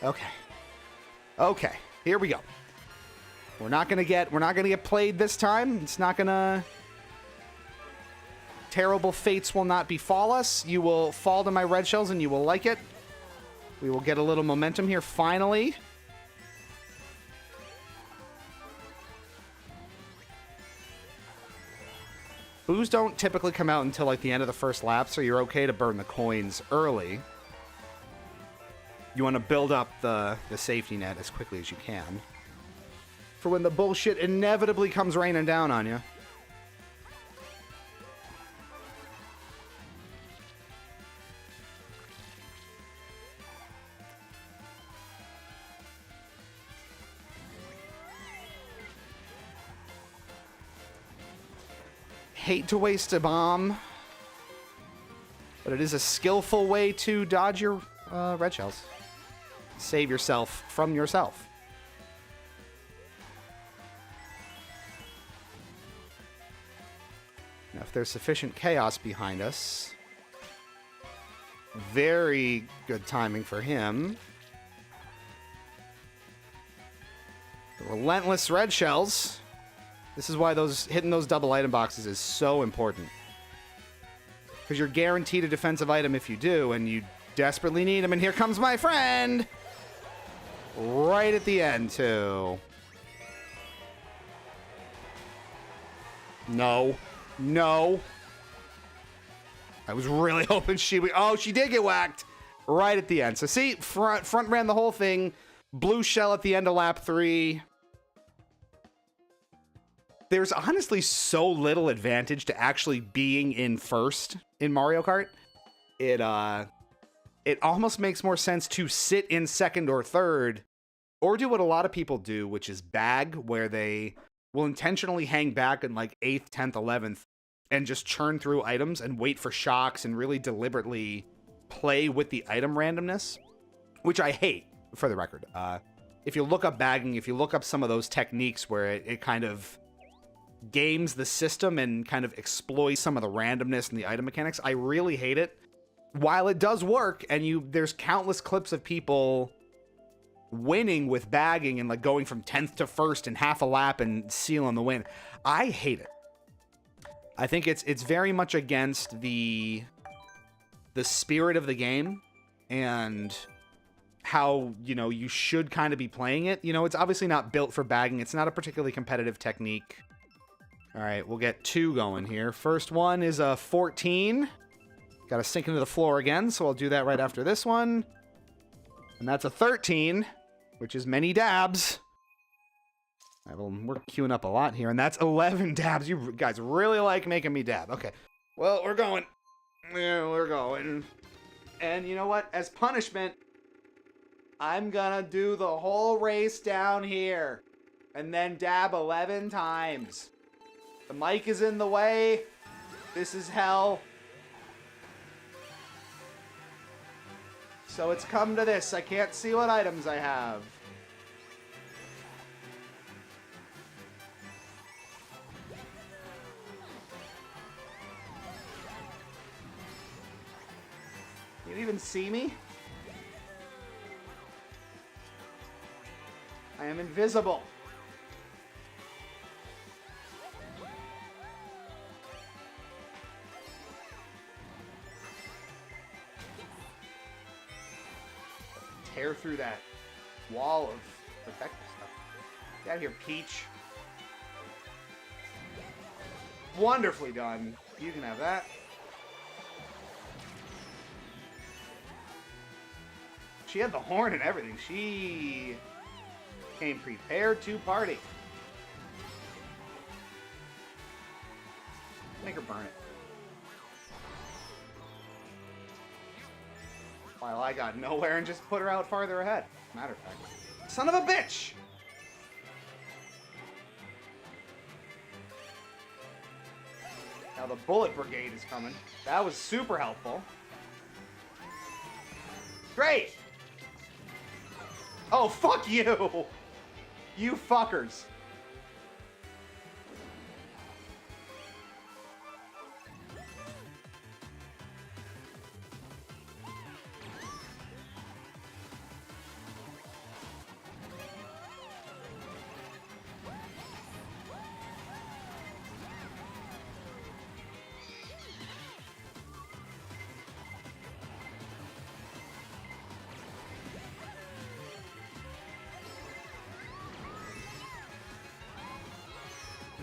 Okay. Okay. Here we go. We're not gonna get played this time. It's not gonna. Terrible fates will not befall us. You will fall to my red shells and you will like it. We will get a little momentum here finally. Boos don't typically come out until like the end of the first lap, so you're okay to burn the coins early. You want to build up the safety net as quickly as you can for when the bullshit inevitably comes raining down on you. Hate to waste a bomb, but it is a skillful way to dodge your red shells. Save yourself from yourself. Now, if there's sufficient chaos behind us, very good timing for him. The relentless red shells. This is why hitting those double item boxes is so important. Because you're guaranteed a defensive item if you do, and you desperately need them. And here comes my friend! Right at the end, too. No. No. I was really hoping she would... Oh, she did get whacked! Right at the end. So see, front ran the whole thing. Blue shell at the end of lap 3. There's honestly so little advantage to actually being in first in Mario Kart. It almost makes more sense to sit in second or third, or do what a lot of people do, which is bag, where they will intentionally hang back in like 8th, 10th, 11th, and just churn through items and wait for shocks and really deliberately play with the item randomness, which I hate, for the record. If you look up bagging, if you look up some of those techniques where it kind of games the system and kind of exploits some of the randomness and the item mechanics, I really hate it. While it does work, and there's countless clips of people winning with bagging and like going from 10th to 1st in half a lap and sealing the win, I hate it. I think it's very much against the spirit of the game and how, you should kind of be playing it. It's obviously not built for bagging. It's not a particularly competitive technique. All right, we'll get 2 going here. First one is a 14. Got to sink into the floor again, so I'll do that right after this one. And that's a 13, which is many dabs. All right, well, we're queuing up a lot here, and that's 11 dabs. You guys really like making me dab. Okay, well, we're going. Yeah, we're going. And you know what? As punishment, I'm gonna do the whole race down here and then dab 11 times. The mic is in the way. This is hell. So it's come to this. I can't see what items I have. You even see me? I am invisible. Tear through that wall of protective stuff. Get out of here, Peach. Wonderfully done. You can have that. She had the horn and everything. She came prepared to party. Make her burn it. While I got nowhere and just put her out farther ahead. Matter of fact. Son of a bitch! Now the bullet brigade is coming. That was super helpful. Great! Oh, fuck you! You fuckers.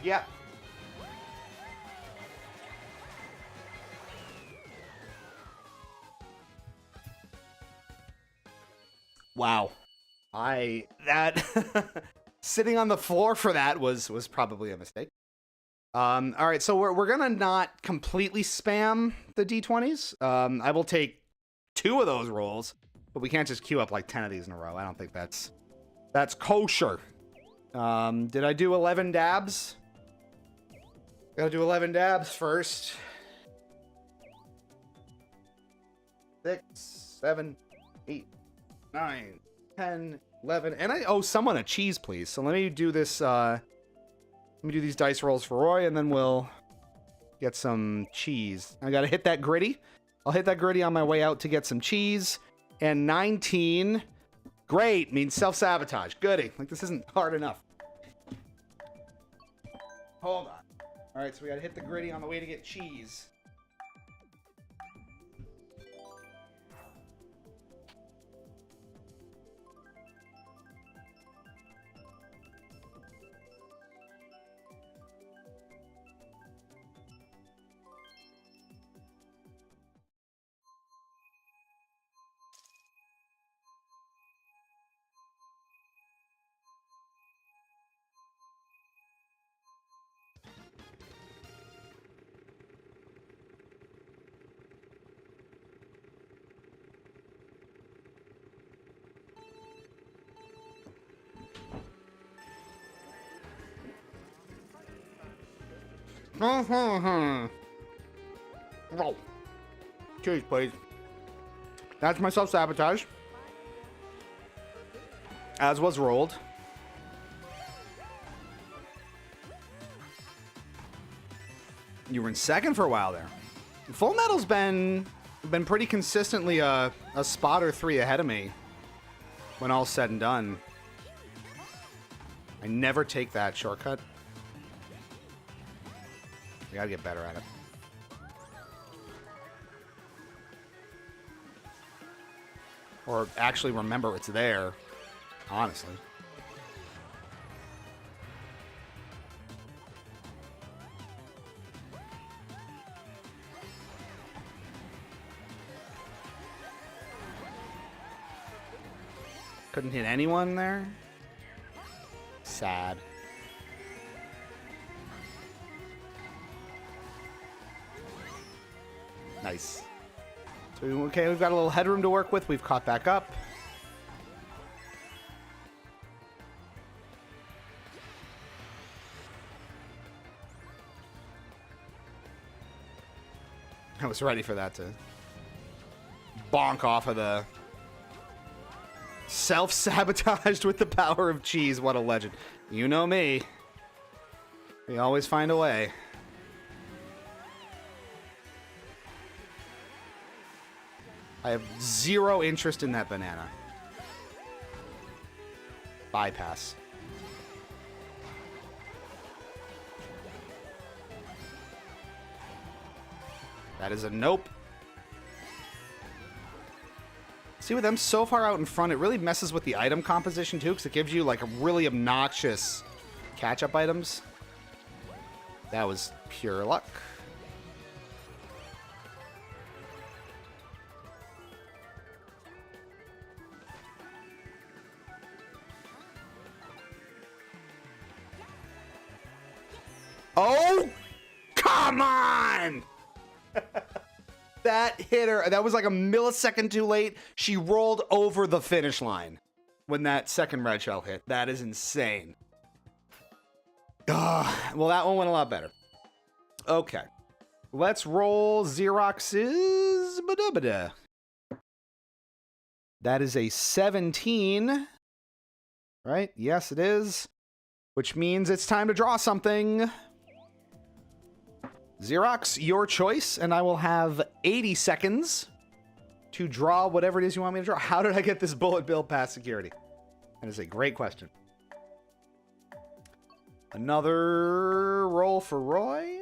Yep. Wow. That sitting on the floor for that was probably a mistake. All right, so we're gonna not completely spam the D20s. I will take 2 of those rolls, but we can't just queue up like 10 of these in a row. I don't think that's kosher. Did I do 11 dabs? Gotta do 11 dabs first. 6, 7, 8, 9, 10, 11. And I owe someone a cheese, please. So let me do this, let me do these dice rolls for Roy, and then we'll get some cheese. I gotta hit that gritty. I'll hit that gritty on my way out to get some cheese. And 19. Great, means self-sabotage. Goody. Like, this isn't hard enough. Hold on. All right, so we gotta hit the gritty on the way to get cheese. Roll. Cheese, please. That's my self-sabotage. As was rolled. You were in second for a while there. Full Metal's been pretty consistently a spot or 3 ahead of me when all's said and done. I never take that shortcut. I gotta get better at it. Or actually remember it's there, honestly. Couldn't hit anyone there? Sad. Nice. So, okay, we've got a little headroom to work with. We've caught back up. I was ready for that to bonk off of the self-sabotaged with the power of cheese. What a legend. You know me. We always find a way. I have 0 interest in that banana. Bypass. That is a nope. See, with them so far out in front, it really messes with the item composition too, because it gives you like a really obnoxious catch-up items. That was pure luck. Oh, come on! That hit her. That was like a millisecond too late. She rolled over the finish line when that second red shell hit. That is insane. Well, that one went a lot better. Okay. Let's roll Xerox's. Ba-da-ba-da. That is a 17. Right? Yes, it is. Which means it's time to draw something. Xerox, your choice, and I will have 80 seconds to draw whatever it is you want me to draw. How did I get this bullet bill past security? That is a great question. Another roll for Roy.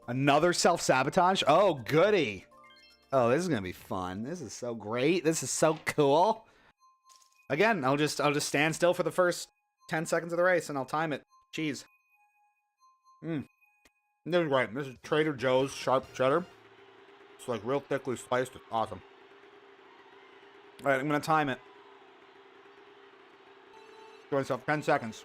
Another self-sabotage? Oh, goody. Oh, this is going to be fun. This is so great. This is so cool. Again, I'll just stand still for the first 10 seconds of the race, and I'll time it. Cheese. This is right. This is Trader Joe's sharp cheddar. It's like real thickly sliced. It's awesome. All right, I'm going to time it. Give myself 10 seconds.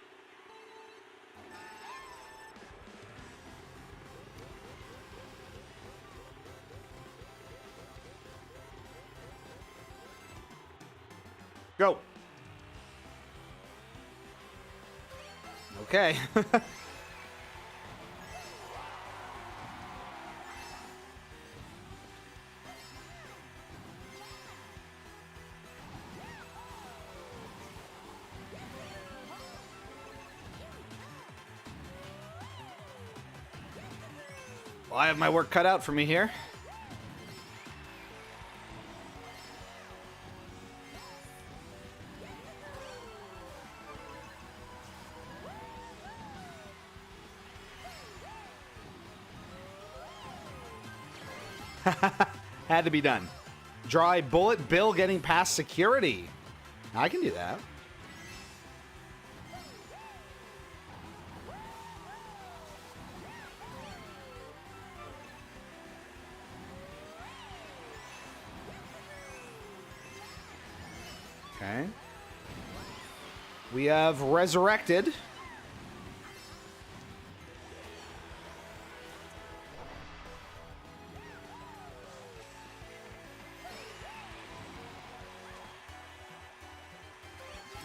Go. Okay. Well, I have my work cut out for me here. Had to be done. Draw a bullet bill getting past security. I can do that. Okay. We have resurrected.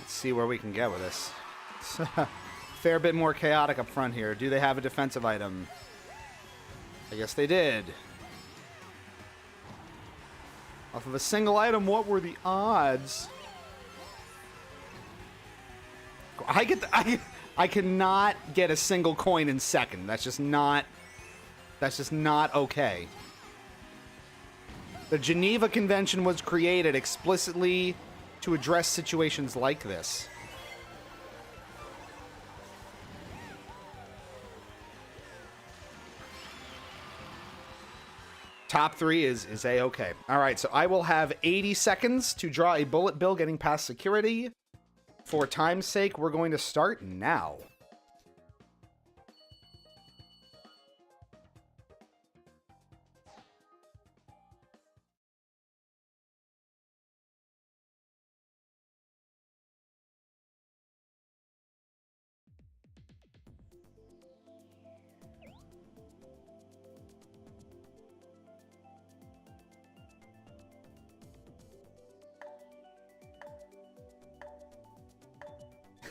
See where we can get with this. Fair bit more chaotic up front here. Do they have a defensive item? I guess they did. Off of a single item, what were the odds? I cannot get a single coin in second. That's just not okay. The Geneva Convention was created explicitly to address situations like this. Top three is A-okay. All right, so I will have 80 seconds to draw a bullet bill getting past security. For time's sake, we're going to start now.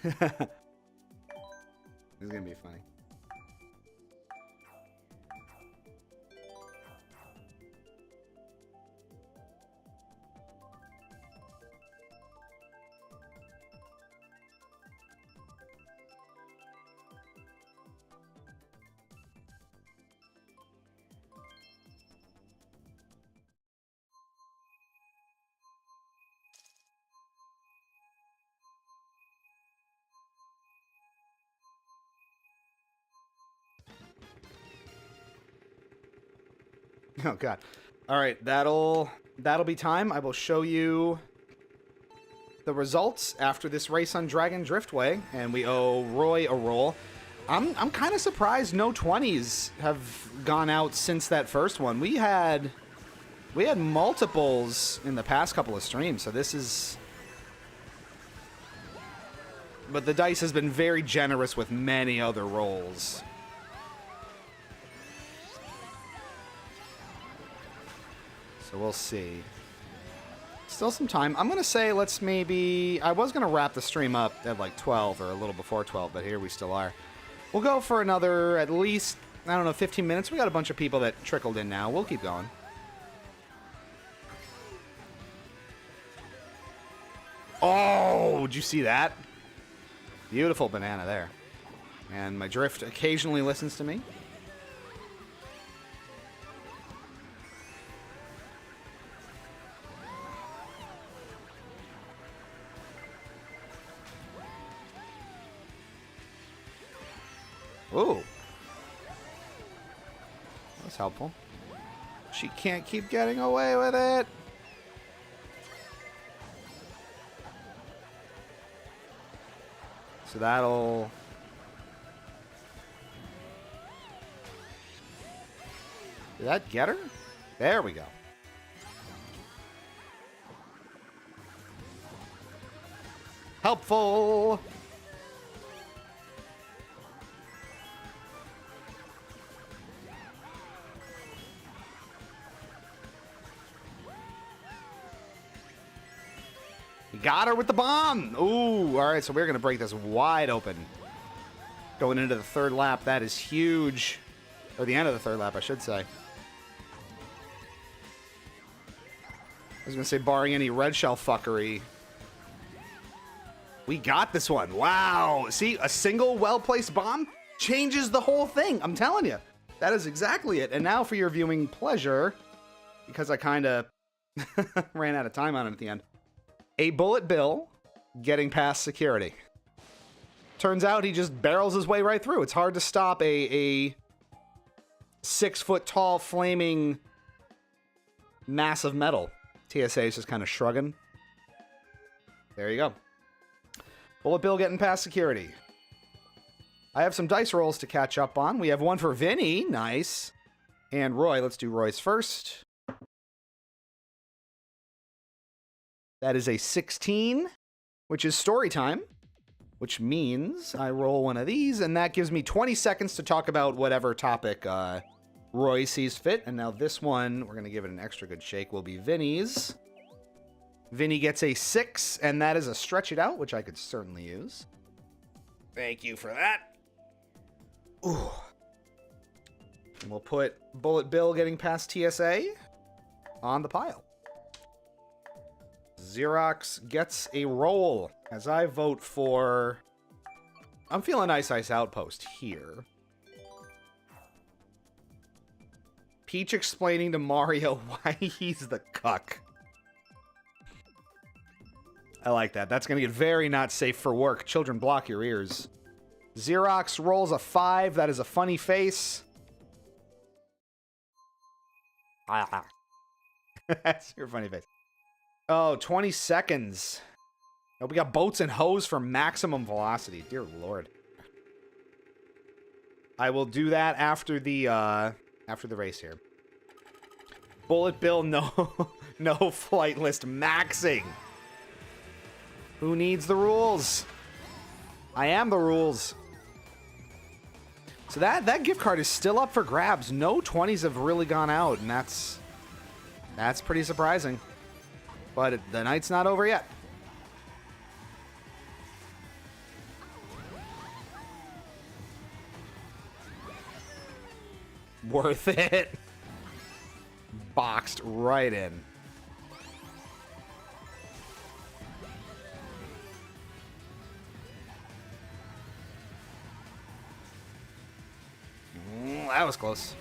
This is gonna be funny. Oh god. All right, that'll be time. I will show you the results after this race on Dragon Driftway, and we owe Roy a roll. I'm kind of surprised no 20s have gone out since that first one. We had multiples in the past couple of streams, so this is but the dice has been very generous with many other rolls. So we'll see. Still some time. I'm going to say let's maybe... I was going to wrap the stream up at like 12 or a little before 12, but here we still are. We'll go for another at least, I don't know, 15 minutes. We got a bunch of people that trickled in now. We'll keep going. Oh, did you see that? Beautiful banana there. And my drift occasionally listens to me. Ooh. That's helpful. She can't keep getting away with it. So that'll... Did that get her? There we go. Helpful! Got her with the bomb. Ooh, all right, so we're going to break this wide open. Going into the third lap, that is huge. Or the end of the third lap, I should say. I was going to say, barring any red shell fuckery. We got this one. Wow. See, a single well-placed bomb changes the whole thing. I'm telling you. That is exactly it. And now for your viewing pleasure, because I kind of ran out of time on it at the end. A bullet bill getting past security. Turns out he just barrels his way right through. It's hard to stop a 6-foot-tall flaming mass of metal. TSA is just kind of shrugging. There you go. Bullet bill getting past security. I have some dice rolls to catch up on. We have one for Vinny. Nice. And Roy. Let's do Roy's first. That is a 16, which is story time, which means I roll one of these, and that gives me 20 seconds to talk about whatever topic Roy sees fit. And now this one, we're going to give it an extra good shake, will be Vinny's. Vinny gets a 6, and that is a stretch it out, which I could certainly use. Thank you for that. Ooh. And we'll put Bullet Bill getting past TSA on the pile. Xerox gets a roll as I vote for... I'm feeling Ice Ice Outpost here. Peach explaining to Mario why he's the cuck. I like that. That's going to get very not safe for work. Children, block your ears. Xerox rolls a 5. That is a funny face. That's your funny face. Oh, 20 seconds. Oh, we got boats and hose for maximum velocity. Dear Lord. I will do that after the race here. Bullet Bill, no, no flight list maxing. Who needs the rules? I am the rules. So that gift card is still up for grabs. No 20s have really gone out, and that's pretty surprising. But the night's not over yet. Worth it. Boxed right in. That was close.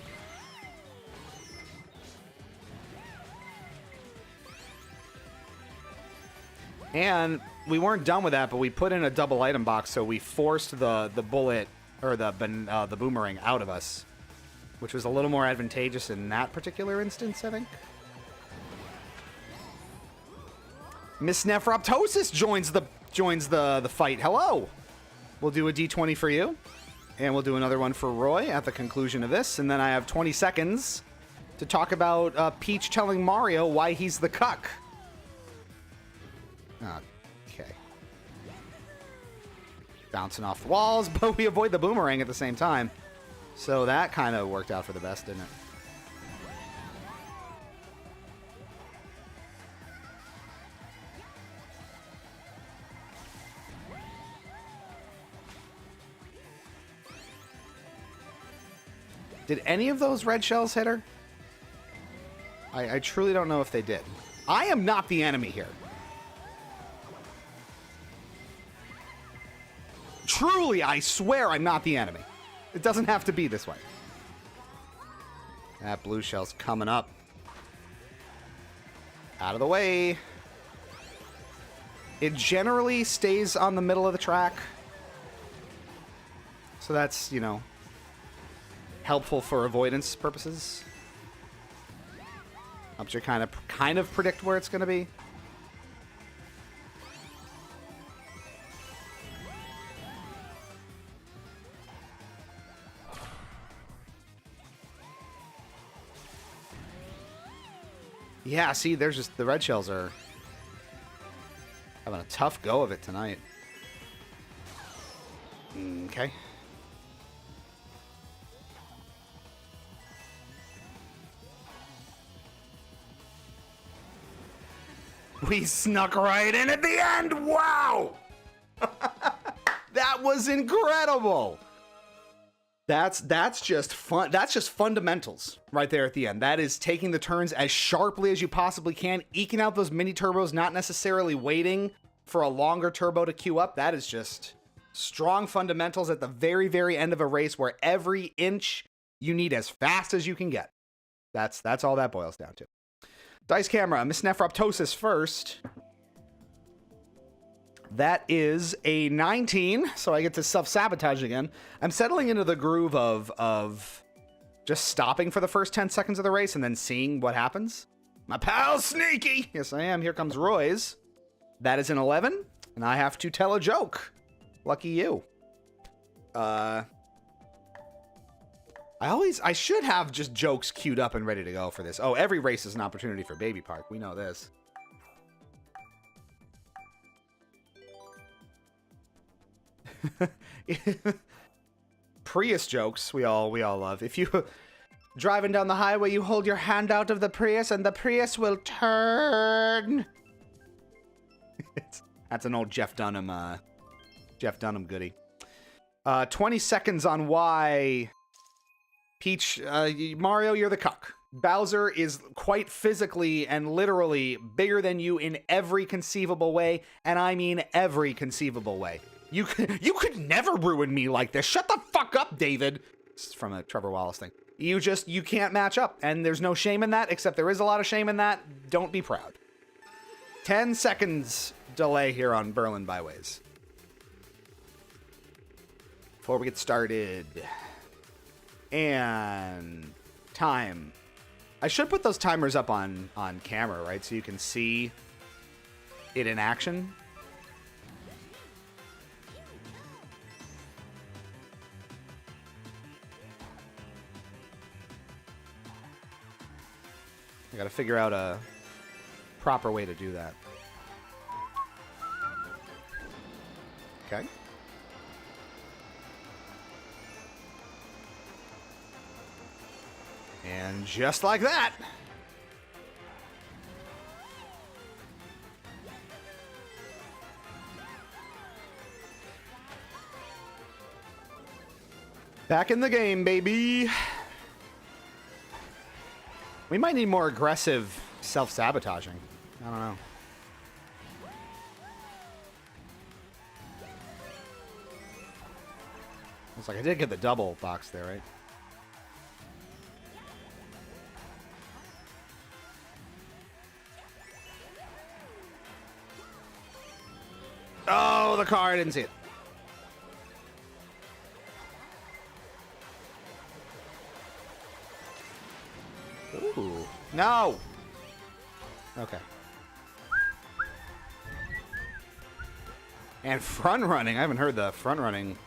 And we weren't done with that, but we put in a double item box, so we forced the bullet or the boomerang out of us, which was a little more advantageous in that particular instance, I think. Miss Nephroptosis joins the fight. Hello. We'll do a D20 for you, and we'll do another one for Roy at the conclusion of this, and then I have 20 seconds to talk about Peach telling Mario why he's the cuck. Okay. bouncing off the walls, but we avoid the boomerang at the same time. So that kind of worked out for the best, didn't it? Did any of those red shells hit her? I truly don't know if they did. I am not the enemy here. Truly, I swear I'm not the enemy. It doesn't have to be this way. That blue shell's coming up. Out of the way. It generally stays on the middle of the track. So that's, you know, helpful for avoidance purposes. Helps you kind of predict where it's going to be. Yeah, see, there's just the red shells are having a tough go of it tonight. Okay. We snuck right in at the end. Wow! That was incredible. That's just fun. That's just fundamentals right there at the end. That is taking the turns as sharply as you possibly can, eking out those mini turbos, not necessarily waiting for a longer turbo to queue up. That is just strong fundamentals at the very, very end of a race where every inch you need as fast as you can get. That's all that boils down to. Dice camera, Miss Nephroptosis first. That is a 19, so I get to self-sabotage again. I'm settling into the groove of just stopping for the first 10 seconds of the race and then seeing what happens. My pal's sneaky! Yes, I am. Here comes Roy's. That is an 11, and I have to tell a joke. Lucky you. I should have just jokes queued up and ready to go for this. Oh, every race is an opportunity for Baby Park. We know this. Prius jokes we all love. If you driving down the highway, you hold your hand out of the Prius and the Prius will turn. That's an old Jeff Dunham goodie. 20 seconds on why Peach, Mario, you're the cuck. Bowser is quite physically and literally bigger than you in every conceivable way, and I mean every conceivable way. You could never ruin me like this. Shut the fuck up, David. This is from a Trevor Wallace thing. You can't match up, and there's no shame in that, except there is a lot of shame in that. Don't be proud. 10 seconds delay here on Berlin Byways. Before we get started. And time. I should put those timers up on camera, right? So you can see it in action. I gotta figure out a proper way to do that. Okay. And just like that. Back in the game, baby. We might need more aggressive self-sabotaging. I don't know. Looks like I did get the double box there, right? Oh, the car, I didn't see it. Ooh. No! Okay. And front running. I haven't heard the front running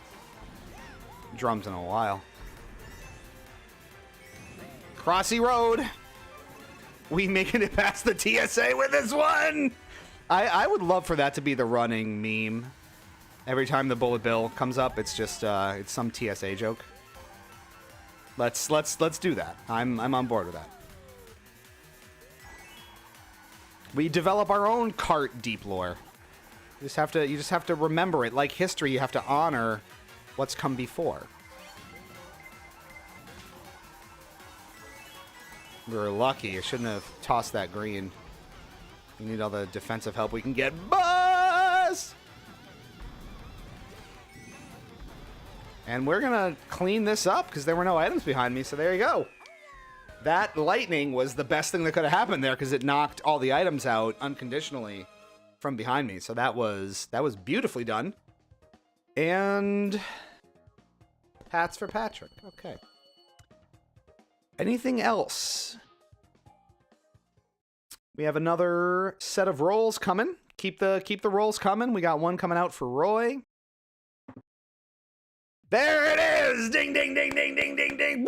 drums in a while. Crossy Road. We making it past the TSA with this one. I would love for that to be the running meme. Every time the bullet bill comes up, it's just it's some TSA joke. Let's do that. I'm on board with that. We develop our own Kart deep lore. You just have to remember it. Like history, you have to honor what's come before. We were lucky. I shouldn't have tossed that green. We need all the defensive help we can get. Buzz! And we're gonna clean this up because there were no items behind me, so there you go. That lightning was the best thing that could have happened there because it knocked all the items out unconditionally from behind me. So that was beautifully done. And hats for Patrick. Okay. Anything else? We have another set of rolls coming. Keep the rolls coming. We got one coming out for Roy. There it is! Ding, ding, ding, ding, ding, ding, ding.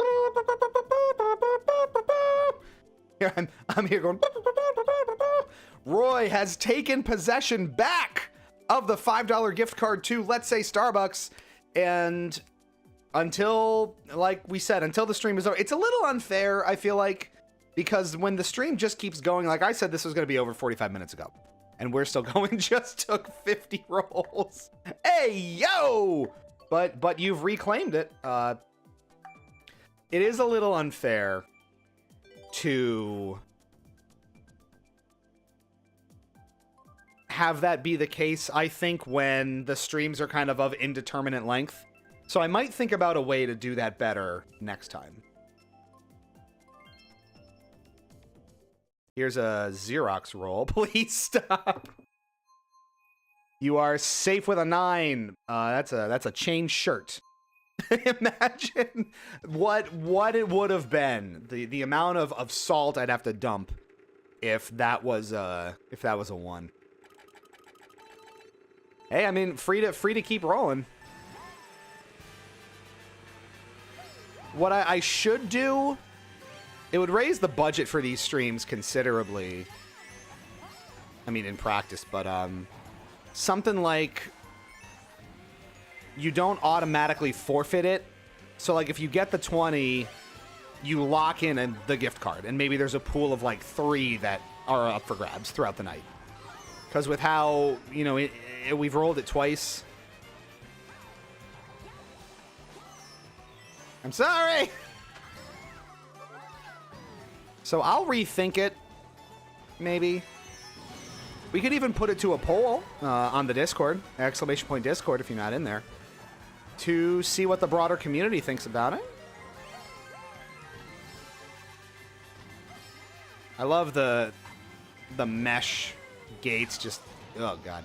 Here I'm here going. Roy has taken possession back of the $5 gift card to, let's say, Starbucks. And until, like we said, until the stream is over, it's a little unfair, I feel like, because when the stream just keeps going, like I said, this was going to be over 45 minutes ago. And we're still going, just took 50 rolls. Hey, yo! But you've reclaimed it. It is a little unfair to have that be the case, I think, when the streams are kind of indeterminate length. So I might think about a way to do that better next time. Here's a Xerox roll. Please stop. You are safe with a 9. That's a chain shirt. Imagine what it would have been. The amount of salt I'd have to dump if that was a 1. Hey, I mean, free to keep rolling. What I should do, it would raise the budget for these streams considerably. I mean, in practice, but something like you don't automatically forfeit it. So like if you get the 20, you lock in the gift card, and maybe there's a pool of like 3 that are up for grabs throughout the night. Because with how, you know, we've rolled it twice. I'm sorry. So I'll rethink it. Maybe. We could even put it to a poll on the Discord, ! Discord, if you're not in there, to see what the broader community thinks about it. I love the mesh gates just, oh god.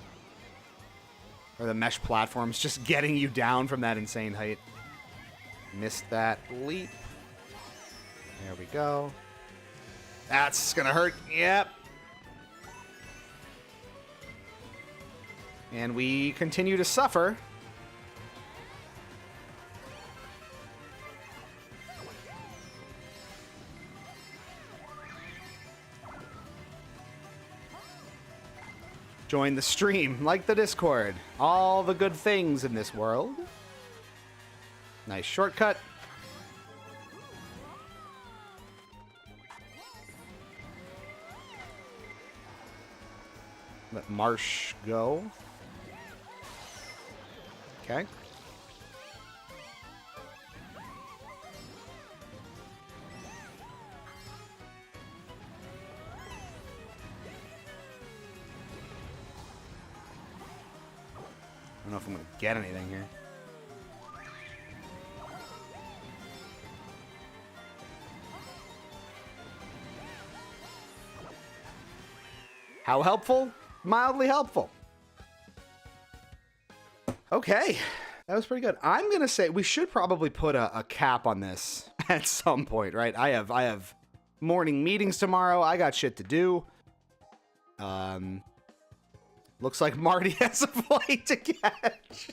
Or the mesh platforms just getting you down from that insane height. Missed that leap. There we go. That's gonna hurt. Yep. And we continue to suffer. Join the stream, like the Discord. All the good things in this world. Nice shortcut. Let Marsh go. Okay. I don't know if I'm going to get anything here. How helpful? Mildly helpful. Okay, that was pretty good. I'm gonna say we should probably put a cap on this at some point, right? I have morning meetings tomorrow. I got shit to do. Looks like Marty has a flight to catch.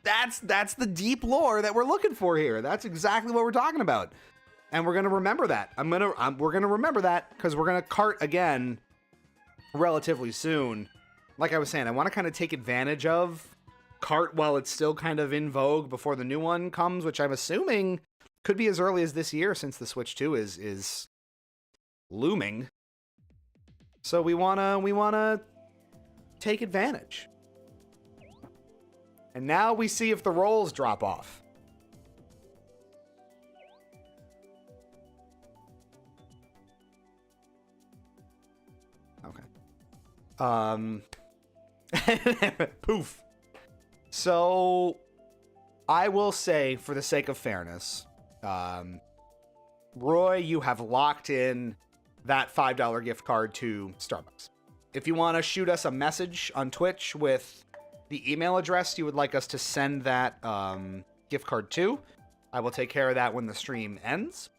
That's the deep lore that we're looking for here. That's exactly what we're talking about, and we're gonna remember that. We're gonna remember that because we're gonna cart again relatively soon. Like I was saying, I want to kind of take advantage of Kart while it's still kind of in vogue before the new one comes, which I'm assuming could be as early as this year since the Switch 2 is looming. So we wanna take advantage. And now we see if the rolls drop off. Okay. Poof. So I will say, for the sake of fairness, Roy, you have locked in that $5 gift card to Starbucks. If you want to shoot us a message on Twitch with the email address you would like us to send that gift card to, I will take care of that when the stream ends,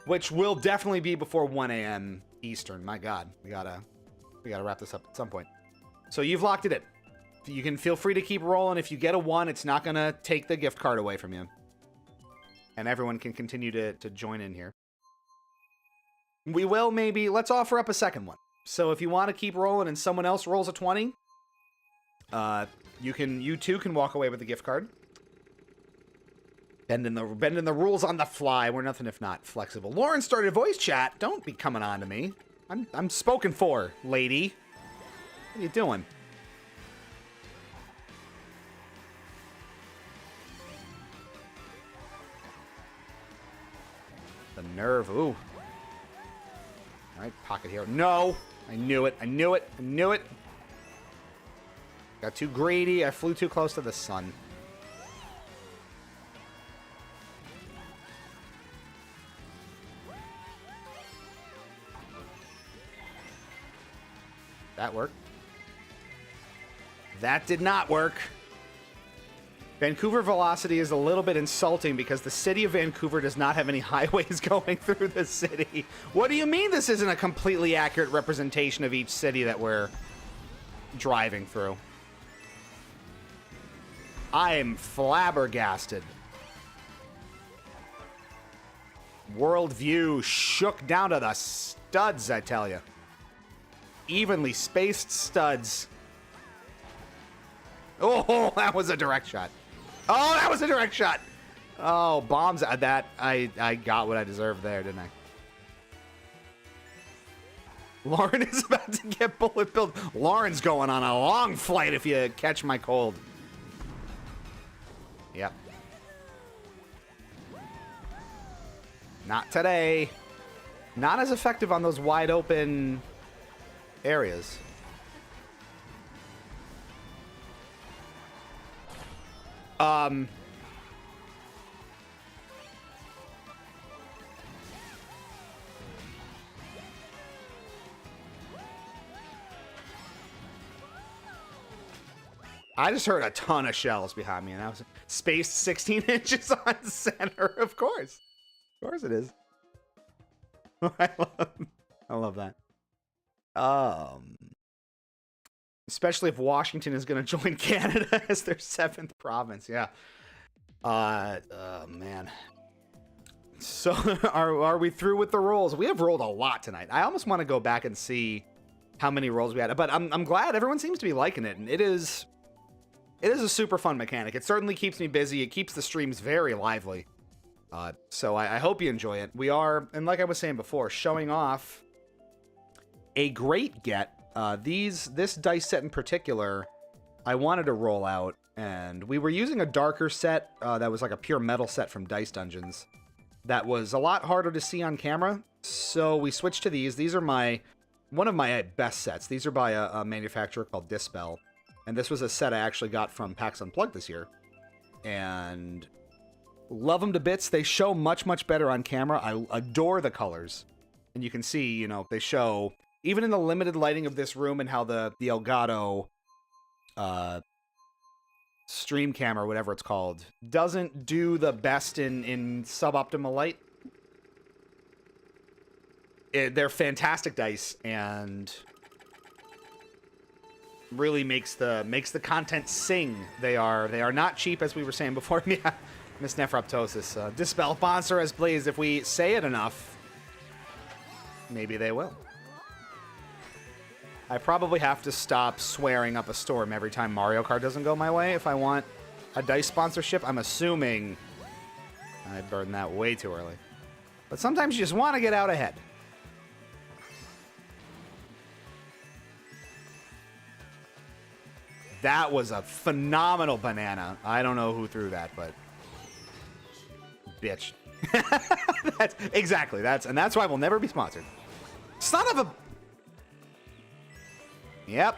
which will definitely be before 1 a.m. Eastern. My God, we gotta wrap this up at some point. So you've locked it in. You can feel free to keep rolling. If you get a 1, it's not gonna take the gift card away from you, and everyone can continue to join in here. We will maybe, let's offer up a second one. So if you want to keep rolling and someone else rolls a 20, you too can walk away with the gift card. Bending the rules on the fly. We're nothing if not flexible. Lauren started voice chat. Don't be coming on to me. I'm spoken for, lady. What are you doing? The nerve. Ooh. All right, pocket hero. No! I knew it. I knew it. I knew it. Got too greedy. I flew too close to the sun. That worked. That did not work. Vancouver velocity is a little bit insulting because the city of Vancouver does not have any highways going through the city. What do you mean this isn't a completely accurate representation of each city that we're driving through? I am flabbergasted. Worldview shook down to the studs, I tell you. Evenly spaced studs. Oh, that was a direct shot. Oh, that was a direct shot. Oh, bombs. I got what I deserved there, didn't I? Lauren is about to get bullet billed. Lauren's going on a long flight if you catch my cold. Yep. Not today. Not as effective on those wide open areas. I just heard a ton of shells behind me, and I was spaced 16 inches on center. Of course. Of course it is. I love that. Especially if Washington is going to join Canada as their 7th province. Yeah. Man. So are we through with the rolls? We have rolled a lot tonight. I almost want to go back and see how many rolls we had, but I'm glad everyone seems to be liking it, and it is a super fun mechanic. It certainly keeps me busy. It keeps the streams very lively. So I hope you enjoy it. We are, and like I was saying before, showing off a great get. This dice set in particular, I wanted to roll out, and we were using a darker set that was like a pure metal set from Dice Dungeons that was a lot harder to see on camera, so we switched to these. These are one of my best sets. These are by a manufacturer called Dispel, and this was a set I actually got from PAX Unplugged this year, and love them to bits. They show much, much better on camera. I adore the colors, and you can see, you know, they show... Even in the limited lighting of this room and how the Elgato stream camera, whatever it's called, doesn't do the best in suboptimal light. They're fantastic dice and really makes the content sing. They are not cheap, as we were saying before. Yeah, Miss Nephroptosis. Dispel sponsor as Blaze. If we say it enough, maybe they will. I probably have to stop swearing up a storm every time Mario Kart doesn't go my way if I want a dice sponsorship. I'm assuming I burned that way too early. But sometimes you just want to get out ahead. That was a phenomenal banana. I don't know who threw that, but bitch. That's why we'll never be sponsored. Son of a... Yep.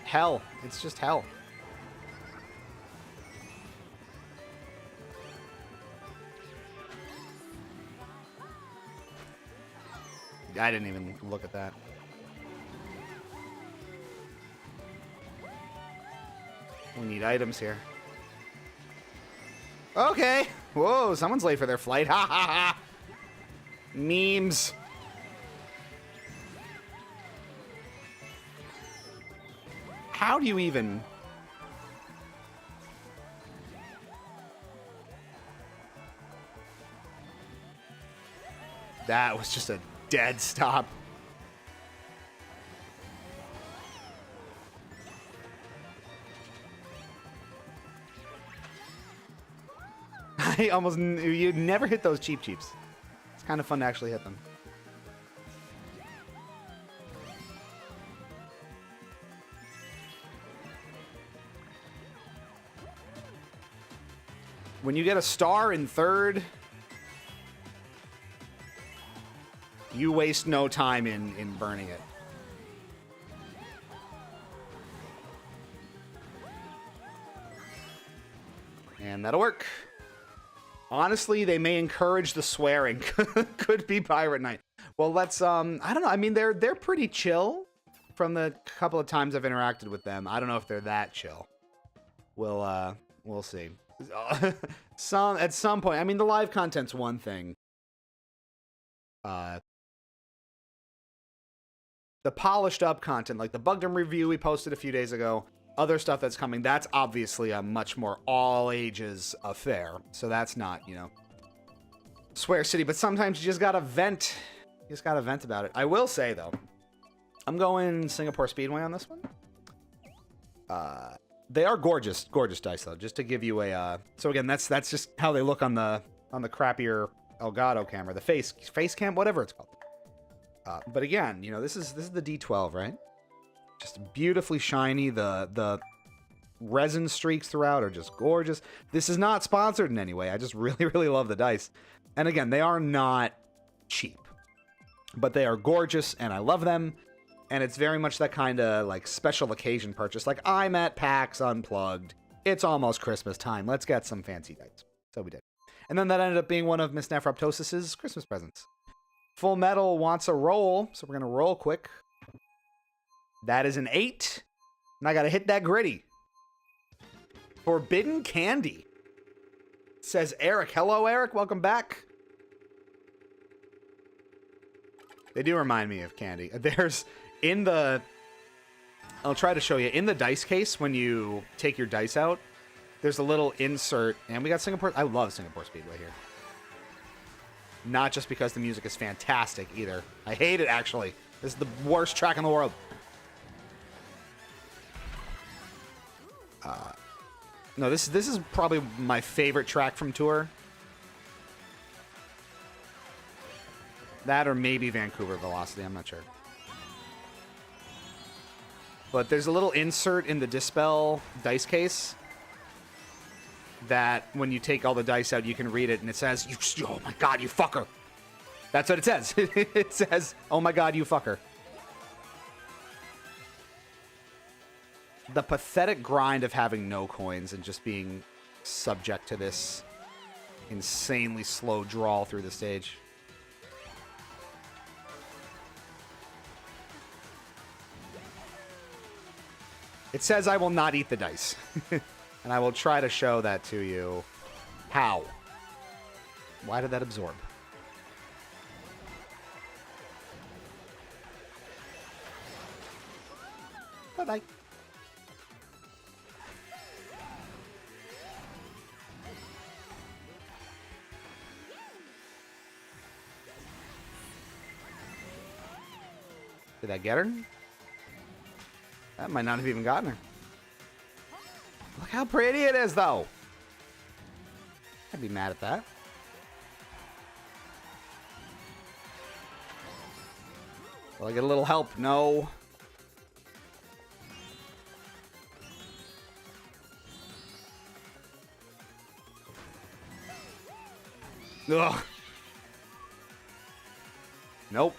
Hell. It's just hell. I didn't even look at that. We need items here. Okay. Whoa, someone's late for their flight. Ha ha ha. Memes. How do you even... That was just a dead stop. I almost... You'd never hit those cheap cheeps. It's kind of fun to actually hit them. When you get a star in third, you waste no time in burning it. And that'll work. Honestly, they may encourage the swearing. Could be Pirate Night. Well, let's, I don't know. I mean, they're pretty chill from the couple of times I've interacted with them. I don't know if they're that chill. We'll see. At some point, I mean, the live content's one thing. The polished up content, like the Bugdom review we posted a few days ago, other stuff that's coming, that's obviously a much more all ages affair. So that's not, you know, Swear City, but sometimes you just gotta vent. You just gotta vent about it. I will say though, I'm going Singapore Speedway on this one. They are gorgeous, gorgeous dice though. Just to give you a, so again, that's just how they look on the crappier Elgato camera, the face cam, whatever it's called. But again, you know, this is the D12, right? Just beautifully shiny. The resin streaks throughout are just gorgeous. This is not sponsored in any way. I just really, really love the dice. And again, they are not cheap, but they are gorgeous, and I love them. And it's very much that kind of like special occasion purchase. Like, I'm at PAX Unplugged. It's almost Christmas time. Let's get some fancy dice. So we did. And then that ended up being one of Miss Nephroptosis's Christmas presents. Full Metal wants a roll, so we're going to roll quick. That is an 8. And I got to hit that gritty. Forbidden Candy. Says Eric. Hello, Eric. Welcome back. They do remind me of candy. There's... In the... I'll try to show you. In the dice case, when you take your dice out, there's a little insert. And we got Singapore... I love Singapore Speedway here. Not just because the music is fantastic, either. I hate it, actually. This is the worst track in the world. No, this is probably my favorite track from Tour. That or maybe Vancouver Velocity. I'm not sure. But there's a little insert in the Dispel dice case that when you take all the dice out, you can read it, and it says, "Oh my God, you fucker." That's what it says. It says, "Oh my God, you fucker." The pathetic grind of having no coins and just being subject to this insanely slow drawl through the stage. It says I will not eat the dice. And I will try to show that to you. How? Why did that absorb? Bye-bye. Did that get her? That might not have even gotten her. Look how pretty it is, though. I'd be mad at that. Will I get a little help? No. Ugh. Nope.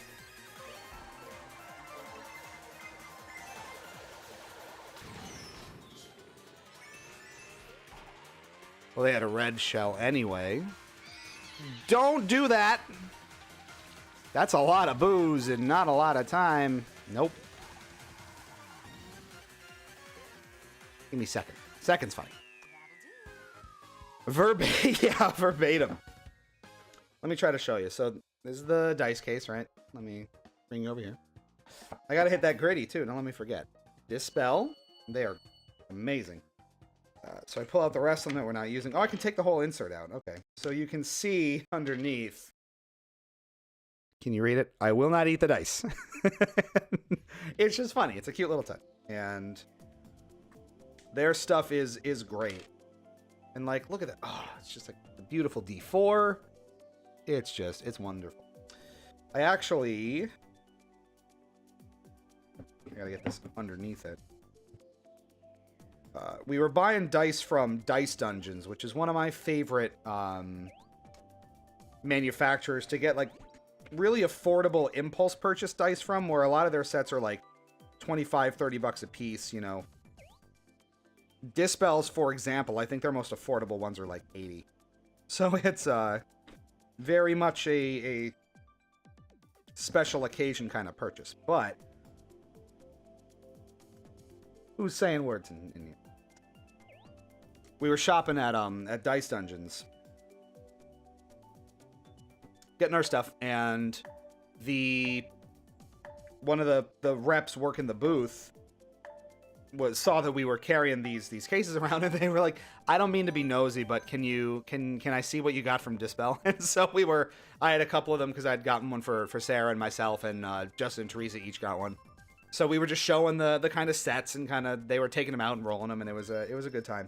Well, they had a red shell anyway. Don't do that. That's a lot of booze and not a lot of time. Nope. Give me a second. Second's fine. Yeah, verbatim. Let me try to show you. So this is the dice case, right? Let me bring you over here. I gotta hit that gritty too. Don't let me forget. Dispel. They are amazing. So I pull out the rest of them that we're not using. Oh, I can take the whole insert out. Okay. So you can see underneath. Can you read it? I will not eat the dice. It's just funny. It's a cute little touch. And their stuff is great. And like, look at that. Oh, it's just like a beautiful D4. It's wonderful. I gotta get this underneath it. We were buying dice from Dice Dungeons, which is one of my favorite manufacturers to get like really affordable impulse purchase dice from, where a lot of their sets are like 25, 30 bucks a piece, you know. Dispels, for example, I think their most affordable ones are like 80. So it's very much a special occasion kind of purchase. But who's saying words in here? We were shopping at Dice Dungeons, getting our stuff, and one of the reps working the booth saw that we were carrying these cases around, and they were like, I don't mean to be nosy, but can I see what you got from Dispel? And so I had a couple of them because I'd gotten one for Sarah and myself, and Justin and Teresa each got one. So we were just showing the kind of sets, and kind of they were taking them out and rolling them, and it was a good time.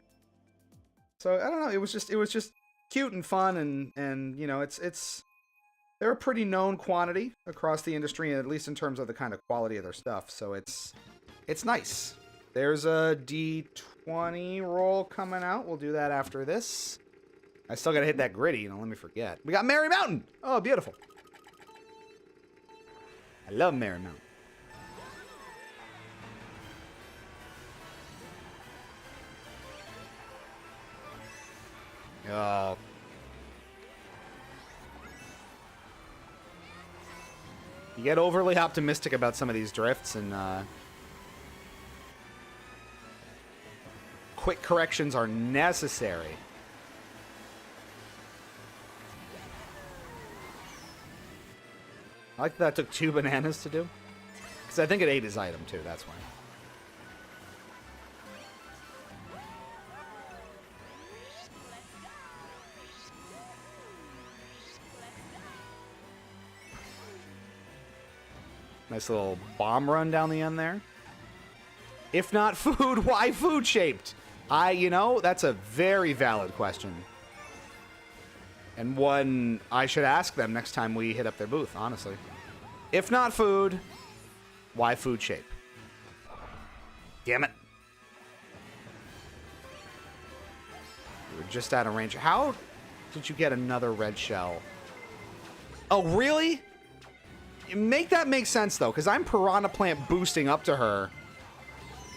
So I don't know, it was just cute and fun, and you know, they're a pretty known quantity across the industry, at least in terms of the kind of quality of their stuff. So it's nice. There's a D20 roll coming out. We'll do that after this. I still gotta hit that gritty, let me forget. We got Merry Mountain! Oh, beautiful. I love Merry Mountain. Oh. You get overly optimistic about some of these drifts, and quick corrections are necessary. I like that took 2 bananas to do. Because I think it ate his item, too. That's why. Nice little bomb run down the end there. If not food, why food-shaped? That's a very valid question. And one I should ask them next time we hit up their booth, honestly. If not food, why food shape? Damn it. We were just out of range. How did you get another red shell? Oh, really? Make that make sense, though, because I'm Piranha Plant boosting up to her.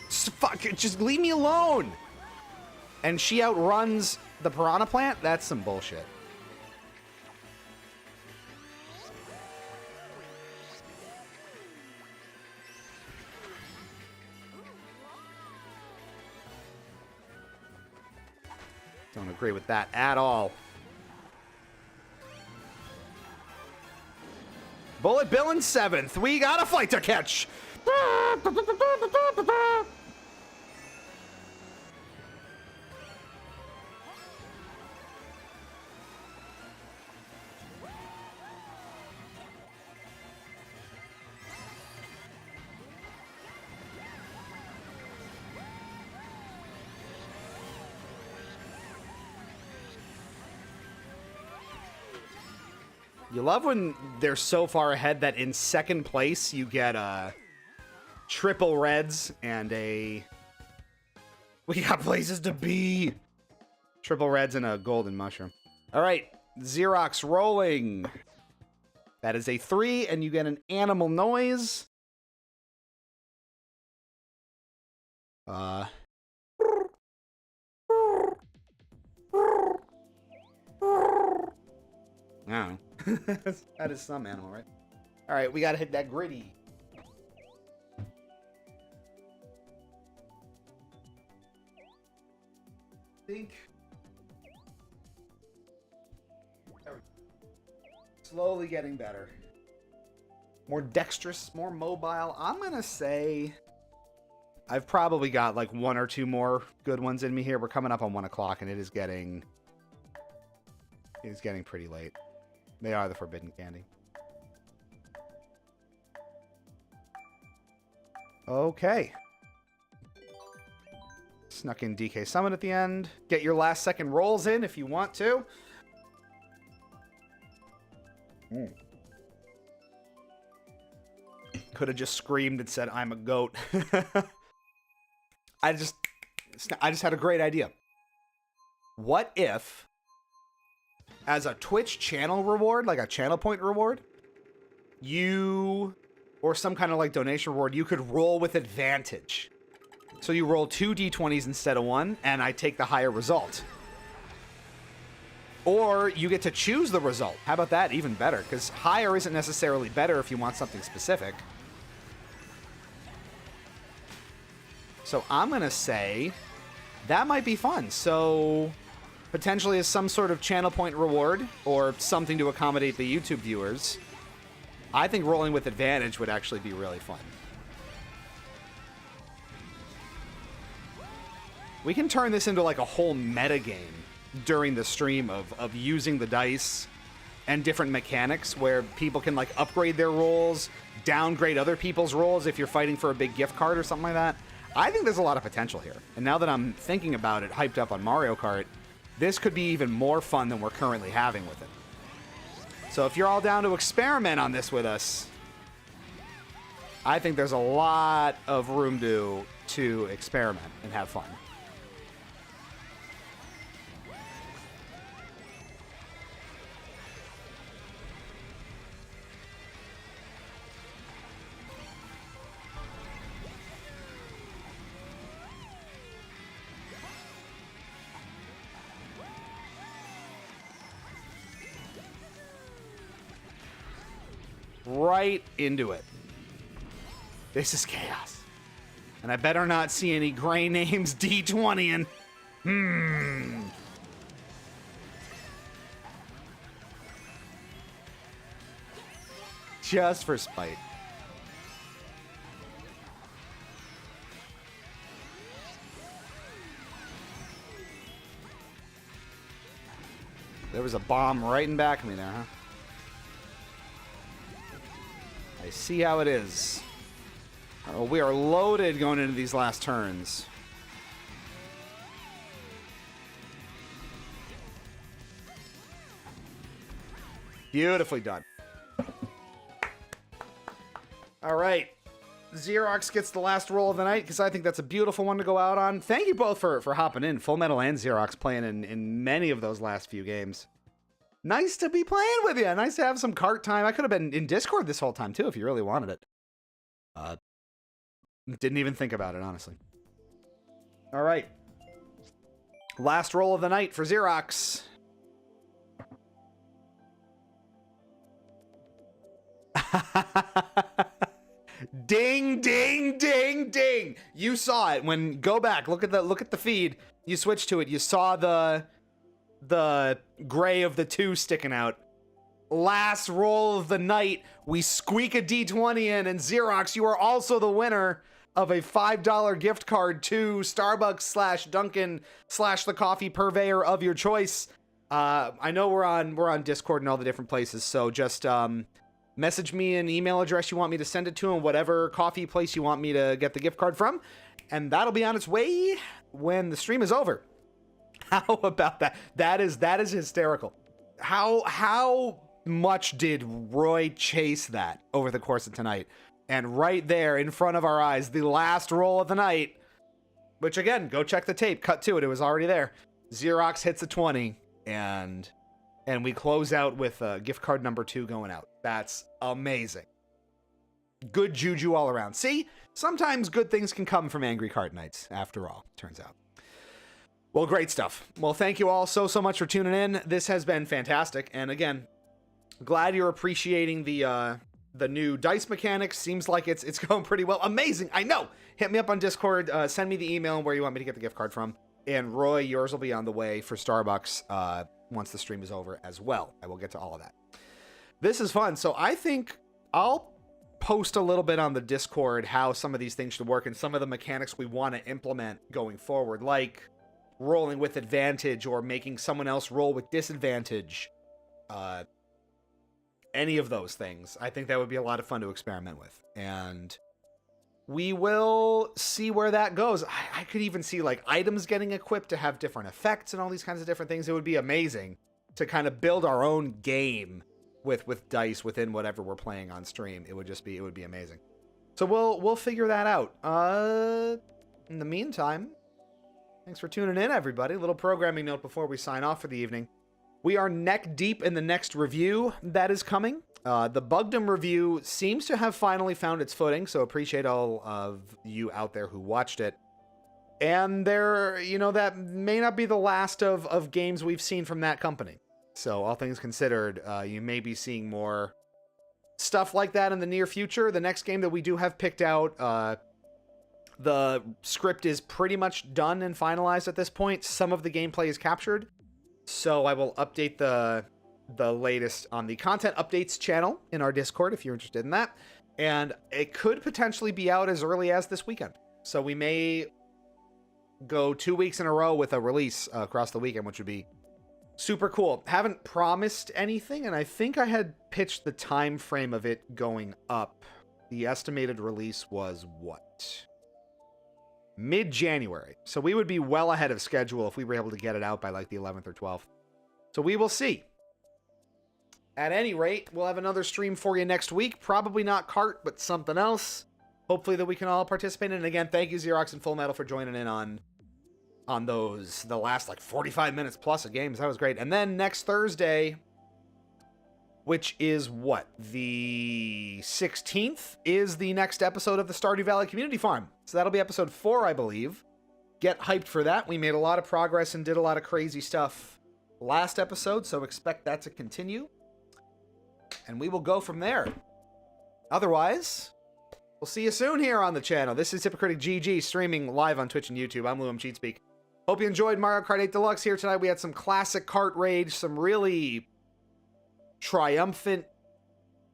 Fuck it, just leave me alone! And she outruns the Piranha Plant? That's some bullshit. Don't agree with that at all. Bullet Bill in 7th. We got a flight to catch. You love when they're so far ahead that in second place you get triple reds and a... We got places to be! Triple reds and a golden mushroom. All right, Xerox rolling. That is a 3, and you get an animal noise. Oh. That is some animal, right? All right, we gotta hit that gritty. Think. Slowly getting better. More dexterous, more mobile. I'm gonna say I've probably got like 1 or 2 more good ones in me here. We're coming up on 1 o'clock, and it is getting pretty late. They are the forbidden candy. Okay. Snuck in DK Summon at the end. Get your last second rolls in if you want to. Could have just screamed and said, "I'm a goat." I just had a great idea. What if, as a Twitch channel reward, like a channel point reward, you, or some kind of like donation reward, you could roll with advantage. So you roll 2 d20s instead of 1, and I take the higher result. Or you get to choose the result. How about that? Even better, because higher isn't necessarily better if you want something specific. So I'm going to say that might be fun. So potentially as some sort of channel point reward or something to accommodate the YouTube viewers, I think rolling with advantage would actually be really fun. We can turn this into like a whole meta game during the stream of using the dice and different mechanics where people can like upgrade their rolls, downgrade other people's rolls if you're fighting for a big gift card or something like that. I think there's a lot of potential here. And now that I'm thinking about it, hyped up on Mario Kart, this could be even more fun than we're currently having with it. So if you're all down to experiment on this with us, I think there's a lot of room to experiment and have fun. Right into it. This is chaos. And I better not see any gray names D20ing. Just for spite. There was a bomb right in back of me there, huh? I see how it is. Oh, we are loaded going into these last turns. Beautifully done. All right. Xerox gets the last roll of the night because I think that's a beautiful one to go out on. Thank you both for hopping in. Full Metal and Xerox playing in many of those last few games. Nice to be playing with you. Nice to have some Kart time. I could have been in Discord this whole time, too, if you really wanted it. Didn't even think about it, honestly. All right. Last roll of the night for Xerox. Ding, ding, ding, ding. You saw it. When go back, look at the feed. You switch to it. You saw the gray of the 2 sticking out. Last roll of the night, we squeak a D20 in, and Xerox, you are also the winner of a $5 gift card to Starbucks / Dunkin' / the coffee purveyor of your choice. I know we're on Discord and all the different places, so just message me an email address you want me to send it to, and whatever coffee place you want me to get the gift card from, and that'll be on its way when the stream is over. How about that? That is hysterical. How much did Roy chase that over the course of tonight. And right there in front of our eyes, the last roll of the night, which again, go check the tape, cut to it, it was already there. Xerox hits a 20, and we close out with gift card number 2 going out. That's amazing. Good juju all around. See, sometimes good things can come from Angry Card Nights, after all, turns out. Well, great stuff. Well, thank you all so much for tuning in. This has been fantastic. And again, glad you're appreciating the new dice mechanics. Seems like it's going pretty well. Amazing. I know. Hit me up on Discord. Send me the email where you want me to get the gift card from. And Roy, yours will be on the way for Starbucks once the stream is over as well. I will get to all of that. This is fun. So I think I'll post a little bit on the Discord how some of these things should work and some of the mechanics we want to implement going forward, like rolling with advantage or making someone else roll with disadvantage. Any of those things. I think that would be a lot of fun to experiment with. And we will see where that goes. I could even see like items getting equipped to have different effects and all these kinds of different things. It would be amazing to kind of build our own game with dice within whatever we're playing on stream. It would be amazing. So we'll figure that out. In the meantime, thanks for tuning in, everybody. A little programming note before we sign off for the evening. We are neck deep in the next review that is coming. The Bugdom review seems to have finally found its footing, so appreciate all of you out there who watched it. And there, that may not be the last of games we've seen from that company. So all things considered, you may be seeing more stuff like that in the near future. The next game that we do have picked out, the script is pretty much done and finalized at this point. Some of the gameplay is captured. So I will update the latest on the content updates channel in our Discord if you're interested in that. And it could potentially be out as early as this weekend. So we may go 2 weeks in a row with a release across the weekend, which would be super cool. Haven't promised anything, and I think I had pitched the time frame of it going up. The estimated release was what? Mid-January. So we would be well ahead of schedule if we were able to get it out by like the 11th or 12th. So we will see. At any rate, we'll have another stream for you next week. Probably not Kart, but something else. Hopefully that we can all participate in. And again, thank you, Xerox and Full Metal, for joining in on those, the last like 45 minutes plus of games. That was great. And then next Thursday, which is what? The 16th is the next episode of the Stardew Valley Community Farm. So that'll be episode 4, I believe. Get hyped for that. We made a lot of progress and did a lot of crazy stuff last episode, so expect that to continue. And we will go from there. Otherwise, we'll see you soon here on the channel. This is Hypocritic GG, streaming live on Twitch and YouTube. I'm Liam Cheatspeak. Hope you enjoyed Mario Kart 8 Deluxe here tonight. We had some classic kart rage, some really triumphant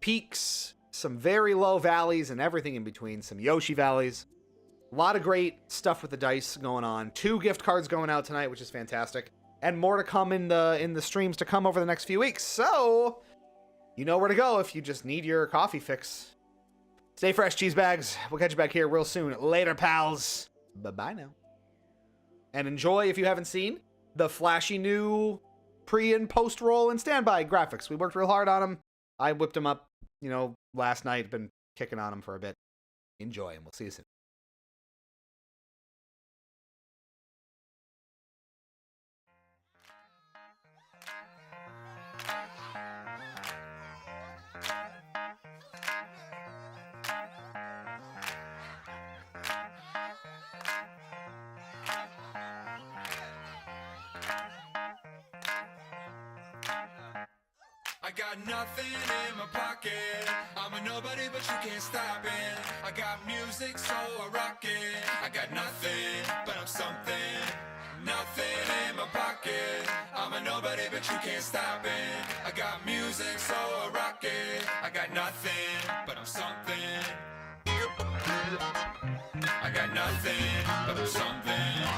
peaks, some very low valleys, and everything in between. Some Yoshi valleys. A lot of great stuff with the dice going on. 2 gift cards going out tonight, which is fantastic. And more to come in the streams to come over the next few weeks. So, you know where to go if you just need your coffee fix. Stay fresh, cheese bags. We'll catch you back here real soon. Later, pals. Bye-bye now. And enjoy, if you haven't seen, the flashy new pre- and post-roll and standby graphics. We worked real hard on them. I whipped them up, last night. Been kicking on them for a bit. Enjoy, and we'll see you soon. I got nothing in my pocket. I'm a nobody, but you can't stop it. I got music, so I rock it. I got nothing, but I'm something. Nothing in my pocket. I'm a nobody, but you can't stop it. I got music, so I rock it. I got nothing, but I'm something. I got nothing, but I'm something.